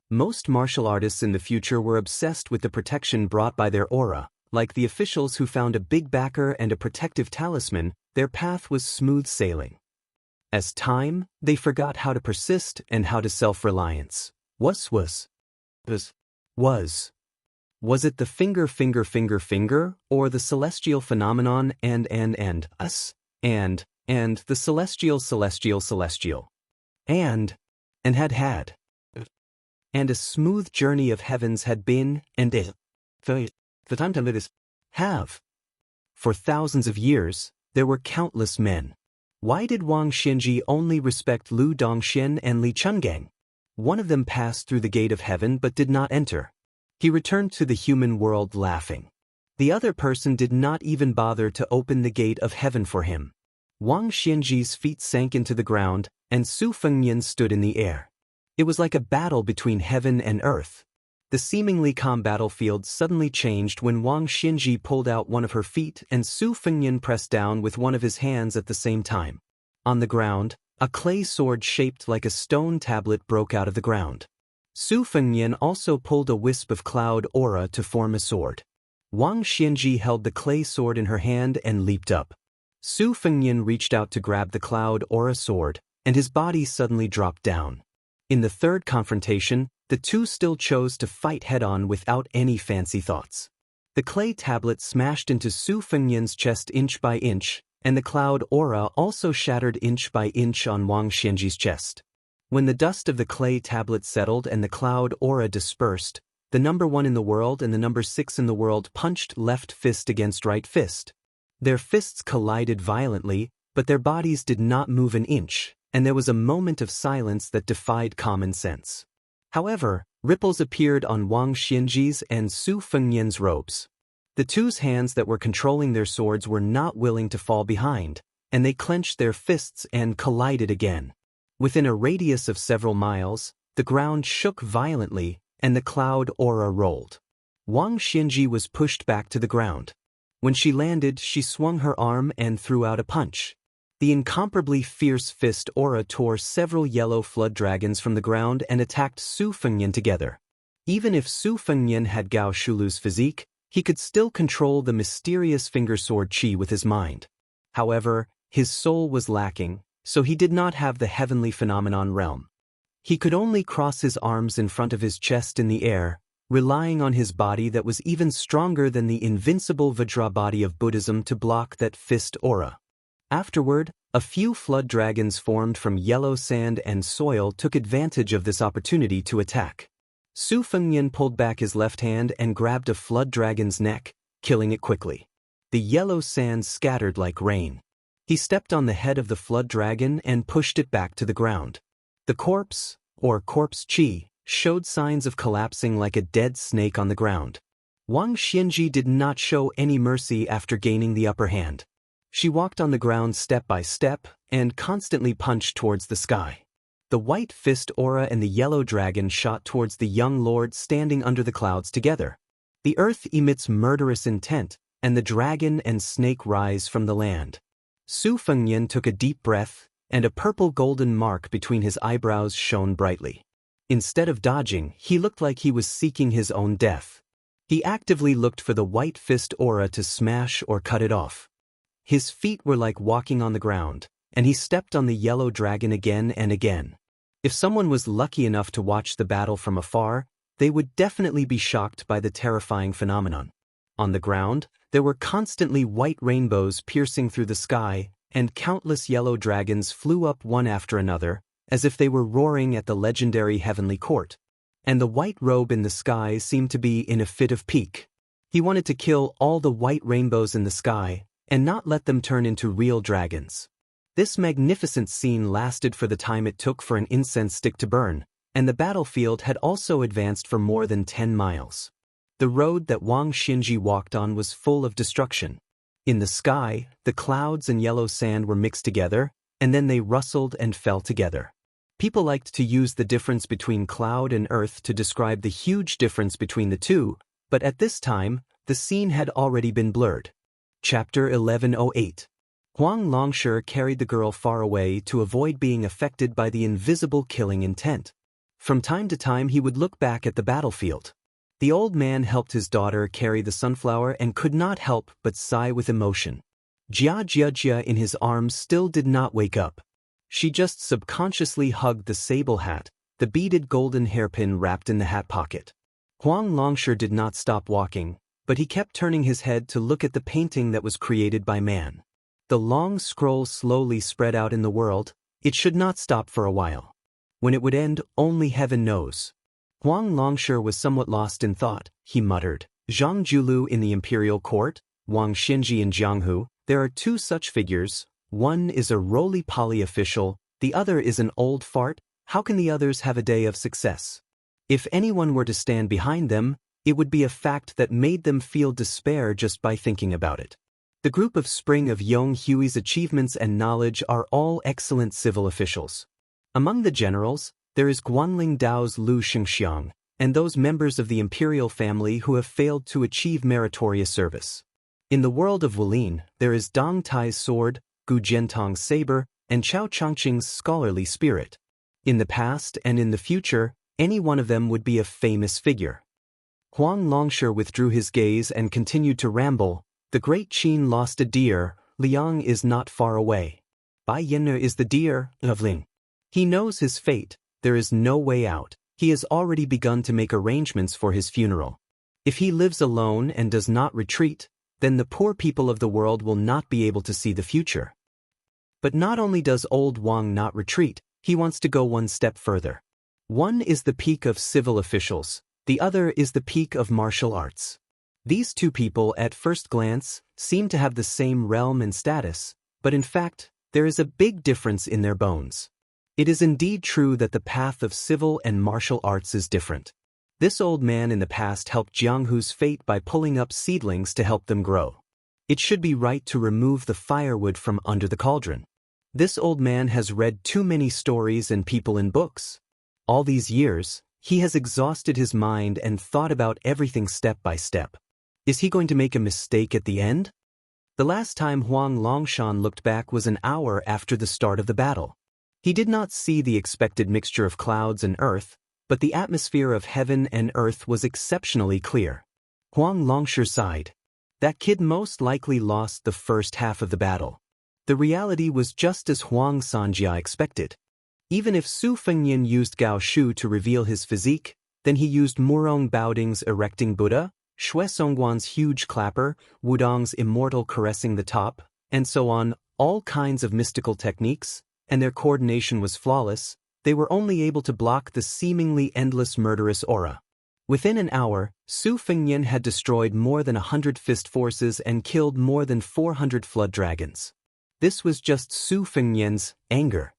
Most martial artists in the future were obsessed with the protection brought by their aura. Like the officials who found a big backer and a protective talisman, their path was smooth sailing. As time, they forgot how to persist and how to self-reliance. Was it the finger, or the celestial phenomenon and us, and the celestial, and had. And a smooth journey of heavens had been, and it. The time to live is have. For thousands of years, there were countless men. Why did Wang Xianxia only respect Lu Dongxian and Li Chungang? One of them passed through the gate of heaven but did not enter. He returned to the human world laughing. The other person did not even bother to open the gate of heaven for him. Wang Xianxi's feet sank into the ground, and Su Fengnian stood in the air. It was like a battle between heaven and earth. The seemingly calm battlefield suddenly changed when Wang Xianxia pulled out one of her feet and Su Fengnian pressed down with one of his hands at the same time. On the ground, a clay sword shaped like a stone tablet broke out of the ground. Su Fengnian also pulled a wisp of cloud aura to form a sword. Wang Xianxia held the clay sword in her hand and leaped up. Su Fengnian reached out to grab the cloud aura sword, and his body suddenly dropped down. In the third confrontation, the two still chose to fight head-on without any fancy thoughts. The clay tablet smashed into Su Fengnian's chest inch by inch, and the cloud aura also shattered inch by inch on Wang Xianxi's chest. When the dust of the clay tablet settled and the cloud aura dispersed, the number 1 in the world and the number 6 in the world punched left fist against right fist. Their fists collided violently, but their bodies did not move an inch, and there was a moment of silence that defied common sense. However, ripples appeared on Wang Xianxi's and Su Fengnian's robes. The two's hands that were controlling their swords were not willing to fall behind, and they clenched their fists and collided again. Within a radius of several miles, the ground shook violently, and the cloud aura rolled. Wang Xianxia was pushed back to the ground. When she landed, she swung her arm and threw out a punch. The incomparably fierce fist aura tore several yellow flood dragons from the ground and attacked Su Fengnian together. Even if Su Fengnian had Gao Shulu's physique, he could still control the mysterious finger sword qi with his mind. However, His soul was lacking, so he did not have the heavenly phenomenon realm. He could only cross his arms in front of his chest in the air, relying on his body that was even stronger than the invincible Vajra body of Buddhism to block that fist aura. Afterward, a few flood dragons formed from yellow sand and soil took advantage of this opportunity to attack. Su Fengnian pulled back his left hand and grabbed a flood dragon's neck, killing it quickly. The yellow sand scattered like rain. He stepped on the head of the flood dragon and pushed it back to the ground. The corpse, or corpse chi, showed signs of collapsing like a dead snake on the ground. Wang Xianxia did not show any mercy after gaining the upper hand. She walked on the ground step by step and constantly punched towards the sky. The white fist aura and the yellow dragon shot towards the young lord standing under the clouds together. The earth emits murderous intent, and the dragon and snake rise from the land. Su Fengnian took a deep breath, and a purple-golden mark between his eyebrows shone brightly. Instead of dodging, he looked like he was seeking his own death. He actively looked for the white fist aura to smash or cut it off. His feet were like walking on the ground, and he stepped on the yellow dragon again and again. If someone was lucky enough to watch the battle from afar, they would definitely be shocked by the terrifying phenomenon. On the ground, there were constantly white rainbows piercing through the sky, and countless yellow dragons flew up one after another, as if they were roaring at the legendary heavenly court. And the white robe in the sky seemed to be in a fit of pique. He wanted to kill all the white rainbows in the sky, and not let them turn into real dragons. This magnificent scene lasted for the time it took for an incense stick to burn, and the battlefield had also advanced for more than 10 miles. The road that Wang Xianxia walked on was full of destruction. In the sky, the clouds and yellow sand were mixed together, and then they rustled and fell together. People liked to use the difference between cloud and earth to describe the huge difference between the two, but at this time, the scene had already been blurred. Chapter 1108. Huang Longshi carried the girl far away to avoid being affected by the invisible killing intent. From time to time he would look back at the battlefield. The old man helped his daughter carry the sunflower and could not help but sigh with emotion. Jia in his arms still did not wake up. She just subconsciously hugged the sable hat, the beaded golden hairpin wrapped in the hat pocket. Huang Longshi did not stop walking, but he kept turning his head to look at the painting that was created by man. The long scroll slowly spread out in the world. It should not stop for a while. When it would end, only heaven knows. Huang Longshi was somewhat lost in thought. He muttered, Zhang Julu in the imperial court, Wang Xianxia in Jianghu. There are two such figures. One is a roly-poly official, the other is an old fart. How can the others have a day of success? If anyone were to stand behind them, it would be a fact that made them feel despair just by thinking about it. The group of Spring of Yong Hui's achievements and knowledge are all excellent civil officials. Among the generals, there is Guanling Dao's Lu Xingxiang, and those members of the imperial family who have failed to achieve meritorious service. In the world of Wulin, there is Dong Tai's sword, Gu Jiantong's saber, and Chao Changqing's scholarly spirit. In the past and in the future, any one of them would be a famous figure. Huang Longshi withdrew his gaze and continued to ramble. The great Qin lost a deer. Liang is not far away. Bai Yan'er is the deer of Ling. He knows his fate. There is no way out. He has already begun to make arrangements for his funeral. If he lives alone and does not retreat, then the poor people of the world will not be able to see the future. But not only does old Wang not retreat, he wants to go one step further. One is the peak of civil officials, the other is the peak of martial arts. These two people at first glance seem to have the same realm and status, but in fact, there is a big difference in their bones. It is indeed true that the path of civil and martial arts is different. This old man in the past helped Jianghu's fate by pulling up seedlings to help them grow. It should be right to remove the firewood from under the cauldron. This old man has read too many stories and people in books. All these years, he has exhausted his mind and thought about everything step by step. Is he going to make a mistake at the end? The last time Huang Longshan looked back was an hour after the start of the battle. He did not see the expected mixture of clouds and earth, but the atmosphere of heaven and earth was exceptionally clear. Huang Longshi sighed. That kid most likely lost the first half of the battle. The reality was just as Huang Sanjia expected. Even if Su Fengnian used Gao Shu to reveal his physique, then he used Murong Baoding's erecting Buddha, Shui Songguan's huge clapper, Wudong's immortal caressing the top, and so on, all kinds of mystical techniques, and their coordination was flawless. They were only able to block the seemingly endless murderous aura. Within an hour, Su Fengnian had destroyed more than 100 fist forces and killed more than 400 flood dragons. This was just Su Fengnian's anger.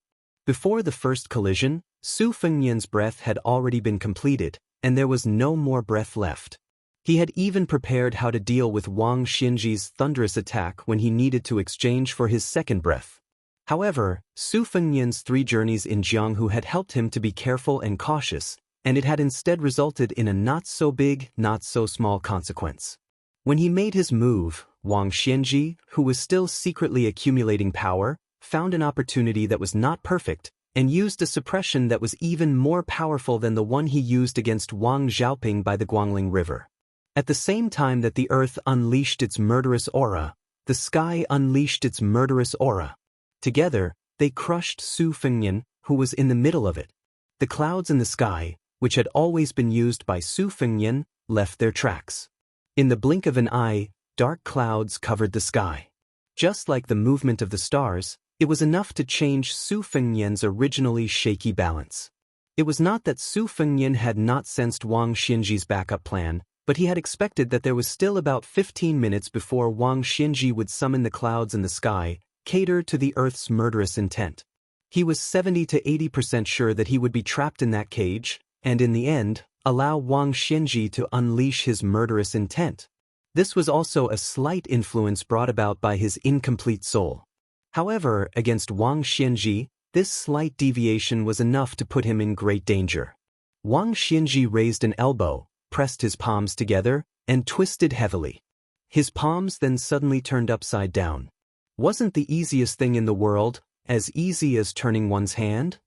Before the first collision, Su Fengnian's breath had already been completed, and there was no more breath left. He had even prepared how to deal with Wang Xinji's thunderous attack when he needed to exchange for his second breath. However, Su Fengnian's 3 journeys in Jianghu had helped him to be careful and cautious, and it had instead resulted in a not-so-big, not-so-small consequence. When he made his move, Wang Xinji, who was still secretly accumulating power, found an opportunity that was not perfect, and used a suppression that was even more powerful than the one he used against Wang Xiaoping by the Guangling River. At the same time that the earth unleashed its murderous aura, the sky unleashed its murderous aura. Together, they crushed Su Fengnian, who was in the middle of it. The clouds in the sky, which had always been used by Su Fengnian, left their tracks. In the blink of an eye, dark clouds covered the sky. Just like the movement of the stars, it was enough to change Su Fengnian's originally shaky balance. It was not that Su Fengnian had not sensed Wang Xinji's backup plan, but he had expected that there was still about 15 minutes before Wang Xinji would summon the clouds in the sky, cater to the Earth's murderous intent. He was 70 to 80% sure that he would be trapped in that cage, and in the end, allow Wang Xinji to unleash his murderous intent. This was also a slight influence brought about by his incomplete soul. However, against Wang Xinji, this slight deviation was enough to put him in great danger. Wang Xinji raised an elbow, pressed his palms together, and twisted heavily. His palms then suddenly turned upside down. Wasn't the easiest thing in the world as easy as turning one's hand?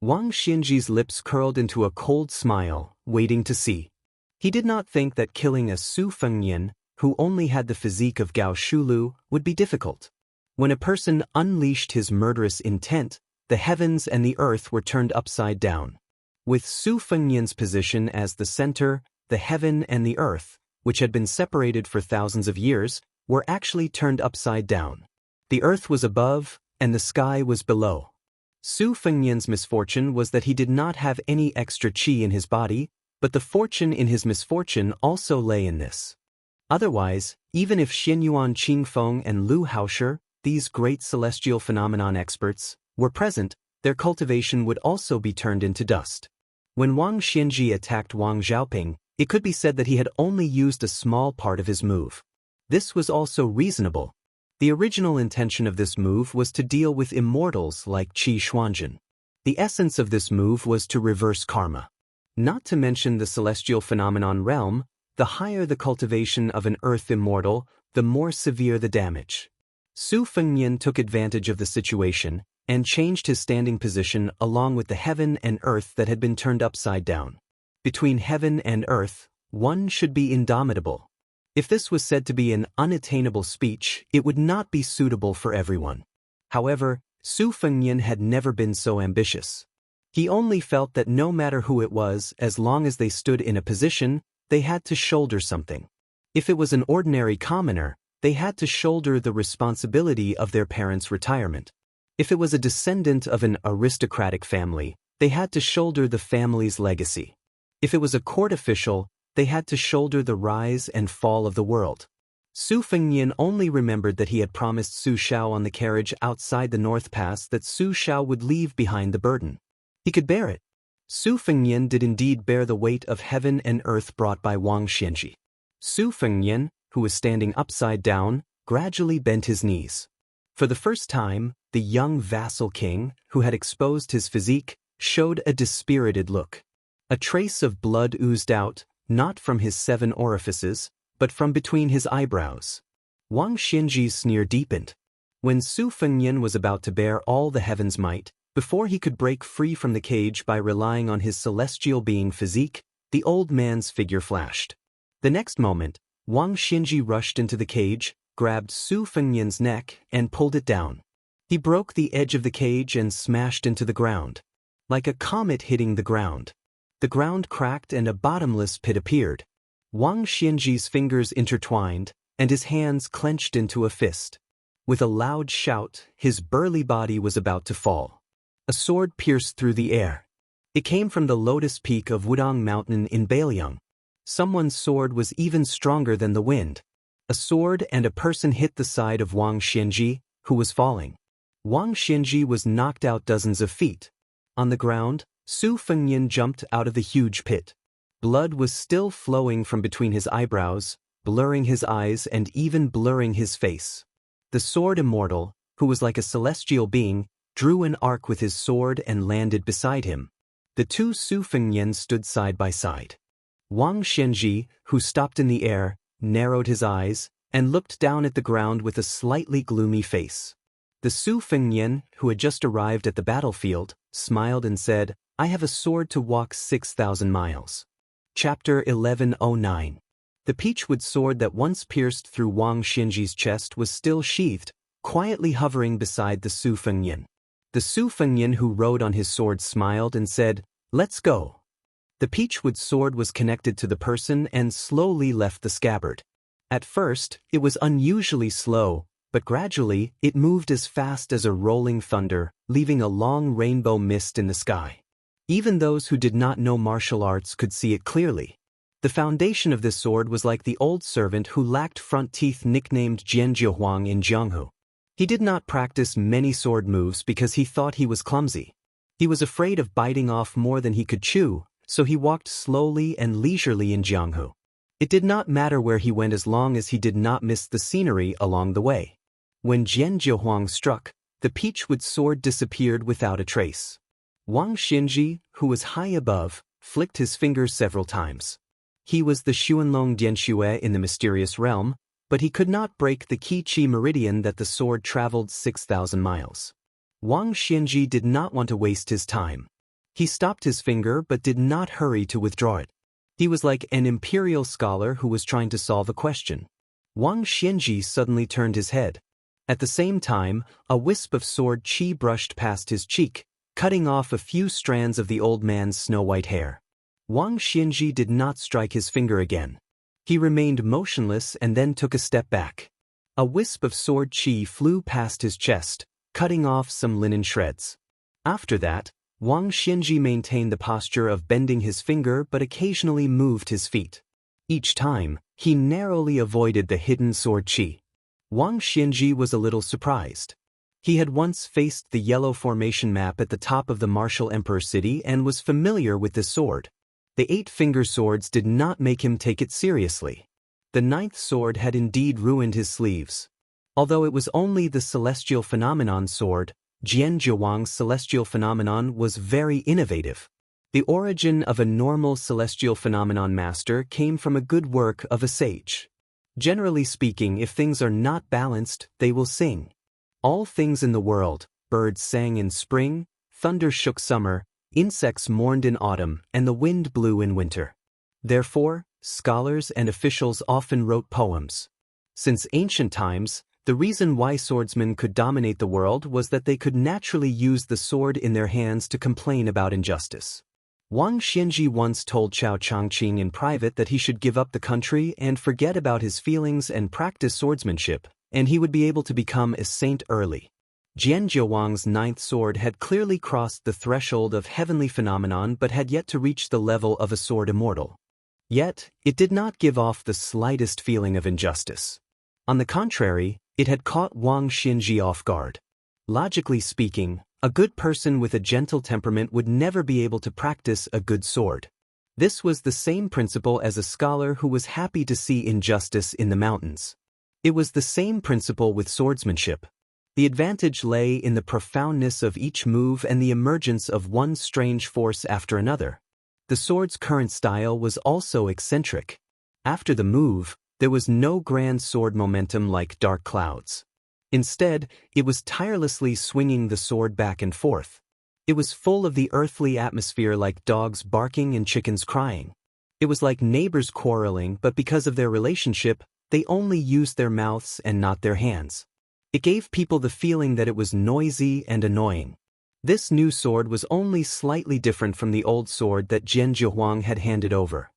Wang Xinji's lips curled into a cold smile, waiting to see. He did not think that killing a Su Fengnian, who only had the physique of Gao Shulu, would be difficult. When a person unleashed his murderous intent, the heavens and the earth were turned upside down. With Su Fengnian's position as the center, the heaven and the earth, which had been separated for thousands of years, were actually turned upside down. The earth was above, and the sky was below. Su Fengnian's misfortune was that he did not have any extra qi in his body, but the fortune in his misfortune also lay in this. Otherwise, even if Xianyuan Qingfeng and Lu Haoshi, these great celestial phenomenon experts, were present, their cultivation would also be turned into dust. When Wang Xinji attacked Wang Xiaoping, it could be said that he had only used a small part of his move. This was also reasonable. The original intention of this move was to deal with immortals like Qi Xuanjun. The essence of this move was to reverse karma. Not to mention the celestial phenomenon realm, the higher the cultivation of an earth immortal, the more severe the damage. Su Fengnian took advantage of the situation and changed his standing position along with the heaven and earth that had been turned upside down. Between heaven and earth, one should be indomitable. If this was said to be an unattainable speech, it would not be suitable for everyone. However, Su Fengnian had never been so ambitious. He only felt that no matter who it was, as long as they stood in a position, they had to shoulder something. If it was an ordinary commoner, they had to shoulder the responsibility of their parents' retirement. If it was a descendant of an aristocratic family, they had to shoulder the family's legacy. If it was a court official, they had to shoulder the rise and fall of the world. Su Fengnian only remembered that he had promised Su Shao on the carriage outside the North Pass that Su Shao would leave behind the burden. He could bear it. Su Fengnian did indeed bear the weight of heaven and earth brought by Wang Xinji. Su Fengnian, who was standing upside down, gradually bent his knees. For the first time, the young vassal king, who had exposed his physique, showed a dispirited look. A trace of blood oozed out, not from his 7 orifices, but from between his eyebrows. Wang Xinji's sneer deepened. When Su Fengnian was about to bear all the heaven's might, before he could break free from the cage by relying on his celestial being physique, the old man's figure flashed. The next moment, Wang Xinji rushed into the cage, grabbed Su Fengnian's neck, and pulled it down. He broke the edge of the cage and smashed into the ground. Like a comet hitting the ground. The ground cracked and a bottomless pit appeared. Wang Xianxi's fingers intertwined, and his hands clenched into a fist. With a loud shout, his burly body was about to fall. A sword pierced through the air. It came from the lotus peak of Wudong Mountain in Bailiang. Someone's sword was even stronger than the wind. A sword and a person hit the side of Wang Xianxi, who was falling. Wang Xianxi was knocked out dozens of feet. On the ground, Su Fengyan jumped out of the huge pit. Blood was still flowing from between his eyebrows, blurring his eyes and even blurring his face. The sword Immortal, who was like a celestial being, drew an arc with his sword and landed beside him. The two Su Fengyan stood side by side. Wang Xianxi, who stopped in the air, narrowed his eyes, and looked down at the ground with a slightly gloomy face. The Su Fengyan, who had just arrived at the battlefield, smiled and said, "I have a sword to walk 6,000 miles. Chapter 1109. The peachwood sword that once pierced through Wang Xianxi's chest was still sheathed, quietly hovering beside the Su Fengyan. The Su Fengyan who rode on his sword smiled and said, "Let's go." The peachwood sword was connected to the person and slowly left the scabbard. At first, it was unusually slow, but gradually, it moved as fast as a rolling thunder, leaving a long rainbow mist in the sky. Even those who did not know martial arts could see it clearly. The foundation of this sword was like the old servant who lacked front teeth nicknamed Jianjiahuang in Jianghu. He did not practice many sword moves because he thought he was clumsy. He was afraid of biting off more than he could chew, so he walked slowly and leisurely in Jianghu. It did not matter where he went as long as he did not miss the scenery along the way. When Jianjiahuang struck, the peachwood sword disappeared without a trace. Wang Xianxi, who was high above, flicked his fingers several times. He was the Xuanlong Dianxue in the mysterious realm, but he could not break the Qi meridian that the sword traveled 6,000 miles. Wang Xianxi did not want to waste his time. He stopped his finger but did not hurry to withdraw it. He was like an imperial scholar who was trying to solve a question. Wang Xianxi suddenly turned his head. At the same time, a wisp of sword qi brushed past his cheek, cutting off a few strands of the old man's snow-white hair. Wang Xianxi did not strike his finger again. He remained motionless and then took a step back. A wisp of sword qi flew past his chest, cutting off some linen shreds. After that, Wang Xianxi maintained the posture of bending his finger but occasionally moved his feet. Each time, he narrowly avoided the hidden sword qi. Wang Xianxi was a little surprised. He had once faced the yellow formation map at the top of the martial emperor city and was familiar with this sword. The 8-finger swords did not make him take it seriously. The 9th sword had indeed ruined his sleeves. Although it was only the celestial phenomenon sword, Jianjiawang's celestial phenomenon was very innovative. The origin of a normal celestial phenomenon master came from a good work of a sage. Generally speaking, if things are not balanced, they will sing. All things in the world, birds sang in spring, thunder shook summer, insects mourned in autumn, and the wind blew in winter. Therefore, scholars and officials often wrote poems. Since ancient times, the reason why swordsmen could dominate the world was that they could naturally use the sword in their hands to complain about injustice. Wang Xianxi once told Chao Changqing in private that he should give up the country and forget about his feelings and practice swordsmanship, and he would be able to become a saint early. Jianjiawang's 9th sword had clearly crossed the threshold of heavenly phenomenon but had yet to reach the level of a sword immortal. Yet, it did not give off the slightest feeling of injustice. On the contrary, it had caught Wang Xianxi off guard. Logically speaking, a good person with a gentle temperament would never be able to practice a good sword. This was the same principle as a scholar who was happy to see injustice in the mountains. It was the same principle with swordsmanship. The advantage lay in the profoundness of each move and the emergence of one strange force after another. The sword's current style was also eccentric. After the move, there was no grand sword momentum like dark clouds. Instead, it was tirelessly swinging the sword back and forth. It was full of the earthly atmosphere like dogs barking and chickens crying. It was like neighbors quarreling, but because of their relationship, they only used their mouths and not their hands. It gave people the feeling that it was noisy and annoying. This new sword was only slightly different from the old sword that Jian Zhihuang had handed over.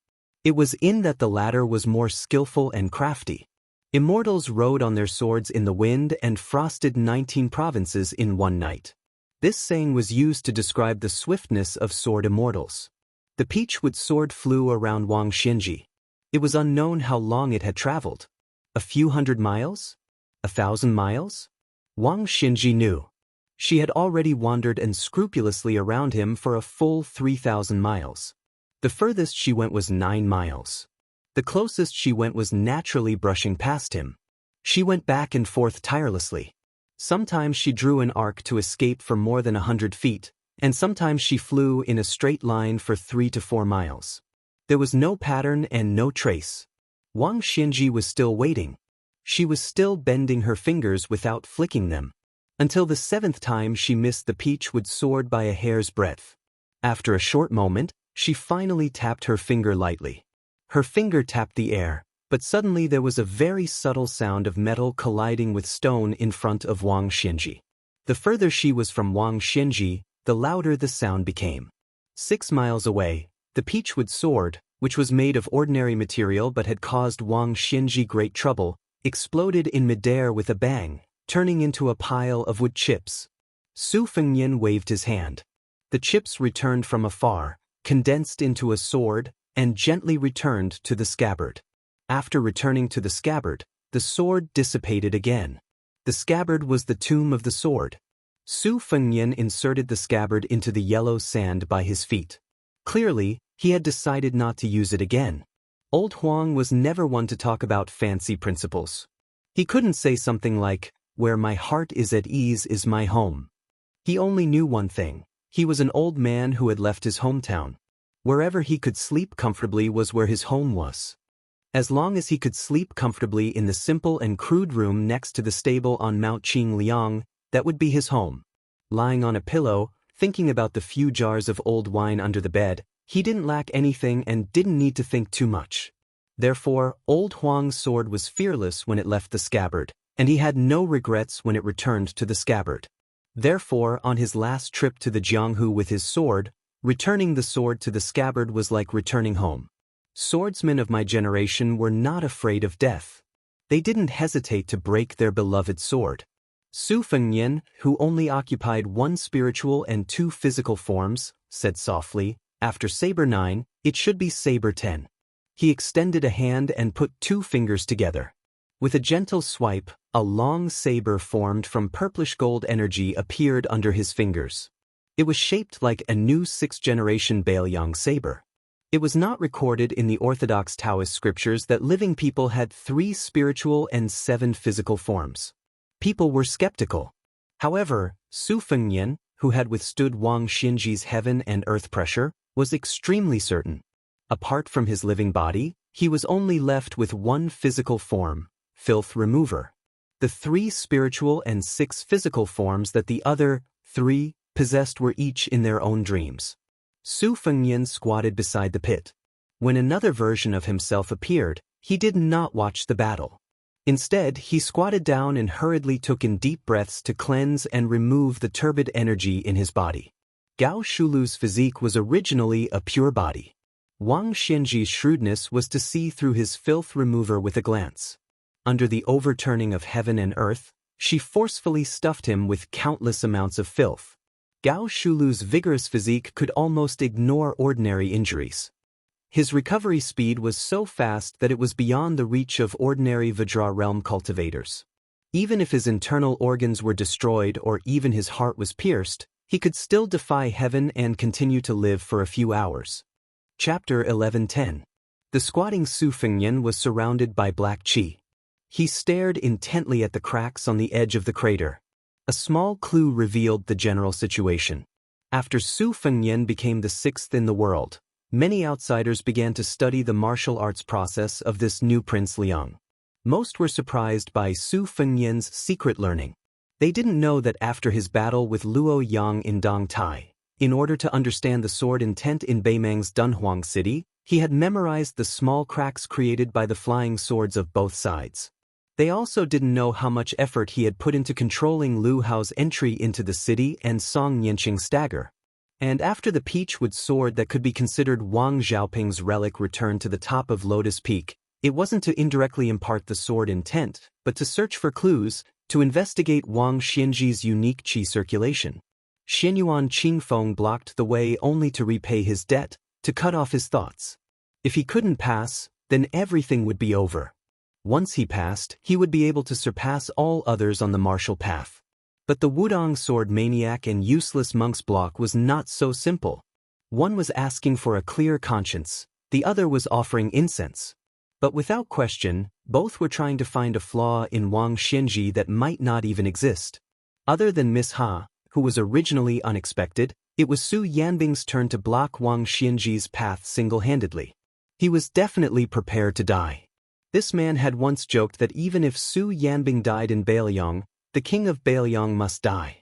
It was in that the latter was more skillful and crafty. Immortals rode on their swords in the wind and frosted 19 provinces in one night. This saying was used to describe the swiftness of sword immortals. The peachwood sword flew around Wang Xinji. It was unknown how long it had traveled. A few hundred miles? 1,000 miles? Wang Xinji knew. She had already wandered unscrupulously around him for a full 3,000 miles. The furthest she went was 9 miles. The closest she went was naturally brushing past him. She went back and forth tirelessly. Sometimes she drew an arc to escape for more than 100 feet, and sometimes she flew in a straight line for 3 to 4 miles. There was no pattern and no trace. Wang Xinji was still waiting. She was still bending her fingers without flicking them. Until the 7th time she missed the peachwood sword by a hair's breadth. After a short moment, she finally tapped her finger lightly. Her finger tapped the air, but suddenly there was a very subtle sound of metal colliding with stone in front of Wang Xinji. The further she was from Wang Xinji, the louder the sound became. 6 miles away, the peachwood sword, which was made of ordinary material but had caused Wang Xinji great trouble, exploded in midair with a bang, turning into a pile of wood chips. Su Fengnian waved his hand. The chips returned from afar, condensed into a sword, and gently returned to the scabbard. After returning to the scabbard, the sword dissipated again. The scabbard was the tomb of the sword. Su Fengnian inserted the scabbard into the yellow sand by his feet. Clearly, he had decided not to use it again. Old Huang was never one to talk about fancy principles. He couldn't say something like, "Where my heart is at ease is my home." He only knew one thing. He was an old man who had left his hometown. Wherever he could sleep comfortably was where his home was. As long as he could sleep comfortably in the simple and crude room next to the stable on Mount Qingliang, that would be his home. Lying on a pillow, thinking about the few jars of old wine under the bed, he didn't lack anything and didn't need to think too much. Therefore, old Huang's sword was fearless when it left the scabbard, and he had no regrets when it returned to the scabbard. Therefore, on his last trip to the Jianghu with his sword, returning the sword to the scabbard was like returning home. Swordsmen of my generation were not afraid of death. They didn't hesitate to break their beloved sword. Su Fengnian, who only occupied 1 spiritual and 2 physical forms, said softly, "After Saber 9, it should be Saber 10. He extended a hand and put 2 fingers together. With a gentle swipe, a long saber formed from purplish gold energy appeared under his fingers. It was shaped like a new 6th-generation Baoyang saber. It was not recorded in the Orthodox Taoist scriptures that living people had 3 spiritual and 7 physical forms. People were skeptical. However, Su Fengnian, who had withstood Wang Xinji's heaven and earth pressure, was extremely certain. Apart from his living body, he was only left with 1 physical form, filth remover. The 3 spiritual and 6 physical forms that the other 3 possessed were each in their own dreams. Su Fengnian squatted beside the pit. When another version of himself appeared, he did not watch the battle. Instead, he squatted down and hurriedly took in deep breaths to cleanse and remove the turbid energy in his body. Gao Shulu's physique was originally a pure body. Wang Xinji's shrewdness was to see through his filth remover with a glance. Under the overturning of heaven and earth, she forcefully stuffed him with countless amounts of filth. Gao Shulu's vigorous physique could almost ignore ordinary injuries. His recovery speed was so fast that it was beyond the reach of ordinary Vajra realm cultivators. Even if his internal organs were destroyed or even his heart was pierced, he could still defy heaven and continue to live for a few hours. Chapter 11:10. The squatting Su Fengnian was surrounded by black qi. He stared intently at the cracks on the edge of the crater. A small clue revealed the general situation. After Su Fengnian became the 6th in the world, many outsiders began to study the martial arts process of this new Prince Liang. Most were surprised by Su Fengnian's secret learning. They didn't know that after his battle with Luo Yang in Dongtai, in order to understand the sword intent in Beimang's Dunhuang city, he had memorized the small cracks created by the flying swords of both sides. They also didn't know how much effort he had put into controlling Lu Hao's entry into the city and Song Yanqing's dagger. And after the peach-wood sword that could be considered Wang Xiaoping's relic returned to the top of Lotus Peak, it wasn't to indirectly impart the sword intent, but to search for clues, to investigate Wang Xianji's unique qi circulation. Xianyuan Qingfeng blocked the way only to repay his debt, to cut off his thoughts. If he couldn't pass, then everything would be over. Once he passed, he would be able to surpass all others on the martial path. But the Wudong sword maniac and useless monk's block was not so simple. One was asking for a clear conscience, the other was offering incense. But without question, both were trying to find a flaw in Wang Xianji that might not even exist. Other than Miss Ha, who was originally unexpected, it was Su Yanbing's turn to block Wang Xianji's path single-handedly. He was definitely prepared to die. This man had once joked that even if Su Yanbing died in Bailiang, the king of Bailiang must die.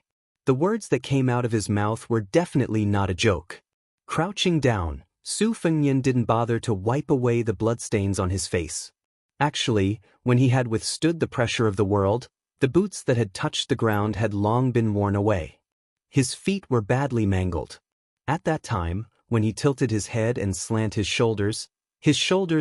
The words that came out of his mouth were definitely not a joke. Crouching down, Su Fengnian didn't bother to wipe away the bloodstains on his face. Actually, when he had withstood the pressure of the world, the boots that had touched the ground had long been worn away. His feet were badly mangled. At that time, when he tilted his head and slant his shoulders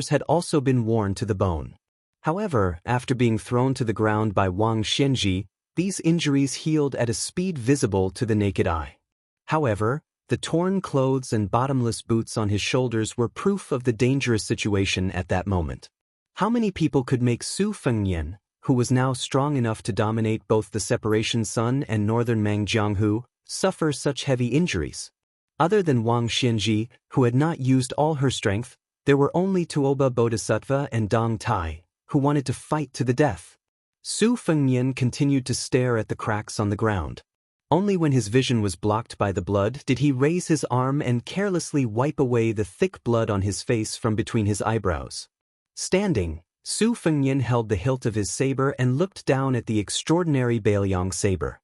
had also been worn to the bone. However, after being thrown to the ground by Wang Xianji, these injuries healed at a speed visible to the naked eye. However, the torn clothes and bottomless boots on his shoulders were proof of the dangerous situation at that moment. How many people could make Su Fengnian, who was now strong enough to dominate both the Separation Sun and Northern Mangjianghu, suffer such heavy injuries? Other than Wang Xianji, who had not used all her strength, there were only Tuoba Bodhisattva and Dong Tai, who wanted to fight to the death. Su Fengnian continued to stare at the cracks on the ground. Only when his vision was blocked by the blood did he raise his arm and carelessly wipe away the thick blood on his face from between his eyebrows. Standing, Su Fengnian held the hilt of his saber and looked down at the extraordinary Bailiang saber.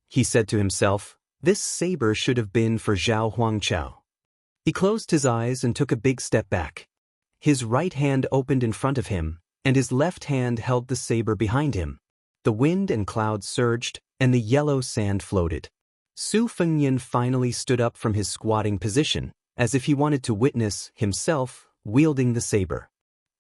He said to himself, "This saber should have been for Zhao Huangqiao." He closed his eyes and took a big step back. His right hand opened in front of him, and his left hand held the saber behind him. The wind and clouds surged, and the yellow sand floated. Su Fengnian finally stood up from his squatting position, as if he wanted to witness himself wielding the saber.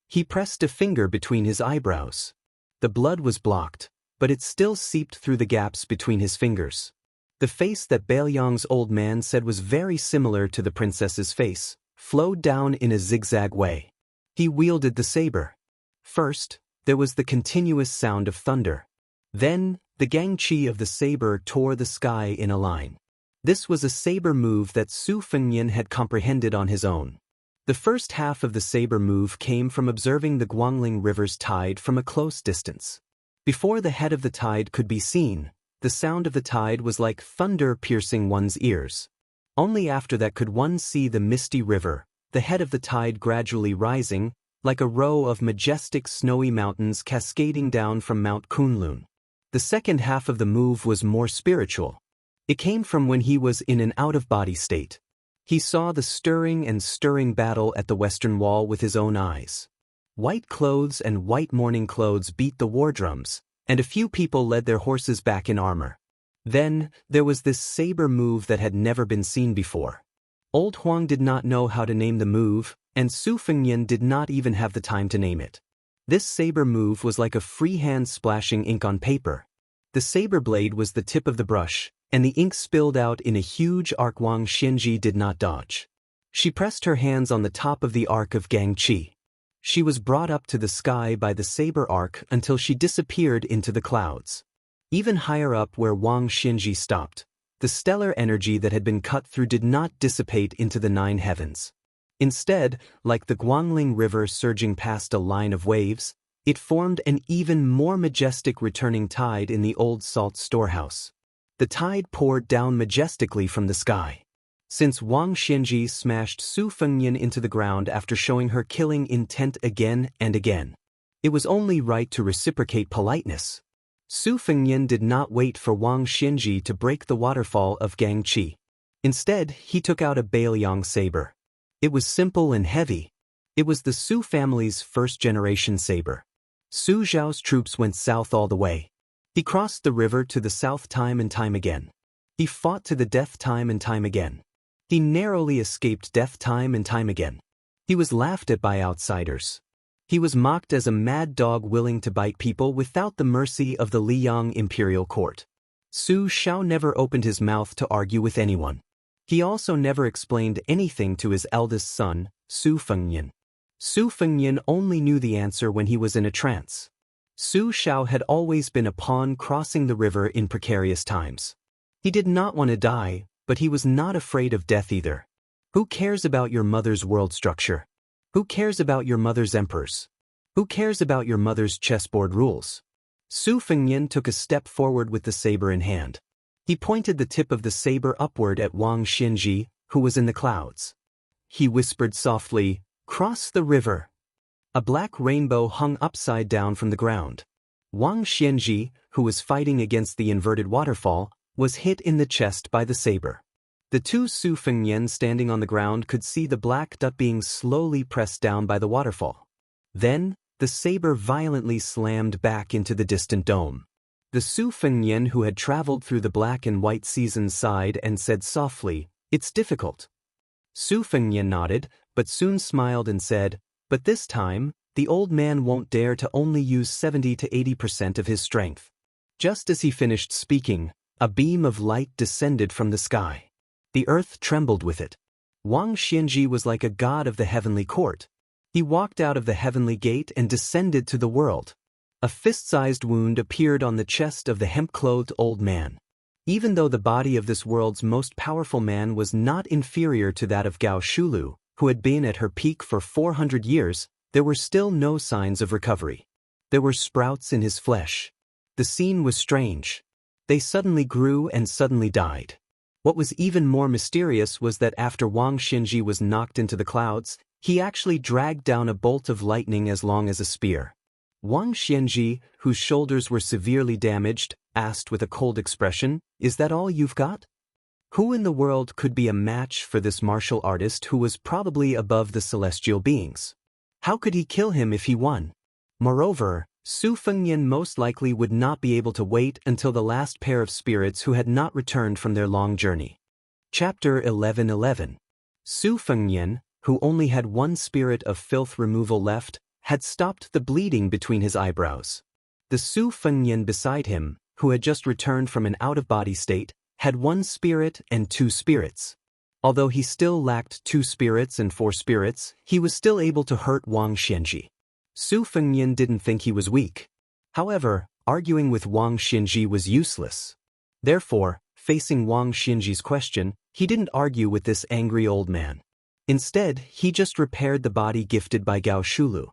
He pressed a finger between his eyebrows. The blood was blocked, but it still seeped through the gaps between his fingers. The face that Bailiang's old man said was very similar to the princess's face, flowed down in a zigzag way. He wielded the saber. First, there was the continuous sound of thunder. Then, the gangqi of the saber tore the sky in a line. This was a saber move that Su Fengnian had comprehended on his own. The first half of the saber move came from observing the Guangling River's tide from a close distance. Before the head of the tide could be seen, the sound of the tide was like thunder piercing one's ears. Only after that could one see the misty river, the head of the tide gradually rising, like a row of majestic snowy mountains cascading down from Mount Kunlun. The second half of the move was more spiritual. It came from when he was in an out-of-body state. He saw the stirring and stirring battle at the western wall with his own eyes. White clothes and white mourning clothes beat the war drums, and a few people led their horses back in armor. Then, there was this saber move that had never been seen before. Old Huang did not know how to name the move, and Su Fengnian did not even have the time to name it. This saber move was like a free hand splashing ink on paper. The saber blade was the tip of the brush, and the ink spilled out in a huge arc. Wang Xianji did not dodge. She pressed her hands on the top of the arc of gangqi. She was brought up to the sky by the saber arc until she disappeared into the clouds. Even higher up where Wang Xianji stopped, the stellar energy that had been cut through did not dissipate into the 9 heavens. Instead, like the Guangling River surging past a line of waves, it formed an even more majestic returning tide in the old salt storehouse. The tide poured down majestically from the sky. Since Wang Xianji smashed Su Fengnian into the ground after showing her killing intent again and again, it was only right to reciprocate politeness. Su Fengnian did not wait for Wang Xianji to break the waterfall of gangqi. Instead, he took out a Bailiang saber. It was simple and heavy. It was the Su family's first-generation saber. Su Zhao's troops went south all the way. He crossed the river to the south time and time again. He fought to the death time and time again. He narrowly escaped death time and time again. He was laughed at by outsiders. He was mocked as a mad dog willing to bite people without the mercy of the Liyang imperial court. Su Zhao never opened his mouth to argue with anyone. He also never explained anything to his eldest son, Su Fengyan. Su Fengyan only knew the answer when he was in a trance. Su Zhao had always been a pawn crossing the river in precarious times. He did not want to die, but he was not afraid of death either. Who cares about your mother's world structure? Who cares about your mother's emperors? Who cares about your mother's chessboard rules? Su Fengyan took a step forward with the saber in hand. He pointed the tip of the saber upward at Wang Xianxia, who was in the clouds. He whispered softly, "Cross the river." A black rainbow hung upside down from the ground. Wang Xianxia, who was fighting against the inverted waterfall, was hit in the chest by the saber. The two Su Fengyan standing on the ground could see the black dot being slowly pressed down by the waterfall. Then, the saber violently slammed back into the distant dome. The Su Fengyan who had traveled through the black and white seasons sighed and said softly, "It's difficult." Su Fengyan nodded, but soon smiled and said, "But this time, the old man won't dare to only use 70 to 80% of his strength." Just as he finished speaking, a beam of light descended from the sky. The earth trembled with it. Wang Xianxia was like a god of the heavenly court. He walked out of the heavenly gate and descended to the world. A fist-sized wound appeared on the chest of the hemp-clothed old man. Even though the body of this world's most powerful man was not inferior to that of Gao Shulu, who had been at her peak for 400 years, there were still no signs of recovery. There were sprouts in his flesh. The scene was strange. They suddenly grew and suddenly died. What was even more mysterious was that after Wang Xianxia was knocked into the clouds, he actually dragged down a bolt of lightning as long as a spear. Wang Xianxia, whose shoulders were severely damaged, asked with a cold expression, "Is that all you've got?" Who in the world could be a match for this martial artist who was probably above the celestial beings? How could he kill him if he won? Moreover, Su Fengyan most likely would not be able to wait until the last pair of spirits who had not returned from their long journey. Chapter 11:11. Su Fengyan, who only had one spirit of filth removal left, had stopped the bleeding between his eyebrows. The Su Fengyan beside him, who had just returned from an out-of-body state, had one spirit and two spirits. Although he still lacked 2 spirits and 4 spirits, he was still able to hurt Wang Xianxia. Su Fengyan didn't think he was weak. However, arguing with Wang Xianxia was useless. Therefore, facing Wang Xianxia's question, he didn't argue with this angry old man. Instead, he just repaired the body gifted by Gao Shulu.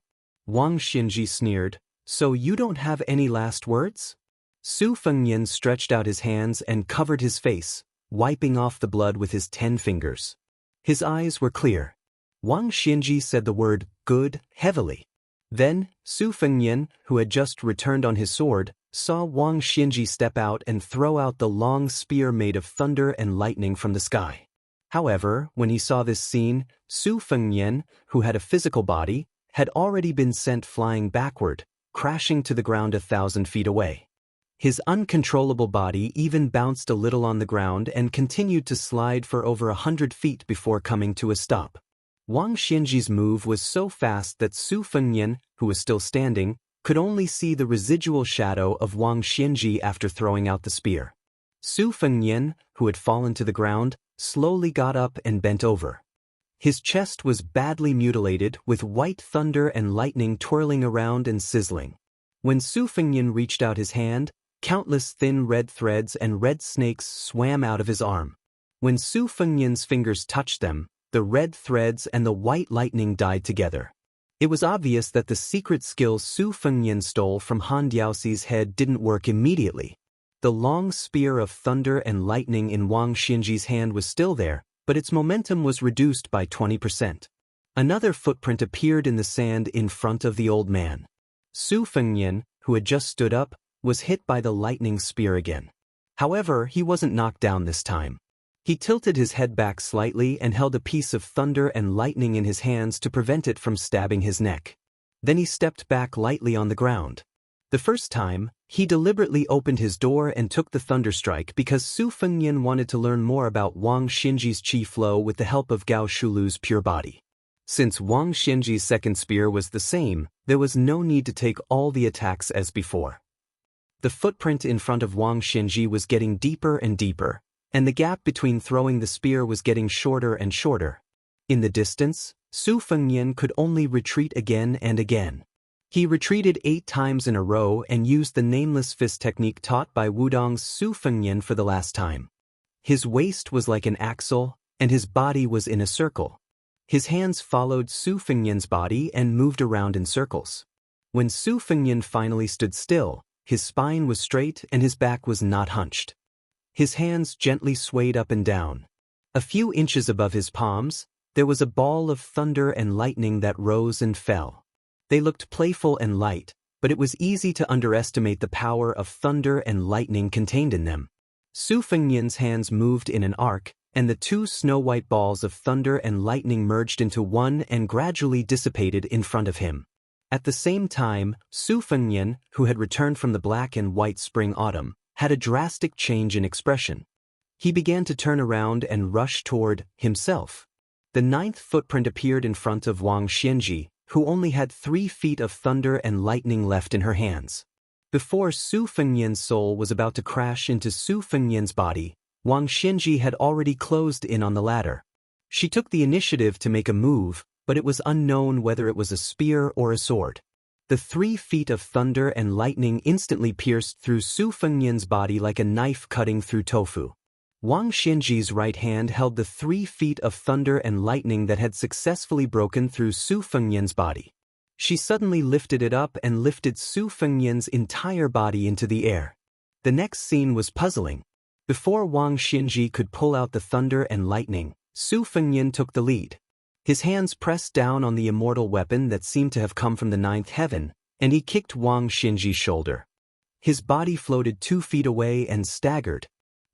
Wang Xianxia sneered, "So you don't have any last words?" Su Fengyan stretched out his hands and covered his face, wiping off the blood with his 10 fingers. His eyes were clear. Wang Xianxia said the word, "good," heavily. Then, Su Fengyan, who had just returned on his sword, saw Wang Xianxia step out and throw out the long spear made of thunder and lightning from the sky. However, when he saw this scene, Su Fengyan, who had a physical body, had already been sent flying backward, crashing to the ground 1,000 feet away. His uncontrollable body even bounced a little on the ground and continued to slide for over 100 feet before coming to a stop. Wang Xianxia's move was so fast that Su Fengyan, who was still standing, could only see the residual shadow of Wang Xianxia after throwing out the spear. Su Fengyan, who had fallen to the ground, slowly got up and bent over. His chest was badly mutilated, with white thunder and lightning twirling around and sizzling. When Su Fengyan reached out his hand, countless thin red threads and red snakes swam out of his arm. When Su Fengyan's fingers touched them, the red threads and the white lightning died together. It was obvious that the secret skill Su Fengyan stole from Han Diaoxi's head didn't work immediately. The long spear of thunder and lightning in Wang Xianxia's hand was still there, but its momentum was reduced by 20%. Another footprint appeared in the sand in front of the old man. Su Fengyan, who had just stood up, was hit by the lightning spear again. However, he wasn't knocked down this time. He tilted his head back slightly and held a piece of thunder and lightning in his hands to prevent it from stabbing his neck. Then he stepped back lightly on the ground. The first time, he deliberately opened his door and took the thunder strike because Su Fengnian wanted to learn more about Wang Xinji's qi flow with the help of Gao Shulu's pure body. Since Wang Xinji's second spear was the same, there was no need to take all the attacks as before. The footprint in front of Wang Xinji was getting deeper and deeper, and the gap between throwing the spear was getting shorter and shorter. In the distance, Su Fengnian could only retreat again and again. He retreated 8 times in a row and used the nameless fist technique taught by Wudong's Su Fengnian for the last time. His waist was like an axle, and his body was in a circle. His hands followed Su Fengnian's body and moved around in circles. When Su Fengnian finally stood still, his spine was straight and his back was not hunched. His hands gently swayed up and down. A few inches above his palms, there was a ball of thunder and lightning that rose and fell. They looked playful and light, but it was easy to underestimate the power of thunder and lightning contained in them. Su Fengnian's hands moved in an arc, and the 2 snow-white balls of thunder and lightning merged into one and gradually dissipated in front of him. At the same time, Su Fengnian, who had returned from the black and white spring-autumn, had a drastic change in expression. He began to turn around and rush toward himself. The 9th footprint appeared in front of Wang Xinji, who only had 3 feet of thunder and lightning left in her hands. Before Su Fengnian's soul was about to crash into Su Fengnian's body, Wang Xinji had already closed in on the ladder. She took the initiative to make a move, but it was unknown whether it was a spear or a sword. The 3 feet of thunder and lightning instantly pierced through Su Fengnian's body like a knife cutting through tofu. Wang Xinji's right hand held the 3 feet of thunder and lightning that had successfully broken through Su Fengnian's body. She suddenly lifted it up and lifted Su Fengnian's entire body into the air. The next scene was puzzling. Before Wang Xinji could pull out the thunder and lightning, Su Fengnian took the lead. His hands pressed down on the immortal weapon that seemed to have come from the 9th heaven, and he kicked Wang Xinji's shoulder. His body floated 2 feet away and staggered.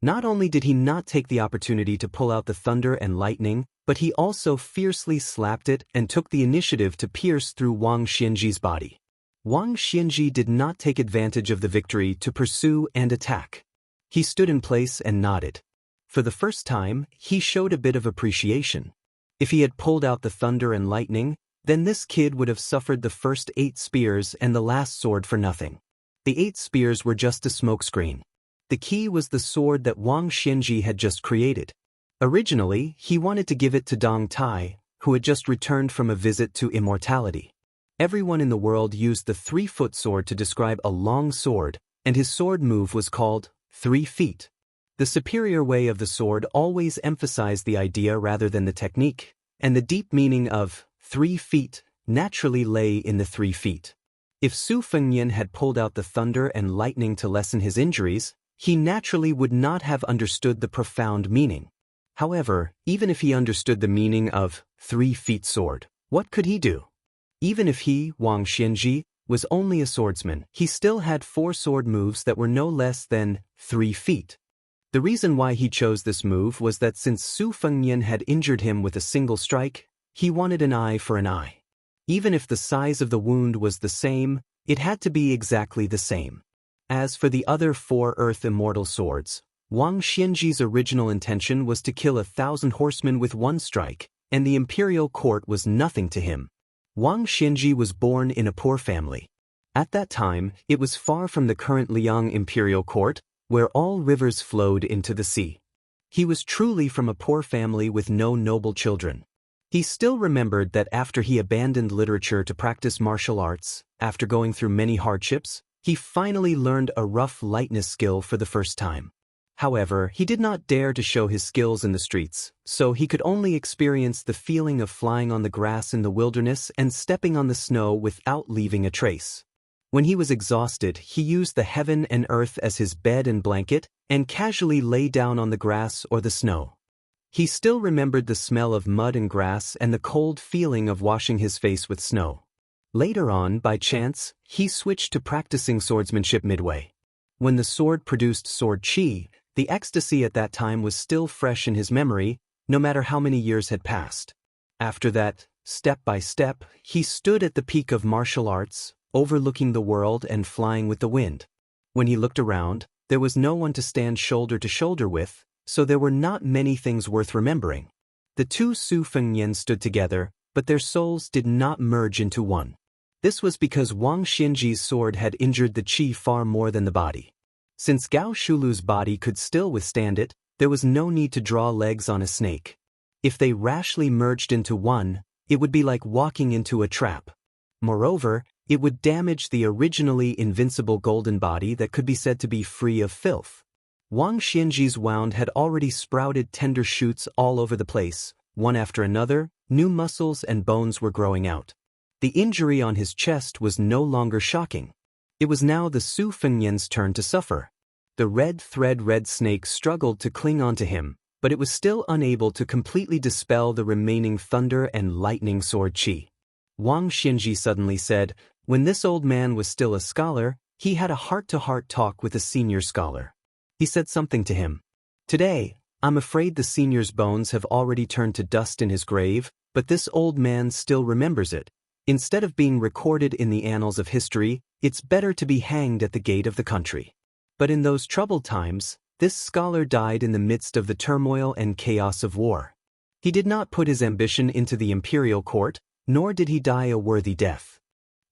Not only did he not take the opportunity to pull out the thunder and lightning, but he also fiercely slapped it and took the initiative to pierce through Wang Xinji's body. Wang Xinji did not take advantage of the victory to pursue and attack. He stood in place and nodded. For the first time, he showed a bit of appreciation. If he had pulled out the thunder and lightning, then this kid would have suffered the first 8 spears and the last sword for nothing. The 8 spears were just a smokescreen. The key was the sword that Wang Xinji had just created. Originally, he wanted to give it to Dong Tai, who had just returned from a visit to immortality. Everyone in the world used the 3-foot sword to describe a long sword, and his sword move was called 3 feet. The superior way of the sword always emphasized the idea rather than the technique, and the deep meaning of 3 feet naturally lay in the 3 feet. If Su Fengnian had pulled out the thunder and lightning to lessen his injuries, he naturally would not have understood the profound meaning. However, even if he understood the meaning of 3 feet sword, what could he do? Even if he, Wang Xinji, was only a swordsman, he still had 4 sword moves that were no less than 3 feet. The reason why he chose this move was that since Su Fengnian had injured him with a single strike, he wanted an eye for an eye. Even if the size of the wound was the same, it had to be exactly the same. As for the other 4 Earth Immortal swords, Wang Xinji's original intention was to kill 1,000 horsemen with 1 strike, and the imperial court was nothing to him. Wang Xinji was born in a poor family. At that time, it was far from the current Liang imperial court, where all rivers flowed into the sea. He was truly from a poor family with no noble children. He still remembered that after he abandoned literature to practice martial arts, after going through many hardships, he finally learned a rough lightness skill for the first time. However, he did not dare to show his skills in the streets, so he could only experience the feeling of flying on the grass in the wilderness and stepping on the snow without leaving a trace. When he was exhausted, he used the heaven and earth as his bed and blanket, and casually lay down on the grass or the snow. He still remembered the smell of mud and grass and the cold feeling of washing his face with snow. Later on, by chance, he switched to practicing swordsmanship midway. When the sword produced sword chi, the ecstasy at that time was still fresh in his memory, no matter how many years had passed. After that, Step by step, he stood at the peak of martial arts, overlooking the world and flying with the wind. When he looked around, there was no one to stand shoulder to shoulder with, so there were not many things worth remembering. The two Su Fengnian stood together, but their souls did not merge into one. This was because Wang Xinji's sword had injured the qi far more than the body. Since Gao Shulu's body could still withstand it, there was no need to draw legs on a snake. If they rashly merged into one, it would be like walking into a trap. Moreover, it would damage the originally invincible golden body that could be said to be free of filth. Wang Xinji's wound had already sprouted tender shoots all over the place. One after another, new muscles and bones were growing out. The injury on his chest was no longer shocking. It was now the Su Fengnian's turn to suffer. The red snake struggled to cling onto him, but it was still unable to completely dispel the remaining thunder and lightning sword qi. Wang Xinji suddenly said, when this old man was still a scholar, he had a heart-to-heart talk with a senior scholar. He said something to him. Today, I'm afraid the senior's bones have already turned to dust in his grave, but this old man still remembers it. Instead of being recorded in the annals of history, it's better to be hanged at the gate of the country. But in those troubled times, this scholar died in the midst of the turmoil and chaos of war. He did not put his ambition into the imperial court, nor did he die a worthy death.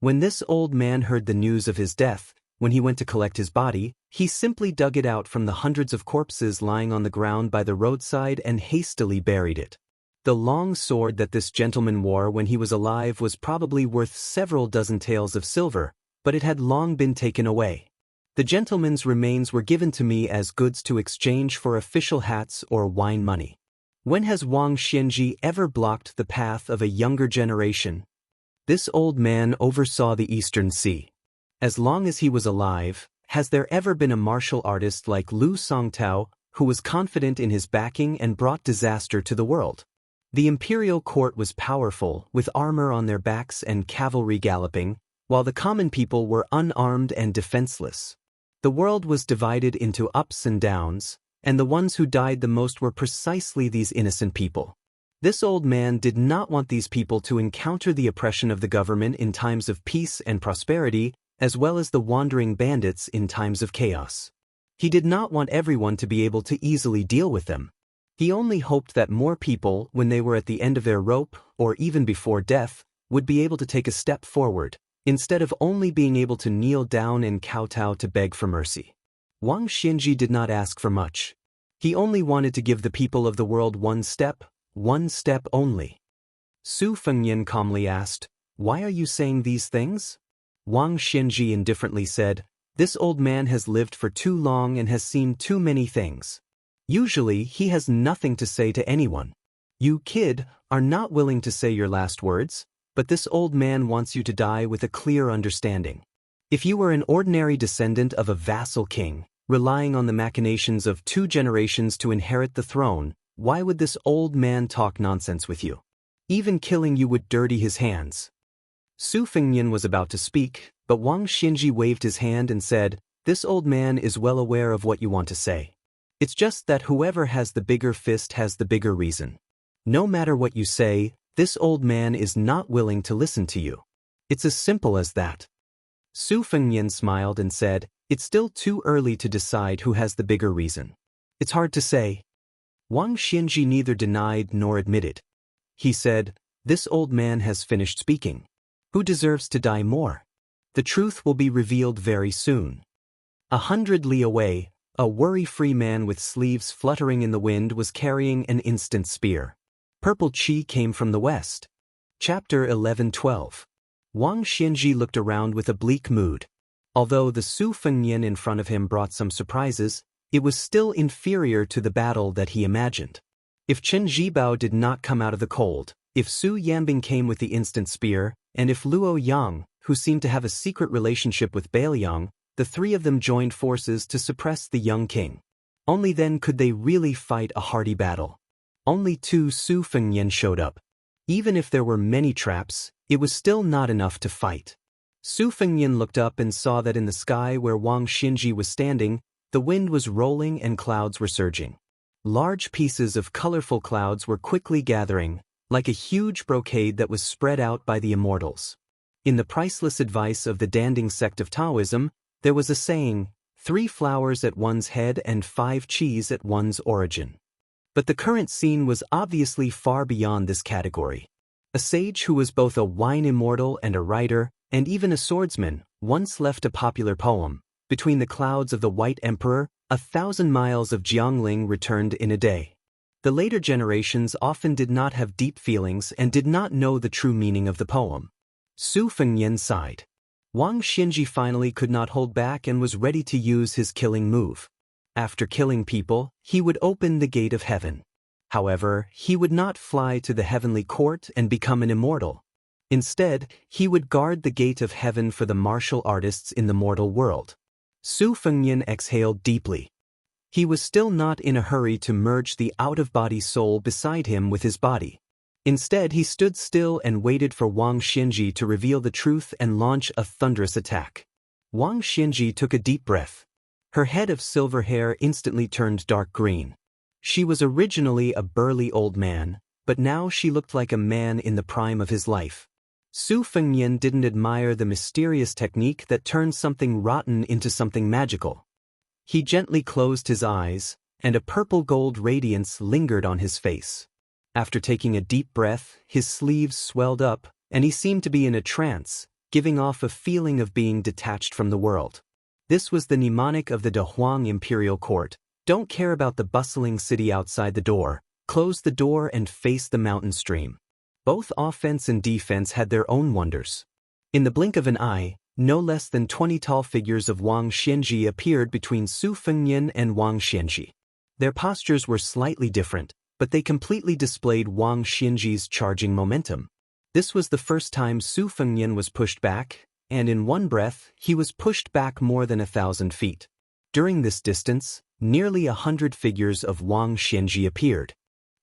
When this old man heard the news of his death, when he went to collect his body, he simply dug it out from the hundreds of corpses lying on the ground by the roadside and hastily buried it. The long sword that this gentleman wore when he was alive was probably worth several dozen taels of silver, but it had long been taken away. The gentleman's remains were given to me as goods to exchange for official hats or wine money. When has Wang Xinji ever blocked the path of a younger generation? This old man oversaw the Eastern Sea. As long as he was alive, has there ever been a martial artist like Lu Songtao who was confident in his backing and brought disaster to the world? The imperial court was powerful, with armor on their backs and cavalry galloping, while the common people were unarmed and defenseless. The world was divided into ups and downs, and the ones who died the most were precisely these innocent people. This old man did not want these people to encounter the oppression of the government in times of peace and prosperity, as well as the wandering bandits in times of chaos. He did not want everyone to be able to easily deal with them. He only hoped that more people, when they were at the end of their rope, or even before death, would be able to take a step forward, instead of only being able to kneel down and kowtow to beg for mercy. Wang Xinji did not ask for much. He only wanted to give the people of the world one step only. Su Fengnian calmly asked, "Why are you saying these things?" Wang Xinji indifferently said, "This old man has lived for too long and has seen too many things. Usually, he has nothing to say to anyone. You, kid, are not willing to say your last words, but this old man wants you to die with a clear understanding. If you were an ordinary descendant of a vassal king, relying on the machinations of 2 generations to inherit the throne, why would this old man talk nonsense with you? Even killing you would dirty his hands." Su Fengnian was about to speak, but Wang Xinji waved his hand and said, "This old man is well aware of what you want to say. It's just that whoever has the bigger fist has the bigger reason. No matter what you say, this old man is not willing to listen to you. It's as simple as that." Su Fengnian smiled and said, "It's still too early to decide who has the bigger reason. It's hard to say." Wang Xinji neither denied nor admitted. He said, "This old man has finished speaking. Who deserves to die more? The truth will be revealed very soon." 100 li away, a worry-free man with sleeves fluttering in the wind was carrying an instant spear. Purple qi came from the west. Chapter 11-12. Wang Xinji looked around with a bleak mood. Although the Su Fengnian in front of him brought some surprises, it was still inferior to the battle that he imagined. If Chen Zhibao did not come out of the cold, if Su Yanbing came with the instant spear, and if Luo Yang, who seemed to have a secret relationship with Bailiang, the 3 of them joined forces to suppress the young king. Only then could they really fight a hearty battle. Only 2 Su Fengnian showed up. Even if there were many traps, it was still not enough to fight. Su Fengnian looked up and saw that in the sky where Wang Xinji was standing, the wind was rolling and clouds were surging. Large pieces of colorful clouds were quickly gathering, like a huge brocade that was spread out by the immortals. In the priceless advice of the Danding sect of Taoism, there was a saying, 3 flowers at one's head and 5 cheese at one's origin. But the current scene was obviously far beyond this category. A sage who was both a wine immortal and a writer, and even a swordsman, once left a popular poem, "Between the clouds of the White Emperor, 1,000 miles of Jiangling returned in a day." The later generations often did not have deep feelings and did not know the true meaning of the poem. Su Fengnian sighed. Wang Xinji finally could not hold back and was ready to use his killing move. After killing people, he would open the gate of heaven. However, he would not fly to the heavenly court and become an immortal. Instead, he would guard the gate of heaven for the martial artists in the mortal world. Su Fengnian exhaled deeply. He was still not in a hurry to merge the out-of-body soul beside him with his body. Instead, he stood still and waited for Wang Xinji to reveal the truth and launch a thunderous attack. Wang Xinji took a deep breath. Her head of silver hair instantly turned dark green. She was originally a burly old man, but now she looked like a man in the prime of his life. Su Fengnian didn't admire the mysterious technique that turned something rotten into something magical. He gently closed his eyes, and a purple-gold radiance lingered on his face. After taking a deep breath, his sleeves swelled up, and he seemed to be in a trance, giving off a feeling of being detached from the world. This was the mnemonic of the Dahuang imperial court: don't care about the bustling city outside the door, close the door and face the mountain stream. Both offense and defense had their own wonders. In the blink of an eye, no less than 20 tall figures of Wang Xinji appeared between Su Fengnian and Wang Xinji. Their postures were slightly different, but they completely displayed Wang Xinji's charging momentum. This was the first time Su Fengnian was pushed back, and in one breath, he was pushed back more than 1,000 feet. During this distance, nearly 100 figures of Wang Xinji appeared.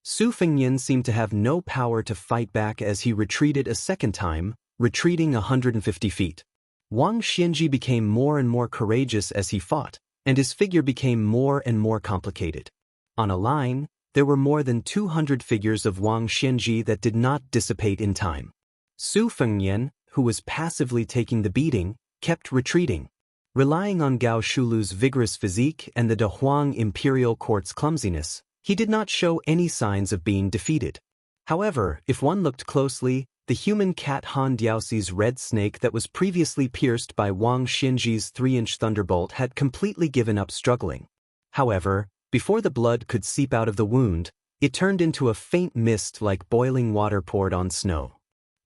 Su Fengnian seemed to have no power to fight back as he retreated a second time, retreating 150 feet. Wang Xinji became more and more courageous as he fought, and his figure became more and more complicated. On a line, there were more than 200 figures of Wang Xinji that did not dissipate in time. Su Fengnian, who was passively taking the beating, kept retreating. Relying on Gao Shulu's vigorous physique and the Dahuang imperial court's clumsiness, he did not show any signs of being defeated. However, if one looked closely, the human cat Han Diaoxi's red snake that was previously pierced by Wang Xinji's 3-inch thunderbolt had completely given up struggling. However, before the blood could seep out of the wound, it turned into a faint mist like boiling water poured on snow.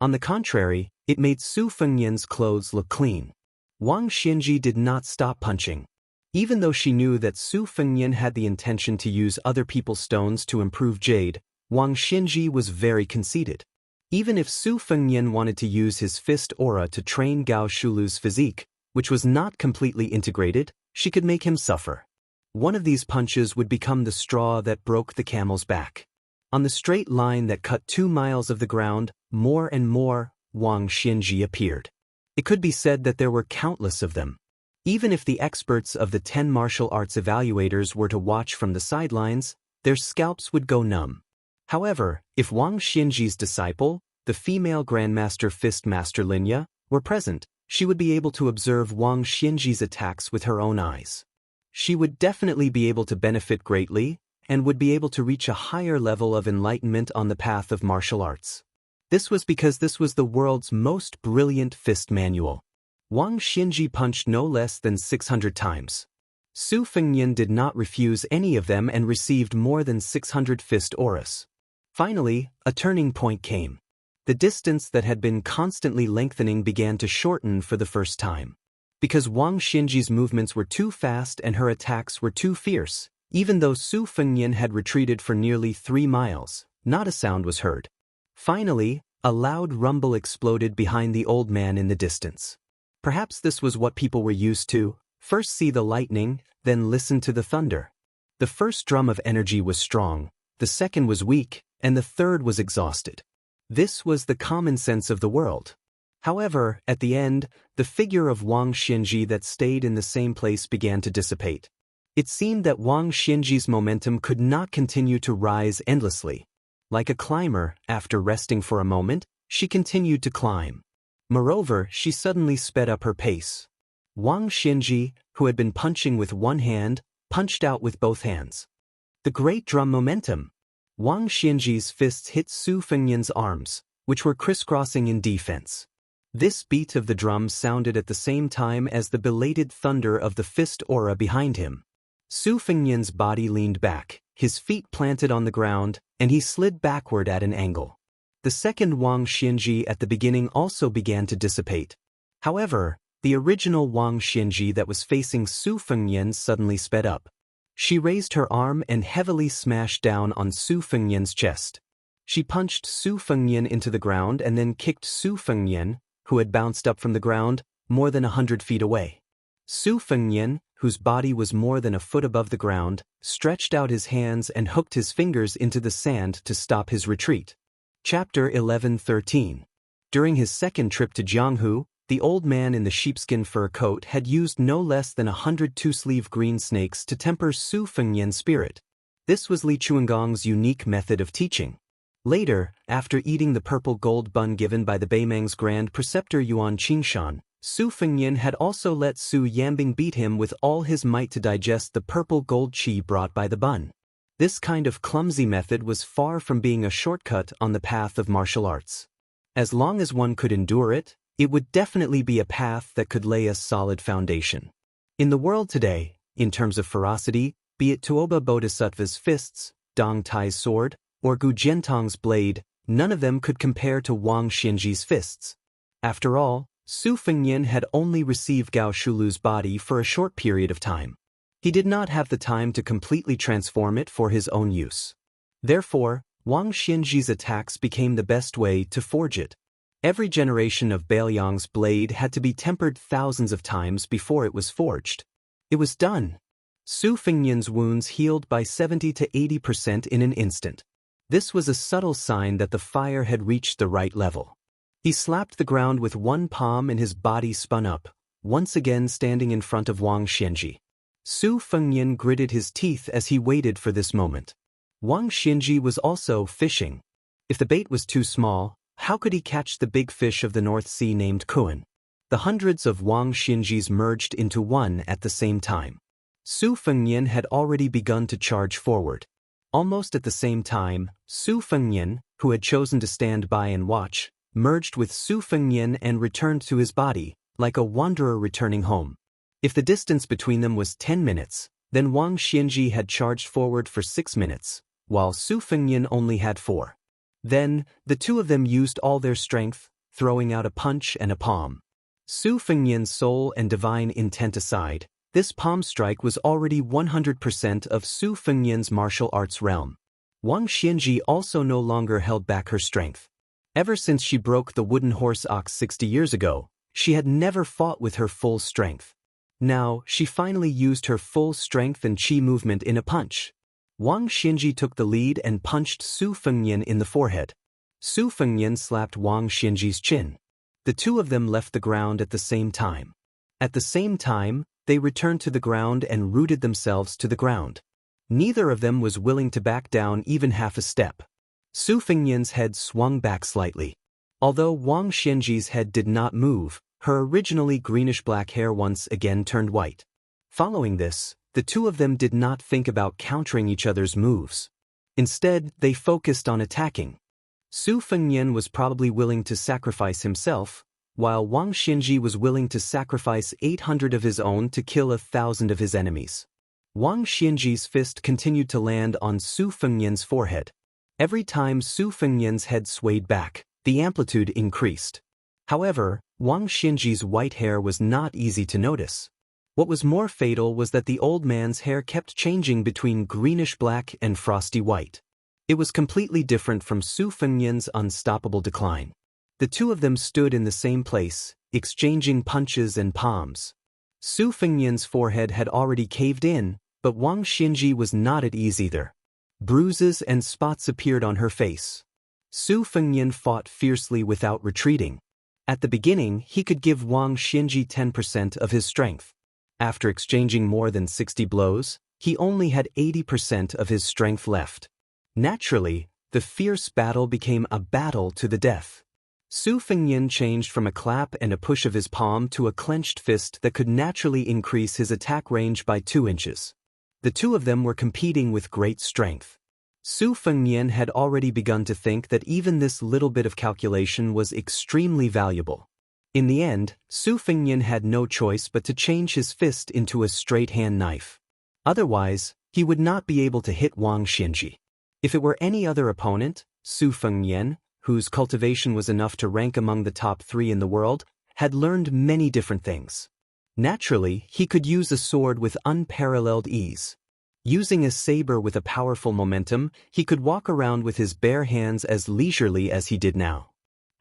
On the contrary, it made Su Fengnian's clothes look clean. Wang Xinji did not stop punching. Even though she knew that Su Fengnian had the intention to use other people's stones to improve jade, Wang Xinji was very conceited. Even if Su Fengnian wanted to use his fist aura to train Gao Shulu's physique, which was not completely integrated, she could make him suffer. One of these punches would become the straw that broke the camel's back. On the straight line that cut 2 miles of the ground, more and more, Wang Xinji appeared. It could be said that there were countless of them. Even if the experts of the 10 martial arts evaluators were to watch from the sidelines, their scalps would go numb. However, if Wang Xinji's disciple, the female Grandmaster Fist Master Linya, were present, she would be able to observe Wang Xinji's attacks with her own eyes. She would definitely be able to benefit greatly, and would be able to reach a higher level of enlightenment on the path of martial arts. This was because this was the world's most brilliant fist manual. Wang Xinji punched no less than 600 times. Su Fengnian did not refuse any of them and received more than 600 fist auras. Finally, a turning point came. The distance that had been constantly lengthening began to shorten for the first time. Because Wang Xinji's movements were too fast and her attacks were too fierce, even though Su Fengnian had retreated for nearly 3 miles, not a sound was heard. Finally, a loud rumble exploded behind the old man in the distance. Perhaps this was what people were used to: first see the lightning, then listen to the thunder. The first drum of energy was strong, the second was weak, and the third was exhausted. This was the common sense of the world. However, at the end, the figure of Wang Xinji that stayed in the same place began to dissipate. It seemed that Wang Xinji's momentum could not continue to rise endlessly. Like a climber, after resting for a moment, she continued to climb. Moreover, she suddenly sped up her pace. Wang Xianxia, who had been punching with one hand, punched out with both hands. The great drum momentum. Wang Xianxia's fists hit Su Fengnian's arms, which were crisscrossing in defense. This beat of the drum sounded at the same time as the belated thunder of the fist aura behind him. Su Fengnian's body leaned back, his feet planted on the ground, and he slid backward at an angle. The second Wang Xianxia at the beginning also began to dissipate. However, the original Wang Xianxia that was facing Su Fengnian suddenly sped up. She raised her arm and heavily smashed down on Su Fengnian's chest. She punched Su Fengnian into the ground and then kicked Su Fengnian, who had bounced up from the ground, more than 100 feet away. Su Fengnian, whose body was more than a foot above the ground, stretched out his hands and hooked his fingers into the sand to stop his retreat. Chapter 11:13. During his second trip to Jianghu, the old man in the sheepskin fur coat had used no less than 100 two-sleeve green snakes to temper Su Fengnian's spirit. This was Li Chuangong's unique method of teaching. Later, after eating the purple gold bun given by the Beimang's grand preceptor Yuan Qingshan, Su Fengnian had also let Su Yambing beat him with all his might to digest the purple gold qi brought by the bun. This kind of clumsy method was far from being a shortcut on the path of martial arts. As long as one could endure it, it would definitely be a path that could lay a solid foundation. In the world today, in terms of ferocity, be it Tuoba Bodhisattva's fists, Dong Tai's sword, or Gu Jiantong's blade, none of them could compare to Wang Xianxia's fists. After all, Su Fengnian had only received Gao Shulu's body for a short period of time. He did not have the time to completely transform it for his own use. Therefore, Wang Xianxia's attacks became the best way to forge it. Every generation of Bailiang's blade had to be tempered thousands of times before it was forged. It was done. Su Fengnian's wounds healed by 70 to 80% in an instant. This was a subtle sign that the fire had reached the right level. He slapped the ground with one palm and his body spun up, once again standing in front of Wang Xianxia. Su Fengnian gritted his teeth as he waited for this moment. Wang Xianxia was also fishing. If the bait was too small, how could he catch the big fish of the North Sea named Kuan? The hundreds of Wang Xianxias merged into one at the same time. Su Fengnian had already begun to charge forward. Almost at the same time, Su Fengnian, who had chosen to stand by and watch, merged with Su Fengnian and returned to his body, like a wanderer returning home. If the distance between them was 10 minutes, then Wang Xianxia had charged forward for 6 minutes, while Su Fengnian only had 4. Then, the two of them used all their strength, throwing out a punch and a palm. Su Fengnian's soul and divine intent aside, this palm strike was already 100% of Su Fengnian's martial arts realm. Wang Xianxia also no longer held back her strength. Ever since she broke the wooden horse ox 60 years ago, she had never fought with her full strength. Now, she finally used her full strength and qi movement in a punch. Wang Xianxia took the lead and punched Su Fengnian in the forehead. Su Fengnian slapped Wang Xianxia's chin. The two of them left the ground at the same time. At the same time, they returned to the ground and rooted themselves to the ground. Neither of them was willing to back down even half a step. Su Fengnian's head swung back slightly. Although Wang Xianxia's head did not move, her originally greenish-black hair once again turned white. Following this, the two of them did not think about countering each other's moves. Instead, they focused on attacking. Su Fengnian was probably willing to sacrifice himself, while Wang Xianxia was willing to sacrifice 800 of his own to kill 1,000 of his enemies. Wang Xianxia's fist continued to land on Su Fengnian's forehead. Every time Su Fengnian's head swayed back, the amplitude increased. However, Wang Xianxia's white hair was not easy to notice. What was more fatal was that the old man's hair kept changing between greenish-black and frosty white. It was completely different from Su Fengnian's unstoppable decline. The two of them stood in the same place, exchanging punches and palms. Su Fengnian's forehead had already caved in, but Wang Xianxia was not at ease either. Bruises and spots appeared on her face. Su Fengnian fought fiercely without retreating. At the beginning, he could give Wang Xianxia 10% of his strength. After exchanging more than 60 blows, he only had 80% of his strength left. Naturally, The fierce battle became a battle to the death. Su Fengnian changed from a clap and a push of his palm to a clenched fist that could naturally increase his attack range by 2 inches. The two of them were competing with great strength. Su Fengnian had already begun to think that even this little bit of calculation was extremely valuable. In the end, Su Fengnian had no choice but to change his fist into a straight-hand knife. Otherwise, he would not be able to hit Wang Xianxia. If it were any other opponent, Su Fengnian, whose cultivation was enough to rank among the top 3 in the world, had learned many different things. Naturally, he could use a sword with unparalleled ease. Using a saber with a powerful momentum, he could walk around with his bare hands as leisurely as he did now.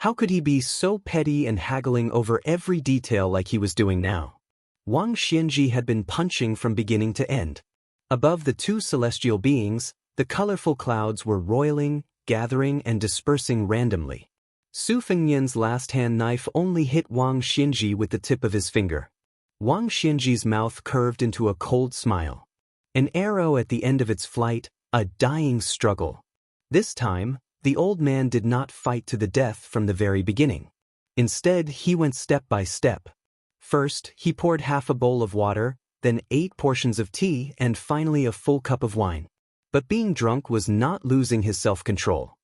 How could he be so petty and haggling over every detail like he was doing now? Wang Xianxia had been punching from beginning to end. Above the 2 celestial beings, the colorful clouds were roiling, gathering and dispersing randomly. Su Fengnian's last-hand knife only hit Wang Xianxia with the tip of his finger. Wang Xianxi's mouth curved into a cold smile. An arrow at the end of its flight, a dying struggle. This time, the old man did not fight to the death from the very beginning. Instead, he went step by step. First, he poured half a bowl of water, then 8 portions of tea and finally a full cup of wine. But being drunk was not losing his self-control.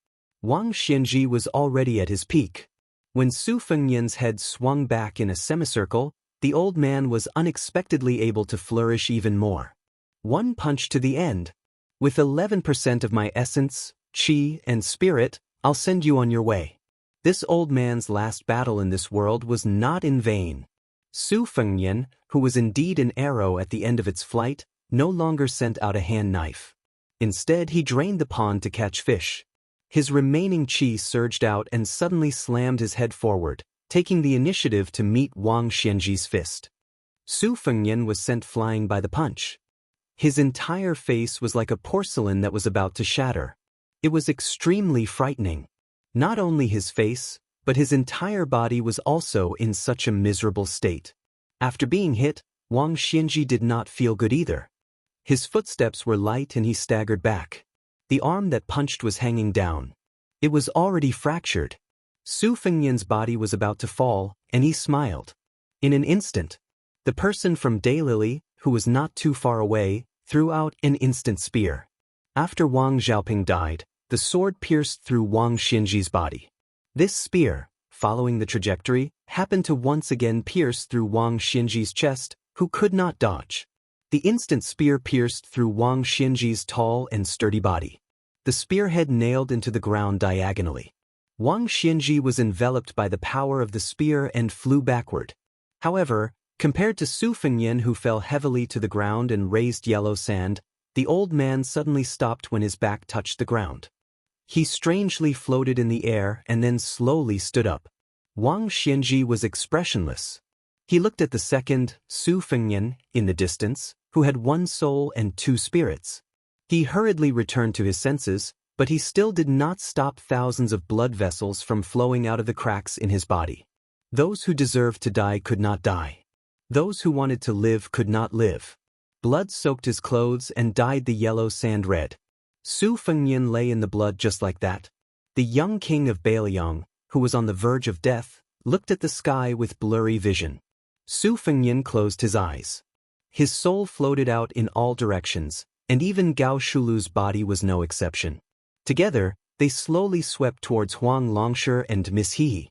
Wang Xianxia was already at his peak. When Su Fengnian's head swung back in a semicircle, the old man was unexpectedly able to flourish even more. One punch to the end. With 11% of my essence, qi, and spirit, I'll send you on your way. This old man's last battle in this world was not in vain. Su Fengnian, who was indeed an arrow at the end of its flight, no longer sent out a hand knife. Instead, he drained the pond to catch fish. His remaining qi surged out and suddenly slammed his head forward, taking the initiative to meet Wang Xianxi's fist. Su Fengnian was sent flying by the punch. His entire face was like a porcelain that was about to shatter. It was extremely frightening. Not only his face, but his entire body was also in such a miserable state. After being hit, Wang Xianxia did not feel good either. His footsteps were light and he staggered back. The arm that punched was hanging down. It was already fractured. Su Fengnian's body was about to fall, and he smiled. In an instant, the person from Daylily, who was not too far away, threw out an instant spear. After Wang Xiaoping died, the sword pierced through Wang Xianxi's body. This spear, following the trajectory, happened to once again pierce through Wang Xianxi's chest, who could not dodge. The instant spear pierced through Wang Xianxi's tall and sturdy body. The spearhead nailed into the ground diagonally. Wang Xianxia was enveloped by the power of the spear and flew backward. However, compared to Su Fengnian, who fell heavily to the ground and raised yellow sand, the old man suddenly stopped when his back touched the ground. He strangely floated in the air and then slowly stood up. Wang Xianxia was expressionless. He looked at the second, Su Fengnian, in the distance, who had 1 soul and 2 spirits. He hurriedly returned to his senses, but he still did not stop thousands of blood vessels from flowing out of the cracks in his body. Those who deserved to die could not die. Those who wanted to live could not live. Blood soaked his clothes and dyed the yellow sand red. Su Fengnian lay in the blood just like that. The young king of Bailiang, who was on the verge of death, looked at the sky with blurry vision. Su Fengnian closed his eyes. His soul floated out in all directions, and even Gao Shulu's body was no exception. Together, they slowly swept towards Huang Longshi and Miss He.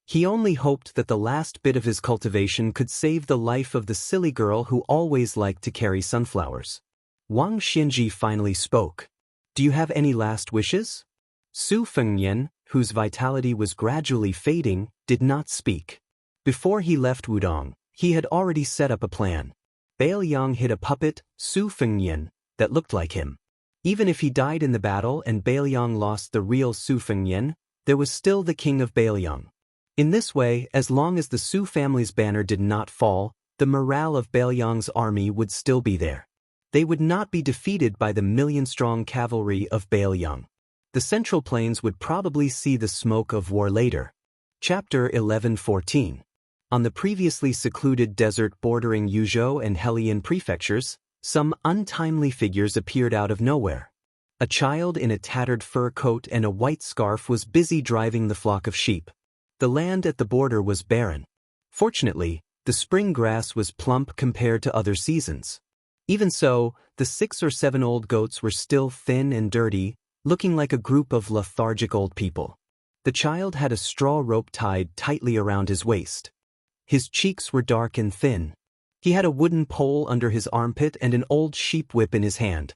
He only hoped that the last bit of his cultivation could save the life of the silly girl who always liked to carry sunflowers. Wang Xianxia finally spoke. "Do you have any last wishes?" Su Fengnian, whose vitality was gradually fading, did not speak. Before he left Wudong, he had already set up a plan. Bailiang hid a puppet, Su Fengnian, that looked like him. Even if he died in the battle and Bailiang lost the real Su Fengnian, there was still the king of Bailiang. In this way, as long as the Su family's banner did not fall, the morale of Bailiang's army would still be there. They would not be defeated by the million-strong cavalry of Bailiang. The Central Plains would probably see the smoke of war later. Chapter 11:14. On the previously secluded desert bordering Yuzhou and Helian prefectures, some untimely figures appeared out of nowhere. A child in a tattered fur coat and a white scarf was busy driving the flock of sheep. The land at the border was barren. Fortunately, the spring grass was plump compared to other seasons. Even so, the 6 or 7 old goats were still thin and dirty, looking like a group of lethargic old people. The child had a straw rope tied tightly around his waist. His cheeks were dark and thin. He had a wooden pole under his armpit and an old sheep whip in his hand.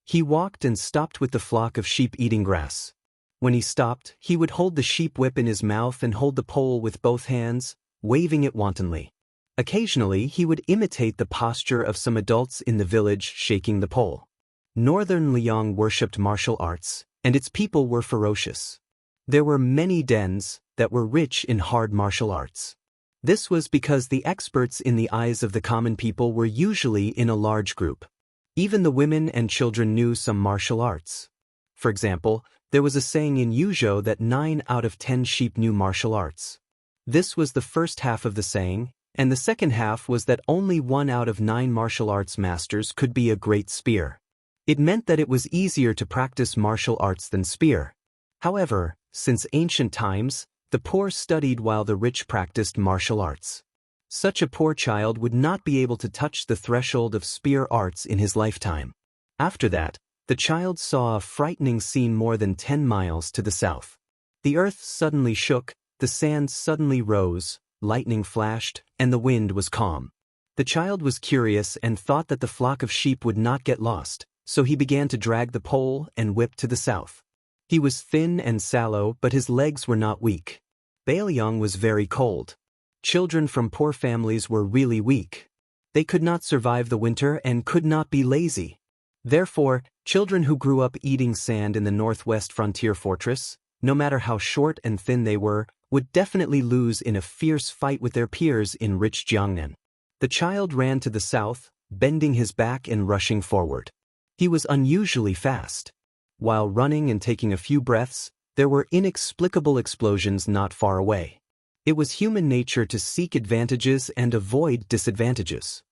He walked and stopped with the flock of sheep eating grass. When he stopped, he would hold the sheep whip in his mouth and hold the pole with both hands, waving it wantonly. Occasionally, he would imitate the posture of some adults in the village shaking the pole. Northern Liang worshipped martial arts, and its people were ferocious. There were many dens that were rich in hard martial arts. This was because the experts in the eyes of the common people were usually in a large group. Even the women and children knew some martial arts. For example, there was a saying in Yuzhou that 9 out of 10 sheep knew martial arts. This was the first half of the saying, and the second half was that only 1 out of 9 martial arts masters could be a great spear. It meant that it was easier to practice martial arts than spear. However, since ancient times, the poor studied while the rich practiced martial arts. Such a poor child would not be able to touch the threshold of spear arts in his lifetime. After that, the child saw a frightening scene more than 10 miles to the south. The earth suddenly shook, the sand suddenly rose, lightning flashed, and the wind was calm. The child was curious and thought that the flock of sheep would not get lost, so he began to drag the pole and whip to the south. He was thin and sallow, but his legs were not weak. Bailiang was very cold. Children from poor families were really weak. They could not survive the winter and could not be lazy. Therefore, children who grew up eating sand in the northwest frontier fortress, no matter how short and thin they were, would definitely lose in a fierce fight with their peers in rich Jiangnan. The child ran to the south, bending his back and rushing forward. He was unusually fast. While running and taking a few breaths, there were inexplicable explosions not far away. It was human nature to seek advantages and avoid disadvantages.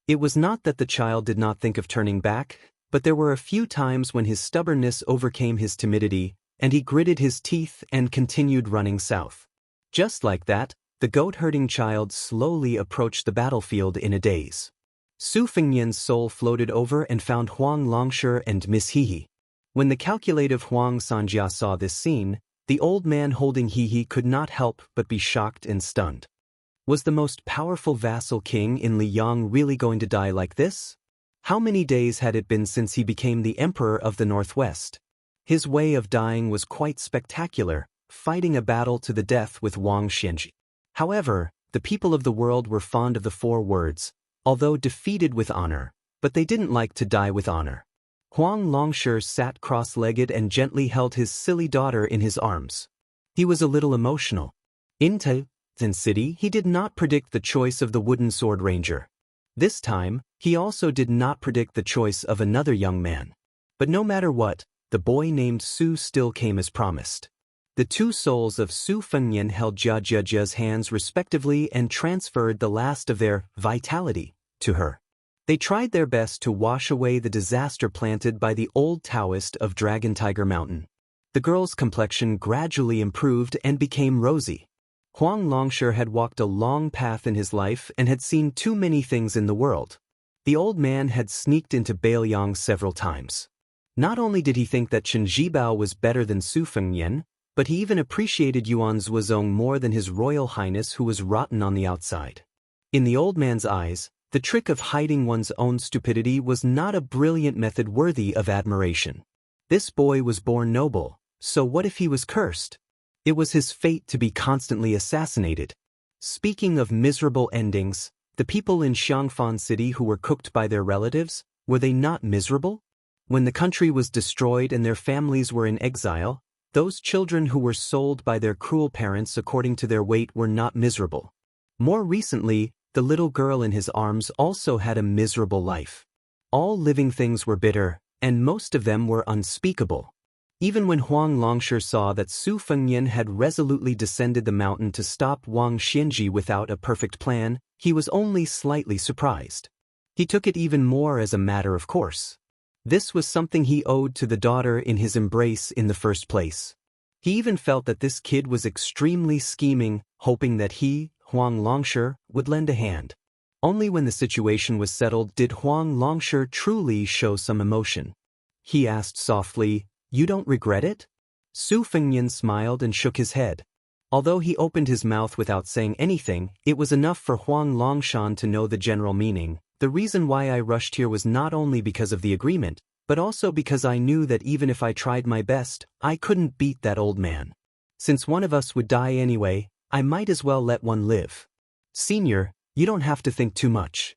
It was not that the child did not think of turning back, but there were a few times when his stubbornness overcame his timidity, and he gritted his teeth and continued running south. Just like that, the goat-herding child slowly approached the battlefield in a daze. Su Fengnian's soul floated over and found Huang Longshi and Miss Hehe. When the calculative Huang Xianxia saw this scene, the old man holding Hehe could not help but be shocked and stunned. Was the most powerful vassal king in Liang really going to die like this? How many days had it been since he became the emperor of the Northwest? His way of dying was quite spectacular, fighting a battle to the death with Wang Xianxia. However, the people of the world were fond of the 4 words, although defeated with honor, but they didn't like to die with honor. Huang Longshi sat cross-legged and gently held his silly daughter in his arms. He was a little emotional. In Tenzin City, he did not predict the choice of the wooden sword ranger. This time, he also did not predict the choice of another young man. But no matter what, the boy named Su still came as promised. The 2 souls of Su Fengnian held Jiajiajia's hands respectively and transferred the last of their vitality to her. They tried their best to wash away the disaster planted by the old Daoist of Dragon Tiger Mountain. The girl's complexion gradually improved and became rosy. Huang Longshi had walked a long path in his life and had seen too many things in the world. The old man had sneaked into Bailiang several times. Not only did he think that Chen Zhibao was better than Su Fengnian, but he even appreciated Yuan Zuozong more than his royal highness who was rotten on the outside. In the old man's eyes, the trick of hiding one's own stupidity was not a brilliant method worthy of admiration. This boy was born noble, so what if he was cursed? It was his fate to be constantly assassinated. Speaking of miserable endings, the people in Xiangfan City who were cooked by their relatives, were they not miserable? When the country was destroyed and their families were in exile, those children who were sold by their cruel parents according to their weight were not miserable. More recently, the little girl in his arms also had a miserable life. All living things were bitter, and most of them were unspeakable. Even when Huang Longshi saw that Su Fengnian had resolutely descended the mountain to stop Wang Xianxia without a perfect plan, he was only slightly surprised. He took it even more as a matter of course. This was something he owed to the daughter in his embrace in the first place. He even felt that this kid was extremely scheming, hoping that he, Huang Longshi, would lend a hand. Only when the situation was settled did Huang Longshi truly show some emotion. He asked softly, "You don't regret it?" Su Fengnian smiled and shook his head. Although he opened his mouth without saying anything, it was enough for Huang Longshan to know the general meaning. The reason why I rushed here was not only because of the agreement, but also because I knew that even if I tried my best, I couldn't beat that old man. Since one of us would die anyway, I might as well let one live. Senior, you don't have to think too much.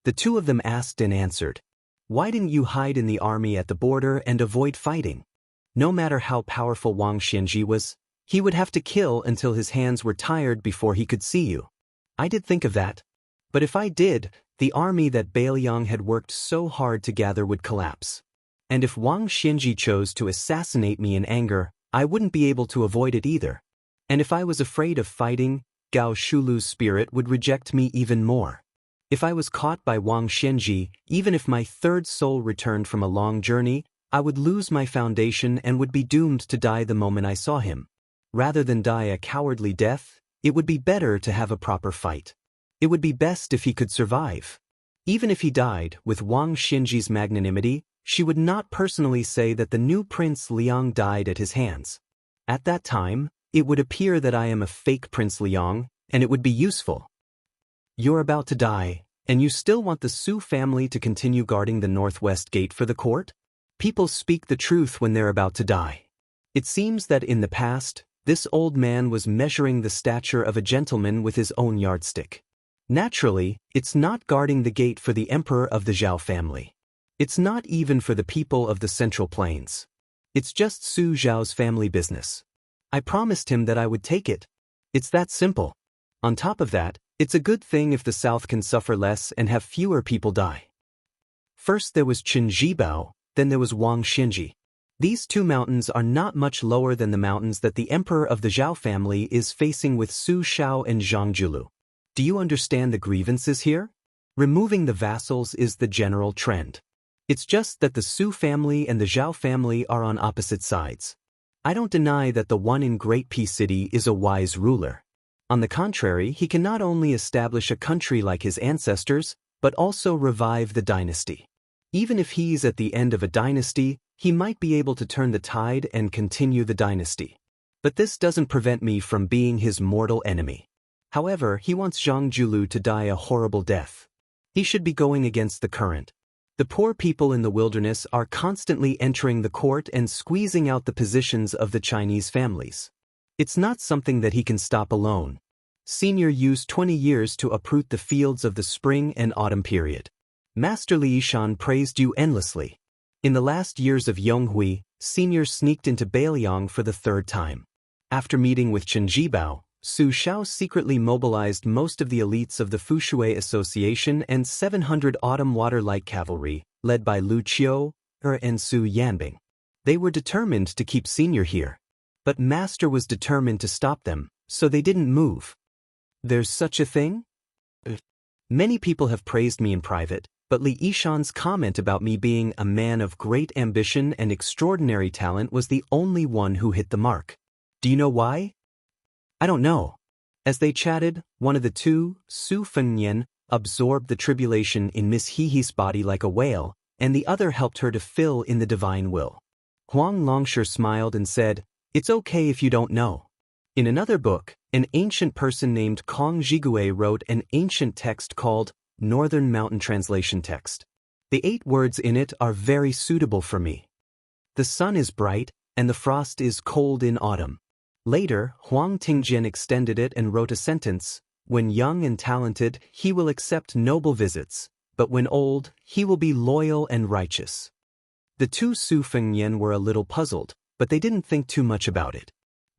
The two of them asked and answered. Why didn't you hide in the army at the border and avoid fighting? No matter how powerful Wang Xianxia was, he would have to kill until his hands were tired before he could see you. I did think of that. But if I did, the army that Bailiang had worked so hard to gather would collapse. And if Wang Xianxia chose to assassinate me in anger, I wouldn't be able to avoid it either. And if I was afraid of fighting, Gao Shulu's spirit would reject me even more. If I was caught by Wang Xianxia, even if my third soul returned from a long journey, I would lose my foundation and would be doomed to die the moment I saw him. Rather than die a cowardly death, it would be better to have a proper fight. It would be best if he could survive. Even if he died, with Wang Xianxia's magnanimity, she would not personally say that the new Prince Liang died at his hands. At that time, it would appear that I am a fake Prince Liang, and it would be useful. You're about to die, and you still want the Su family to continue guarding the northwest gate for the court? People speak the truth when they're about to die. It seems that in the past, this old man was measuring the stature of a gentleman with his own yardstick. Naturally, it's not guarding the gate for the emperor of the Zhao family. It's not even for the people of the Central Plains. It's just Su Zhao's family business. I promised him that I would take it. It's that simple. On top of that, it's a good thing if the South can suffer less and have fewer people die. First there was Qin Zhibao, then there was Wang Xianxia. These two mountains are not much lower than the mountains that the emperor of the Zhao family is facing with Su Shao and Zhang Julu. Do you understand the grievances here? Removing the vassals is the general trend. It's just that the Su family and the Zhao family are on opposite sides. I don't deny that the one in Great Peace City is a wise ruler. On the contrary, he can not only establish a country like his ancestors, but also revive the dynasty. Even if he's at the end of a dynasty, he might be able to turn the tide and continue the dynasty. But this doesn't prevent me from being his mortal enemy. However, he wants Zhang Julu to die a horrible death. He should be going against the current. The poor people in the wilderness are constantly entering the court and squeezing out the positions of the Chinese families. It's not something that he can stop alone. Senior used 20 years to uproot the fields of the spring and autumn period. Master Li Yishan praised you endlessly. In the last years of Yonghui, Senior sneaked into Bailiang for the third time. After meeting with Qin Zhibao, Su Shao secretly mobilized most of the elites of the Fushui Association and 700 Autumn Water Light Cavalry, led by Lu Qiu, and Su Yanbing. They were determined to keep Senior here. But Master was determined to stop them, so they didn't move. There's such a thing? Many people have praised me in private, but Li Yishan's comment about me being a man of great ambition and extraordinary talent was the only one who hit the mark. Do you know why? I don't know. As they chatted, one of the two, Su Fengnian, absorbed the tribulation in Miss Hehe's body like a whale, and the other helped her to fill in the divine will. Huang Longshi smiled and said, "It's okay if you don't know." In another book, an ancient person named Kong Zhigui wrote an ancient text called Northern Mountain Translation Text. The 8 words in it are very suitable for me. The sun is bright, and the frost is cold in autumn. Later, Huang Tingjian extended it and wrote a sentence, "When young and talented, he will accept noble visits, but when old, he will be loyal and righteous." The two Su Fengnian were a little puzzled, but they didn't think too much about it.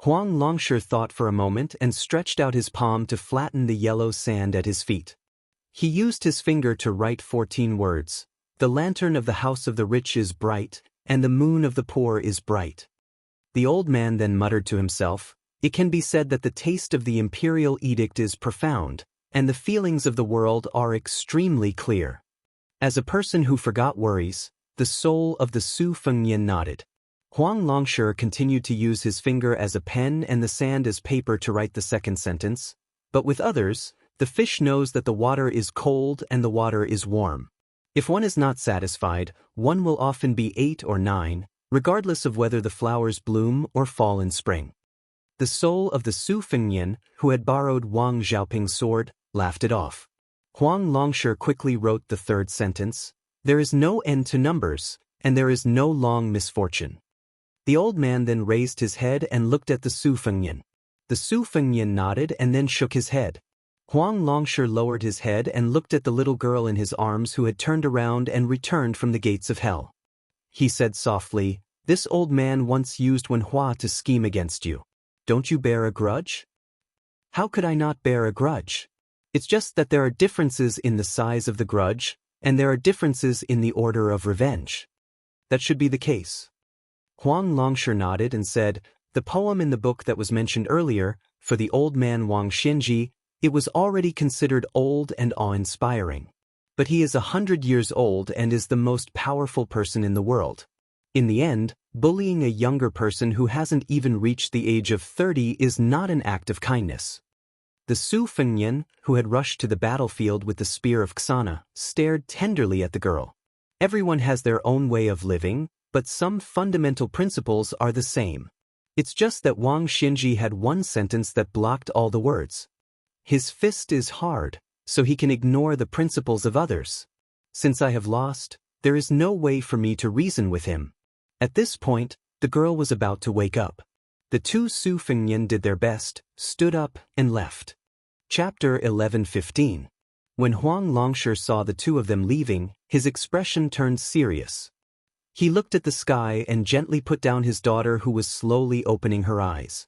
Huang Longshi thought for a moment and stretched out his palm to flatten the yellow sand at his feet. He used his finger to write 14 words. The lantern of the house of the rich is bright, and the moon of the poor is bright. The old man then muttered to himself, "It can be said that the taste of the imperial edict is profound, and the feelings of the world are extremely clear." As a person who forgot worries, The soul of the Su Fengnian nodded. Huang Longshi continued to use his finger as a pen and the sand as paper to write the second sentence, but with others, the fish knows that the water is cold and the water is warm. If one is not satisfied, one will often be 8 or 9, regardless of whether the flowers bloom or fall in spring. The soul of the Su Fengnian, who had borrowed Wang Xiaoping's sword, laughed it off. Huang Longshi quickly wrote the third sentence, "There is no end to numbers, and there is no long misfortune." The old man then raised his head and looked at the Su Fengnian. The Su Fengnian nodded and then shook his head. Huang Longshi lowered his head and looked at the little girl in his arms who had turned around and returned from the gates of hell. He said softly, "This old man once used Wenhua to scheme against you. Don't you bear a grudge?" "How could I not bear a grudge? It's just that there are differences in the size of the grudge, and there are differences in the order of revenge." "That should be the case." Huang Longshi nodded and said, "The poem in the book that was mentioned earlier, for the old man Wang Xianxia, it was already considered old and awe-inspiring. But he is 100 years old and is the most powerful person in the world. In the end, bullying a younger person who hasn't even reached the age of 30 is not an act of kindness." The Su Fengnian, who had rushed to the battlefield with the spear of Xana, stared tenderly at the girl. Everyone has their own way of living, but some fundamental principles are the same. It's just that Wang Xianxia had one sentence that blocked all the words. His fist is hard, so he can ignore the principles of others. Since I have lost, there is no way for me to reason with him. At this point, the girl was about to wake up. The two Su Fengnian did their best, stood up, and left. Chapter 11:15. When Huang Longshi saw the two of them leaving, his expression turned serious. He looked at the sky and gently put down his daughter who was slowly opening her eyes.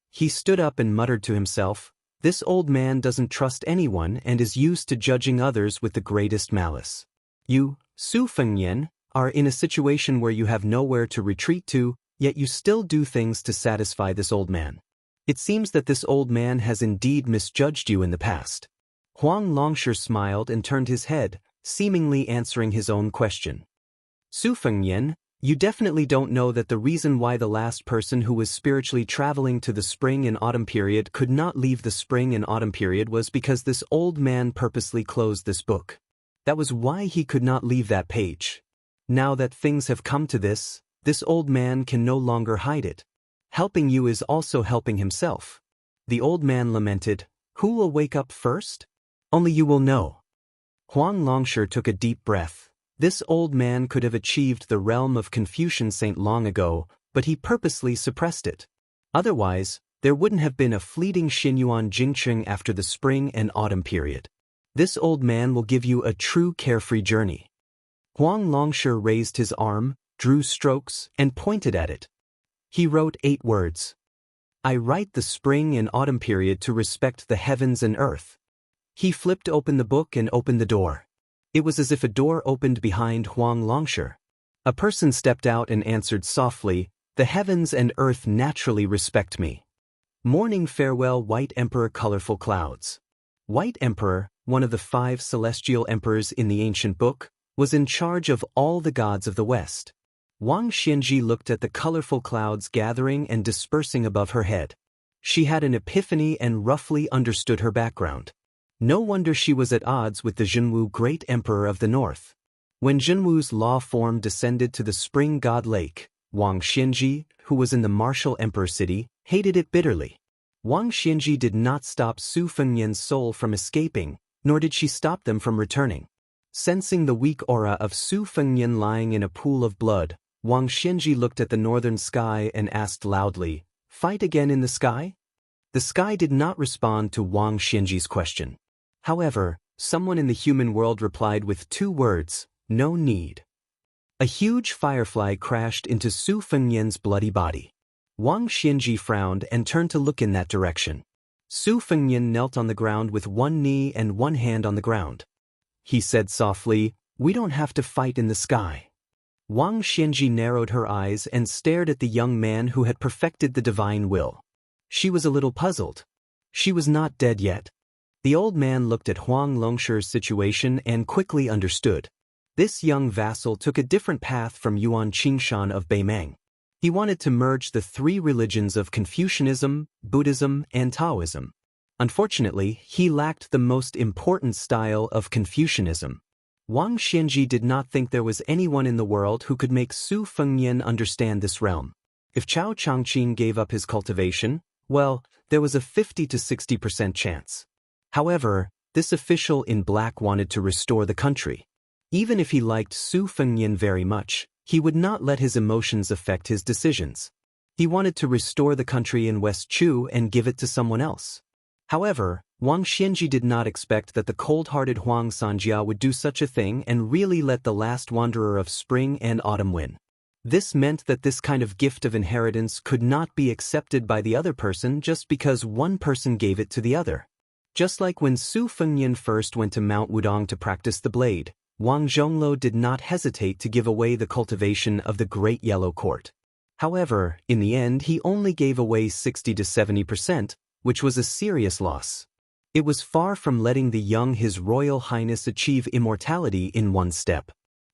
He stood up and muttered to himself, "This old man doesn't trust anyone and is used to judging others with the greatest malice. You, Su Fengnian, are in a situation where you have nowhere to retreat to, yet you still do things to satisfy this old man. It seems that this old man has indeed misjudged you in the past." Huang Longshi smiled and turned his head, seemingly answering his own question. "Su Fengnian, you definitely don't know that the reason why the last person who was spiritually traveling to the spring and autumn period could not leave the spring and autumn period was because this old man purposely closed this book. That was why he could not leave that page. Now that things have come to this old man can no longer hide it. Helping you is also helping himself." The old man lamented, "Who will wake up first? Only you will know." Huang Longshi took a deep breath. This old man could have achieved the realm of Confucian Saint long ago, but he purposely suppressed it. Otherwise, there wouldn't have been a fleeting Xinyuan Jingqing after the spring and autumn period. This old man will give you a true carefree journey. Huang Longshi raised his arm, drew strokes, and pointed at it. He wrote 8 words. "I write the spring and autumn period to respect the heavens and earth." He flipped open the book and opened the door. It was as if a door opened behind Huang Longshi. A person stepped out and answered softly, "The heavens and earth naturally respect me." Morning farewell, White Emperor, colorful clouds. White Emperor, one of the 5 celestial emperors in the ancient book, was in charge of all the gods of the West. Wang Xianxia looked at the colorful clouds gathering and dispersing above her head. She had an epiphany and roughly understood her background. No wonder she was at odds with the Zhenwu great emperor of the north. When Zhenwu's law form descended to the spring god lake, Wang Xianxia, who was in the martial emperor city, hated it bitterly. Wang Xianxia did not stop Su Fengnian's soul from escaping, nor did she stop them from returning. Sensing the weak aura of Su Fengnian lying in a pool of blood, Wang Xianxia looked at the northern sky and asked loudly, "Fight again in the sky?" The sky did not respond to Wang Xianxia's question. However, someone in the human world replied with 2 words, "No need." A huge firefly crashed into Su Fengnian's bloody body. Wang Xianxia frowned and turned to look in that direction. Su Fengnian knelt on the ground with one knee and one hand on the ground. He said softly, "We don't have to fight in the sky." Wang Xianxia narrowed her eyes and stared at the young man who had perfected the divine will. She was a little puzzled. She was not dead yet. The old man looked at Huang Longshi's situation and quickly understood. This young vassal took a different path from Yuan Qingshan of Beimeng. He wanted to merge the three religions of Confucianism, Buddhism, and Taoism. Unfortunately, he lacked the most important style of Confucianism. Wang Xianxia did not think there was anyone in the world who could make Su Fengnian understand this realm. If Cao Changqing gave up his cultivation, well, there was a 50 to 60% chance. However, this official in black wanted to restore the country. Even if he liked Su Fengnian very much, he would not let his emotions affect his decisions. He wanted to restore the country in West Chu and give it to someone else. However, Wang Xianxia did not expect that the cold-hearted Huang Sanjia would do such a thing and really let the last wanderer of spring and autumn win. This meant that this kind of gift of inheritance could not be accepted by the other person just because one person gave it to the other. Just like when Su Fengnian first went to Mount Wudong to practice the blade, Wang Zhongluo did not hesitate to give away the cultivation of the Great Yellow Court. However, in the end he only gave away 60 to 70%, which was a serious loss. It was far from letting the young His Royal Highness achieve immortality in one step.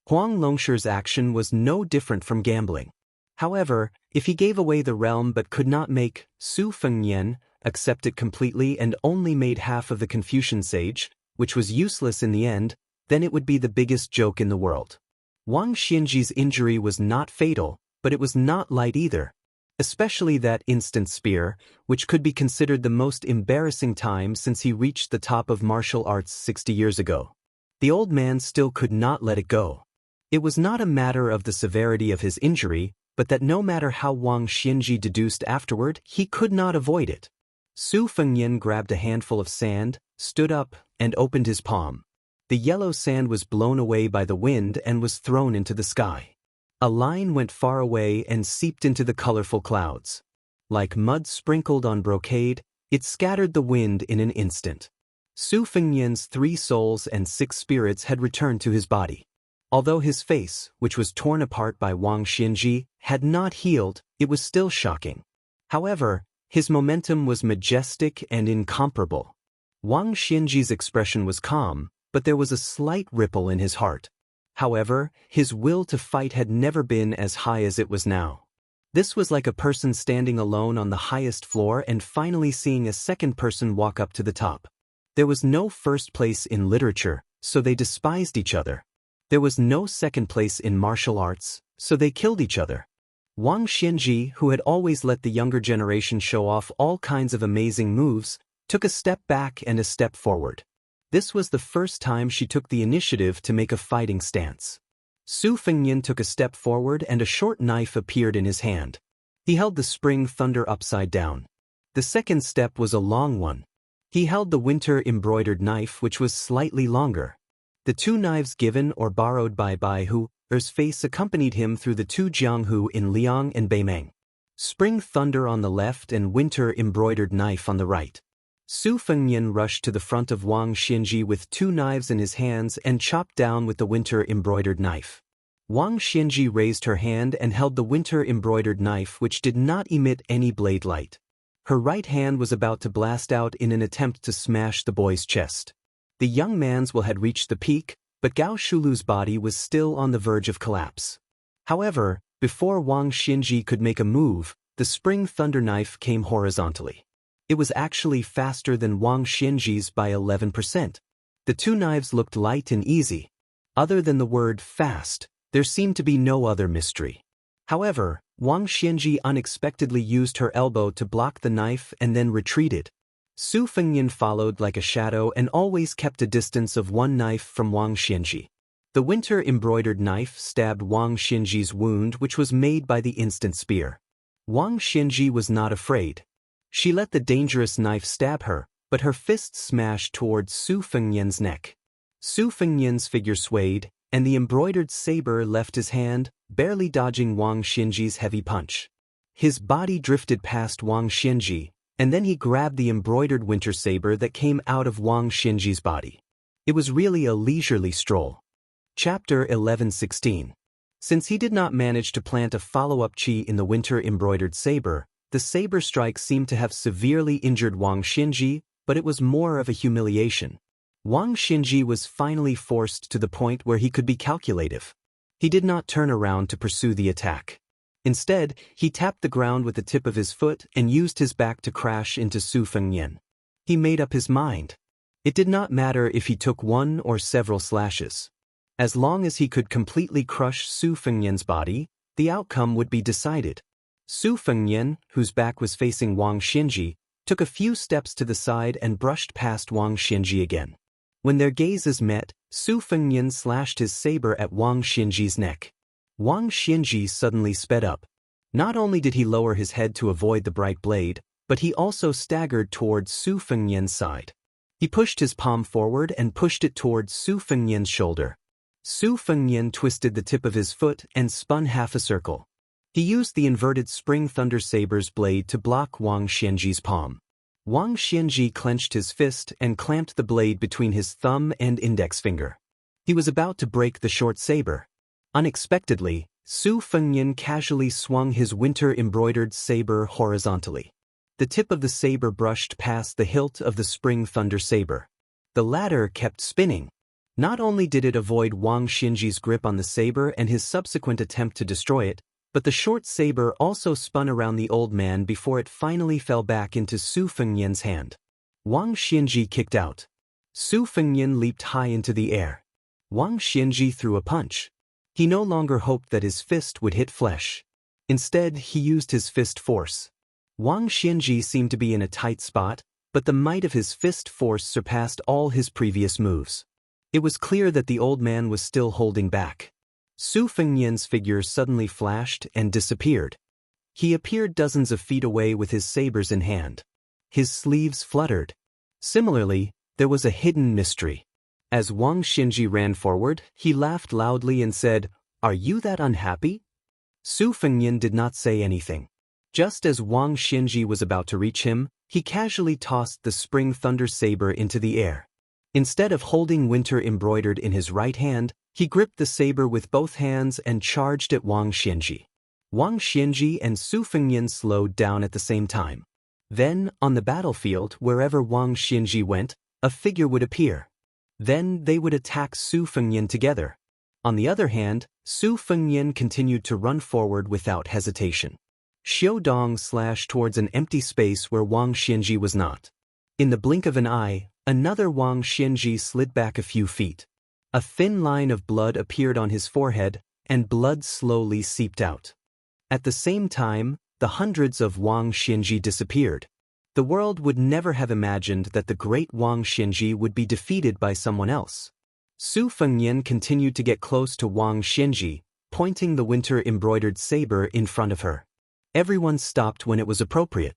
Huang Longshi's action was no different from gambling. However, if he gave away the realm but could not make Su Fengnian accept it completely and only made half of the Confucian sage, which was useless in the end, then it would be the biggest joke in the world. Wang Xianxi's injury was not fatal, but it was not light either. Especially that instant spear, which could be considered the most embarrassing time since he reached the top of martial arts 60 years ago. The old man still could not let it go. It was not a matter of the severity of his injury, but that no matter how Wang Xianxia deduced afterward, he could not avoid it. Su Fengnian grabbed a handful of sand, stood up, and opened his palm. The yellow sand was blown away by the wind and was thrown into the sky. A line went far away and seeped into the colorful clouds. Like mud sprinkled on brocade, it scattered the wind in an instant. Su Fengnian's 3 souls and 6 spirits had returned to his body. Although his face, which was torn apart by Wang Xianxia, had not healed, it was still shocking. However, his momentum was majestic and incomparable. Wang Xianxi's expression was calm, but there was a slight ripple in his heart. However, his will to fight had never been as high as it was now. This was like a person standing alone on the highest floor and finally seeing a second person walk up to the top. There was no first place in literature, so they despised each other. There was no second place in martial arts, so they killed each other. Wang Xianxia, who had always let the younger generation show off all kinds of amazing moves, took a step back and a step forward. This was the first time she took the initiative to make a fighting stance. Su Fengnian took a step forward and a short knife appeared in his hand. He held the spring thunder upside down. The second step was a long one. He held the winter embroidered knife, which was slightly longer. The 2 knives given or borrowed by Bai Hu's face accompanied him through the 2 Jianghu in Liang and Beimeng. Spring thunder on the left and winter embroidered knife on the right. Su Fengnian rushed to the front of Wang Xianxia with 2 knives in his hands and chopped down with the winter embroidered knife. Wang Xianxia raised her hand and held the winter embroidered knife, which did not emit any blade light. Her right hand was about to blast out in an attempt to smash the boy's chest. The young man's will had reached the peak, but Gao Shulu's body was still on the verge of collapse. However, before Wang Xianxia could make a move, the spring thunder knife came horizontally. It was actually faster than Wang Xianxi's by 11%. The 2 knives looked light and easy. Other than the word fast, there seemed to be no other mystery. However, Wang Xianxia unexpectedly used her elbow to block the knife and then retreated. Su Fengnian followed like a shadow and always kept a distance of 1 knife from Wang Xianxia. The winter embroidered knife stabbed Wang Xianxi's wound, which was made by the instant spear. Wang Xianxia was not afraid. She let the dangerous knife stab her, but her fist smashed towards Su Fengnian's neck. Su Fengnian's figure swayed, and the embroidered saber left his hand, barely dodging Wang Xianxi's heavy punch. His body drifted past Wang Xianxia, and then he grabbed the embroidered winter saber that came out of Wang Xianxi's body. It was really a leisurely stroll. Chapter 11:16. Since he did not manage to plant a follow-up chi in the winter embroidered saber, the saber strike seemed to have severely injured Wang Xianxia, but it was more of a humiliation. Wang Xinji was finally forced to the point where he could be calculative. He did not turn around to pursue the attack. Instead, he tapped the ground with the tip of his foot and used his back to crash into Su Fengnian. He made up his mind. It did not matter if he took one or several slashes. As long as he could completely crush Su Fengnian's body, the outcome would be decided. Su Fengnian, whose back was facing Wang Xinji, took a few steps to the side and brushed past Wang Xinji again. When their gazes met, Su Fengnian slashed his saber at Wang Xinji's neck. Wang Xinji suddenly sped up. Not only did he lower his head to avoid the bright blade, but he also staggered towards Su Fengnian's side. He pushed his palm forward and pushed it towards Su Fengnian's shoulder. Su Fengnian twisted the tip of his foot and spun half a circle. He used the inverted spring thunder saber's blade to block Wang Xinji's palm. Wang Xinji clenched his fist and clamped the blade between his thumb and index finger. He was about to break the short saber. Unexpectedly, Su Fengnian casually swung his winter-embroidered saber horizontally. The tip of the saber brushed past the hilt of the spring thunder saber. The latter kept spinning. Not only did it avoid Wang Xinji's grip on the saber and his subsequent attempt to destroy it, but the short saber also spun around the old man before it finally fell back into Su Fengnian's hand. Wang Xinji kicked out. Su Fengnian leaped high into the air. Wang Xinji threw a punch. He no longer hoped that his fist would hit flesh. Instead, he used his fist force. Wang Xinji seemed to be in a tight spot, but the might of his fist force surpassed all his previous moves. It was clear that the old man was still holding back. Su Fengnian's figure suddenly flashed and disappeared. He appeared dozens of feet away with his sabers in hand. His sleeves fluttered. Similarly, there was a hidden mystery. As Wang Xinji ran forward, he laughed loudly and said, "Are you that unhappy?" Su Fengnian did not say anything. Just as Wang Xinji was about to reach him, he casually tossed the spring thunder saber into the air. Instead of holding winter embroidered in his right hand, he gripped the saber with both hands and charged at Wang Xinji. Wang Xinji and Su Fengnian slowed down at the same time. Then, on the battlefield, wherever Wang Xinji went, a figure would appear. Then they would attack Su Fengnian together. On the other hand, Su Fengnian continued to run forward without hesitation. Xiu Dong slashed towards an empty space where Wang Xinji was not. In the blink of an eye, another Wang Xinji slid back a few feet. A thin line of blood appeared on his forehead, and blood slowly seeped out. At the same time, the hundreds of Wang Xinji disappeared. The world would never have imagined that the great Wang Xinji would be defeated by someone else. Su Fengnian continued to get close to Wang Xinji, pointing the winter-embroidered saber in front of her. Everyone stopped when it was appropriate.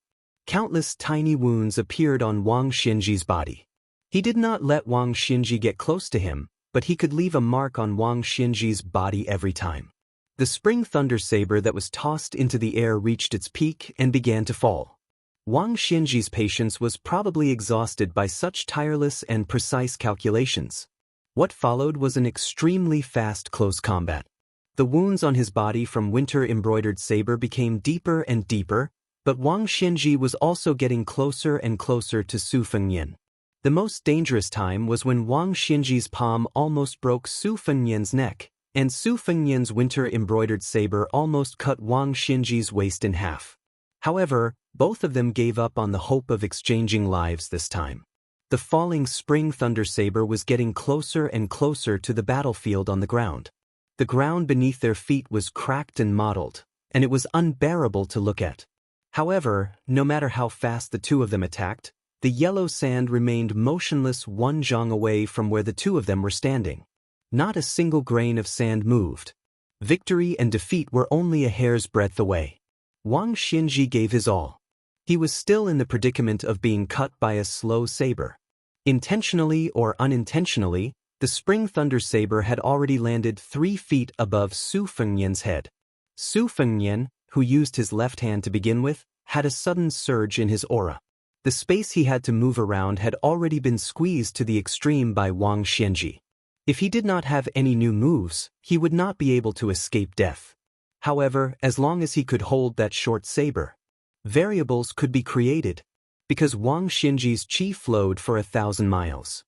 Countless tiny wounds appeared on Wang Xinji's body. He did not let Wang Xinji get close to him, but he could leave a mark on Wang Xinji's body every time. The spring thunder saber that was tossed into the air reached its peak and began to fall. Wang Xinji's patience was probably exhausted by such tireless and precise calculations. What followed was an extremely fast close combat. The wounds on his body from winter-embroidered saber became deeper and deeper, but Wang Xinji was also getting closer and closer to Su Fengnian. The most dangerous time was when Wang Xinji's palm almost broke Su Fengnian's neck, and Su Fengnian's winter-embroidered saber almost cut Wang Xinji's waist in half. However, both of them gave up on the hope of exchanging lives this time. The falling spring thunder saber was getting closer and closer to the battlefield on the ground. The ground beneath their feet was cracked and mottled, and it was unbearable to look at. However, no matter how fast the two of them attacked, the yellow sand remained motionless 1 zhang away from where the two of them were standing. Not a single grain of sand moved. Victory and defeat were only a hair's breadth away. Wang Xinji gave his all. He was still in the predicament of being cut by a slow saber. Intentionally or unintentionally, the spring thunder saber had already landed 3 feet above Su Fengnian's head. Su Fengnian, who used his left hand to begin with, had a sudden surge in his aura. The space he had to move around had already been squeezed to the extreme by Wang Xinji. If he did not have any new moves, he would not be able to escape death. However, as long as he could hold that short saber, variables could be created, because Wang Xinji's qi flowed for 1,000 miles.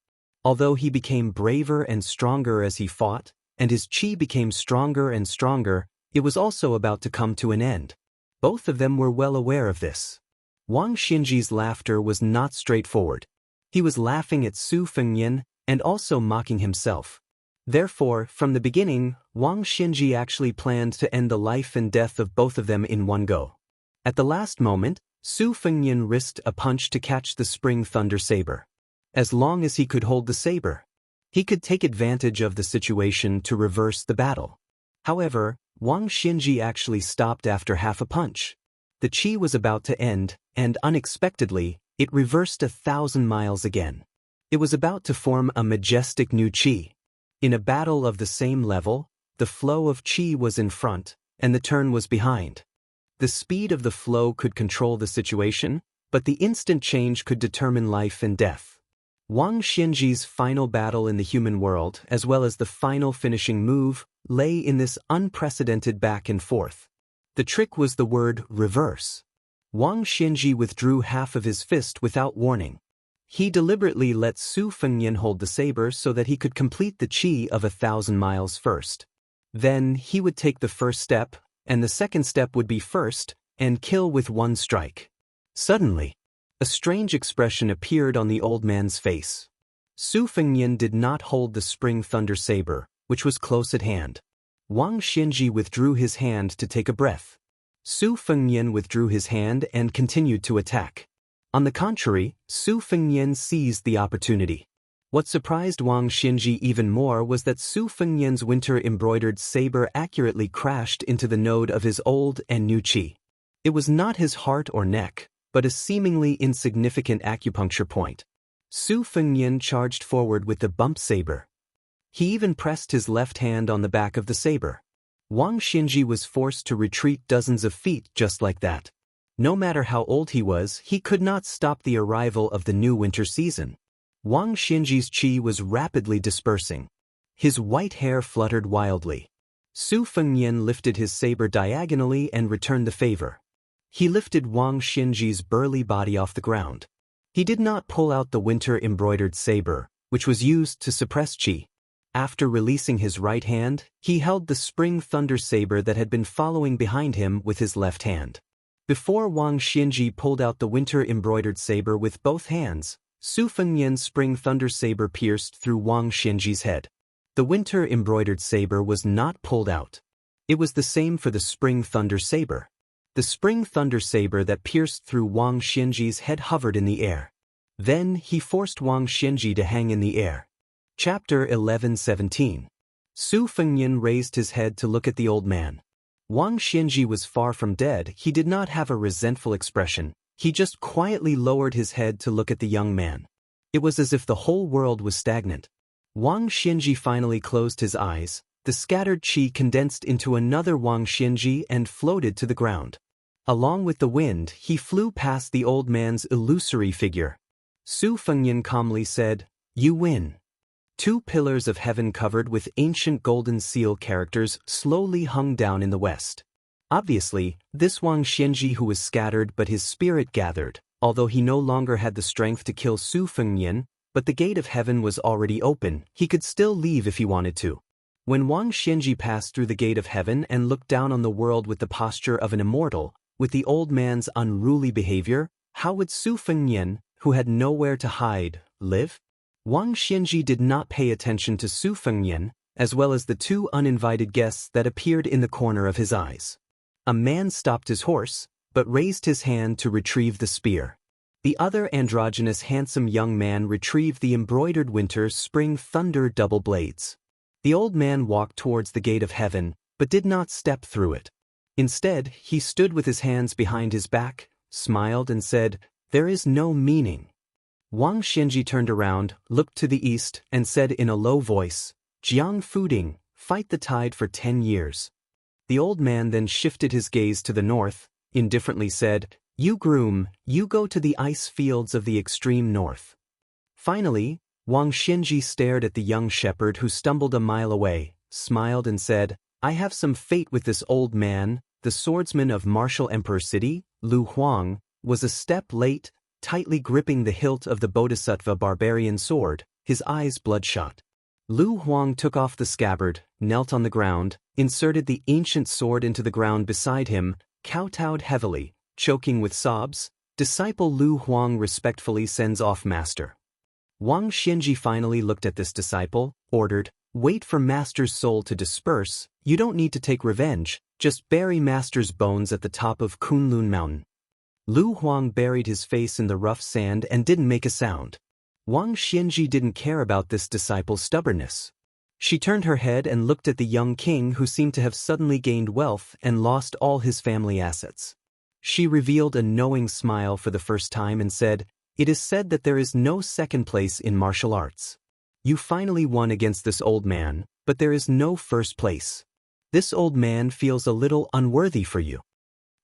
Although he became braver and stronger as he fought, and his qi became stronger and stronger, it was also about to come to an end. Both of them were well aware of this. Wang Xinji's laughter was not straightforward. He was laughing at Su Fengnian and also mocking himself. Therefore, from the beginning, Wang Xinji actually planned to end the life and death of both of them in one go. At the last moment, Su Fengnian risked a punch to catch the spring thunder saber. As long as he could hold the saber, he could take advantage of the situation to reverse the battle. However, Wang Xinji actually stopped after half a punch. The qi was about to end, and unexpectedly, it reversed 1,000 miles again. It was about to form a majestic new qi. In a battle of the same level, the flow of qi was in front, and the turn was behind. The speed of the flow could control the situation, but the instant change could determine life and death. Wang Xinji's final battle in the human world, as well as the final finishing move, lay in this unprecedented back and forth. The trick was the word reverse. Wang Xinji withdrew half of his fist without warning. He deliberately let Su Fengnian hold the saber so that he could complete the qi of 1,000 miles first. Then he would take the first step, and the second step would be first, and kill with one strike. Suddenly, a strange expression appeared on the old man's face. Su Fengnian did not hold the spring thunder saber, which was close at hand. Wang Xinji withdrew his hand to take a breath. Su Fengnian withdrew his hand and continued to attack. On the contrary, Su Fengnian seized the opportunity. What surprised Wang Xinji even more was that Su Fengnian's winter-embroidered saber accurately crashed into the node of his old and new qi. It was not his heart or neck, but a seemingly insignificant acupuncture point. Su Fengnian charged forward with the bump saber. He even pressed his left hand on the back of the saber. Wang Xinji was forced to retreat dozens of feet just like that. No matter how old he was, he could not stop the arrival of the new winter season. Wang Xinji's qi was rapidly dispersing. His white hair fluttered wildly. Su Fengnian lifted his saber diagonally and returned the favor. He lifted Wang Xinji's burly body off the ground. He did not pull out the winter-embroidered saber, which was used to suppress qi. After releasing his right hand, he held the spring thunder saber that had been following behind him with his left hand. Before Wang Xinji pulled out the winter-embroidered saber with both hands, Su Fengnian's spring thunder saber pierced through Wang Xinji's head. The winter-embroidered saber was not pulled out. It was the same for the spring thunder saber. The spring thunder saber that pierced through Wang Xinji's head hovered in the air. Then he forced Wang Xinji to hang in the air. Chapter 11:17. Su Fengnian raised his head to look at the old man. Wang Xinji was far from dead. He did not have a resentful expression. He just quietly lowered his head to look at the young man. It was as if the whole world was stagnant. Wang Xinji finally closed his eyes. The scattered qi condensed into another Wang Xinji and floated to the ground. Along with the wind, he flew past the old man's illusory figure. Su Fengnian calmly said, "You win." Two pillars of heaven covered with ancient golden seal characters slowly hung down in the west. Obviously, this Wang Xinji who was scattered but his spirit gathered, although he no longer had the strength to kill Su Fengnian, but the gate of heaven was already open, he could still leave if he wanted to. When Wang Xinji passed through the gate of heaven and looked down on the world with the posture of an immortal, with the old man's unruly behavior, how would Su Fengnian, who had nowhere to hide, live? Wang Xinji did not pay attention to Su Fengnian, as well as the two uninvited guests that appeared in the corner of his eyes. A man stopped his horse, but raised his hand to retrieve the spear. The other androgynous handsome young man retrieved the embroidered winter spring thunder double blades. The old man walked towards the gate of heaven, but did not step through it. Instead, he stood with his hands behind his back, smiled and said, "There is no meaning." Wang Xinji turned around, looked to the east, and said in a low voice, "Jiang Fuding, fight the tide for 10 years. The old man then shifted his gaze to the north, indifferently said, "You groom, you go to the ice fields of the extreme north." Finally, Wang Xinji stared at the young shepherd who stumbled a mile away, smiled and said, "I have some fate with this old man." The swordsman of Martial Emperor City, Lu Huang, was a step late, tightly gripping the hilt of the Bodhisattva barbarian sword, his eyes bloodshot. Lu Huang took off the scabbard, knelt on the ground, inserted the ancient sword into the ground beside him, kowtowed heavily, choking with sobs. Disciple Lu Huang respectfully sends off master. Wang Xianxia finally looked at this disciple, ordered, "Wait for master's soul to disperse. You don't need to take revenge, just bury master's bones at the top of Kunlun Mountain." Lu Huang buried his face in the rough sand and didn't make a sound. Wang Xianxia didn't care about this disciple's stubbornness. She turned her head and looked at the young king who seemed to have suddenly gained wealth and lost all his family assets. She revealed a knowing smile for the first time and said, "It is said that there is no second place in martial arts. You finally won against this old man, but there is no first place. This old man feels a little unworthy for you."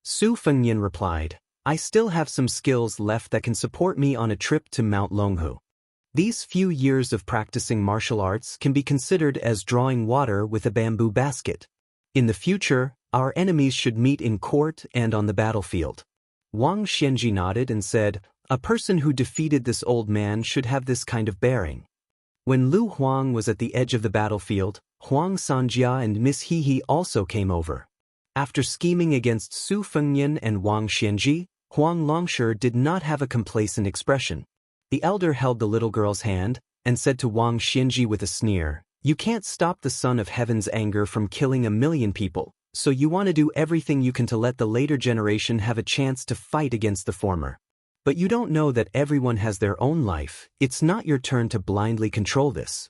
Su Fengyan replied, "I still have some skills left that can support me on a trip to Mount Longhu. These few years of practicing martial arts can be considered as drawing water with a bamboo basket. In the future, our enemies should meet in court and on the battlefield." Wang Xianxia nodded and said, "A person who defeated this old man should have this kind of bearing." When Lu Huang was at the edge of the battlefield, Huang Sanjia and Miss Hehe also came over. After scheming against Su Fengyan and Wang Xianxia, Huang Longshi did not have a complacent expression. The elder held the little girl's hand and said to Wang Xianxia with a sneer, "You can't stop the son of heaven's anger from killing 1,000,000 people, so you want to do everything you can to let the later generation have a chance to fight against the former. But you don't know that everyone has their own life. It's not your turn to blindly control this.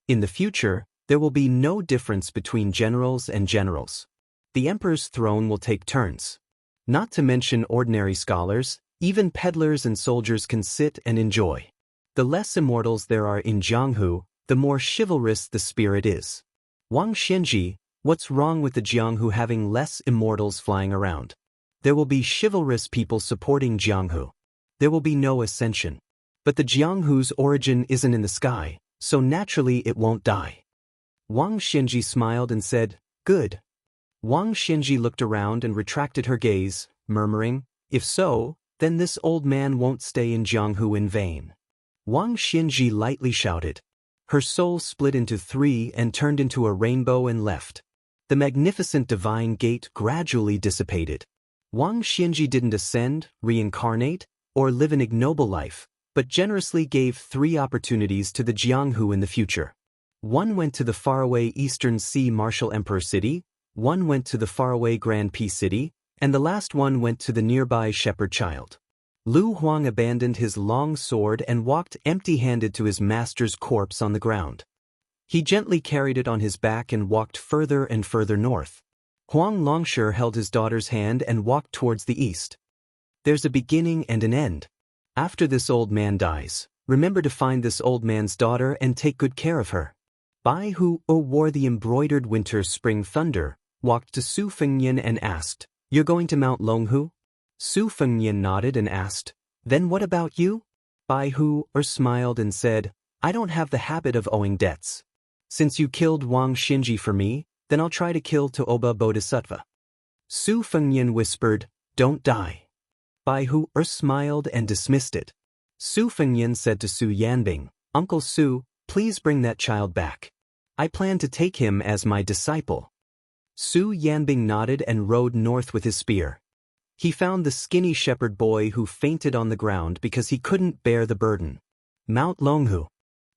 In the future, there will be no difference between generals and generals. The emperor's throne will take turns. Not to mention ordinary scholars, even peddlers and soldiers can sit and enjoy. The less immortals there are in Jianghu, the more chivalrous the spirit is. Wang Xianxia, what's wrong with the Jianghu having less immortals flying around? There will be chivalrous people supporting Jianghu. There will be no ascension. But the Jianghu's origin isn't in the sky, so naturally it won't die." Wang Xianxia smiled and said, "Good." Wang Xianxia looked around and retracted her gaze, murmuring, "If so, then this old man won't stay in Jianghu in vain." Wang Xianxia lightly shouted. Her soul split into 3 and turned into a rainbow and left. The magnificent divine gate gradually dissipated. Wang Xianxia didn't ascend, reincarnate, or live an ignoble life, but generously gave 3 opportunities to the Jianghu in the future. One went to the faraway Eastern Sea Martial Emperor City, one went to the faraway Grand Peace City, and the last one went to the nearby Shepherd Child. Lu Huang abandoned his long sword and walked empty-handed to his master's corpse on the ground. He gently carried it on his back and walked further and further north. Huang Longshi held his daughter's hand and walked towards the east. There's a beginning and an end. After this old man dies, remember to find this old man's daughter and take good care of her. Bai Hu wore the embroidered winter spring thunder, walked to Su Fengyan and asked, "You're going to Mount Longhu?" Su Fengyan nodded and asked, "Then what about you?" Bai Hu smiled and said, "I don't have the habit of owing debts. Since you killed Wang Xianxia for me, then I'll try to kill Toba Bodhisattva." Su Fengyan whispered, "Don't die." Bai Hu smiled and dismissed it. Su Fengyan said to Su Yanbing, "Uncle Su, please bring that child back. I plan to take him as my disciple." Su Yanbing nodded and rode north with his spear. He found the skinny shepherd boy who fainted on the ground because he couldn't bear the burden. Mount Longhu.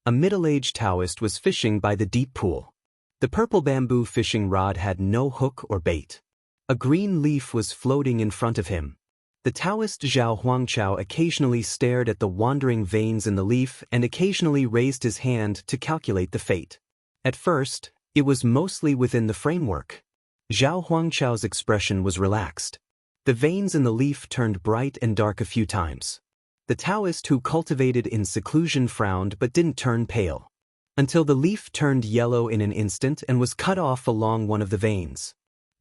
A middle-aged Daoist was fishing by the deep pool. The purple bamboo fishing rod had no hook or bait. A green leaf was floating in front of him. The Taoist Zhao Huangchao occasionally stared at the wandering veins in the leaf and occasionally raised his hand to calculate the fate. At first, it was mostly within the framework. Zhao Huangchao's expression was relaxed. The veins in the leaf turned bright and dark a few times. The Taoist who cultivated in seclusion frowned but didn't turn pale. Until the leaf turned yellow in an instant and was cut off along one of the veins.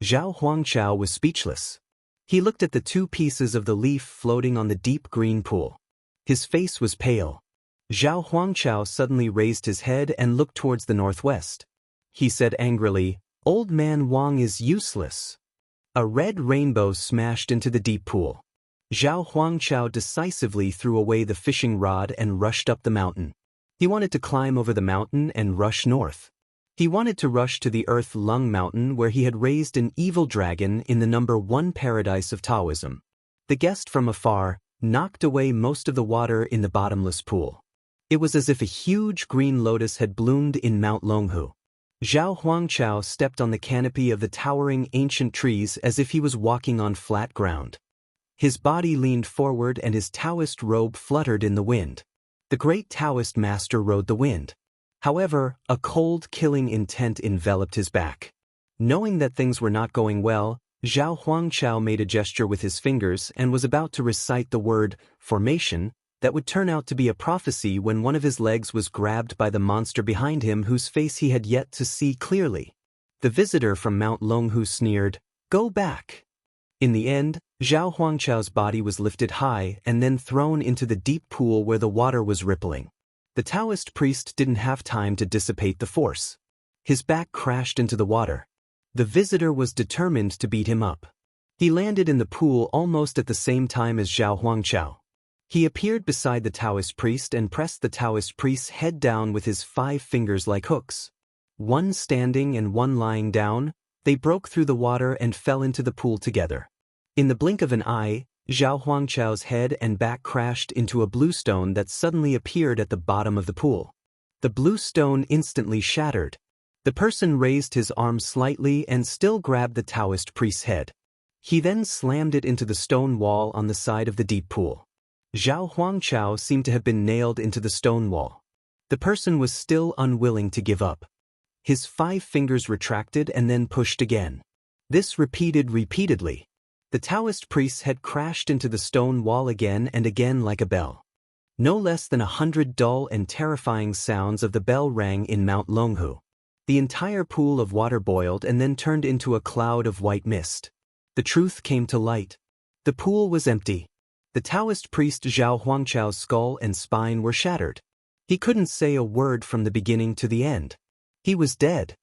Zhao Huangchao was speechless. He looked at the 2 pieces of the leaf floating on the deep green pool. His face was pale. Zhao Huangchao suddenly raised his head and looked towards the northwest. He said angrily, "Old man Wang is useless." A red rainbow smashed into the deep pool. Zhao Huangchao decisively threw away the fishing rod and rushed up the mountain. He wanted to climb over the mountain and rush north. He wanted to rush to the Earth Lung Mountain where he had raised an evil dragon in the number 1 paradise of Taoism. The guest from afar knocked away most of the water in the bottomless pool. It was as if a huge green lotus had bloomed in Mount Longhu. Zhao Huangchao stepped on the canopy of the towering ancient trees as if he was walking on flat ground. His body leaned forward and his Taoist robe fluttered in the wind. The great Taoist master rode the wind. However, a cold, killing intent enveloped his back. Knowing that things were not going well, Zhao Huangchao made a gesture with his fingers and was about to recite the word formation that would turn out to be a prophecy when one of his legs was grabbed by the monster behind him whose face he had yet to see clearly. The visitor from Mount Longhu sneered, "Go back." In the end, Zhao Huangchao's body was lifted high and then thrown into the deep pool where the water was rippling. The Taoist priest didn't have time to dissipate the force. His back crashed into the water. The visitor was determined to beat him up. He landed in the pool almost at the same time as Zhao Huangchao. He appeared beside the Taoist priest and pressed the Taoist priest's head down with his 5 fingers like hooks. One standing and one lying down, they broke through the water and fell into the pool together. In the blink of an eye, Zhao Huangchao's head and back crashed into a blue stone that suddenly appeared at the bottom of the pool. The blue stone instantly shattered. The person raised his arm slightly and still grabbed the Taoist priest's head. He then slammed it into the stone wall on the side of the deep pool. Zhao Huangchao seemed to have been nailed into the stone wall. The person was still unwilling to give up. His 5 fingers retracted and then pushed again. This repeated repeatedly. The Taoist priest's head crashed into the stone wall again and again like a bell. No less than 100 dull and terrifying sounds of the bell rang in Mount Longhu. The entire pool of water boiled and then turned into a cloud of white mist. The truth came to light. The pool was empty. The Taoist priest Zhao Huangchao's skull and spine were shattered. He couldn't say a word from the beginning to the end. He was dead.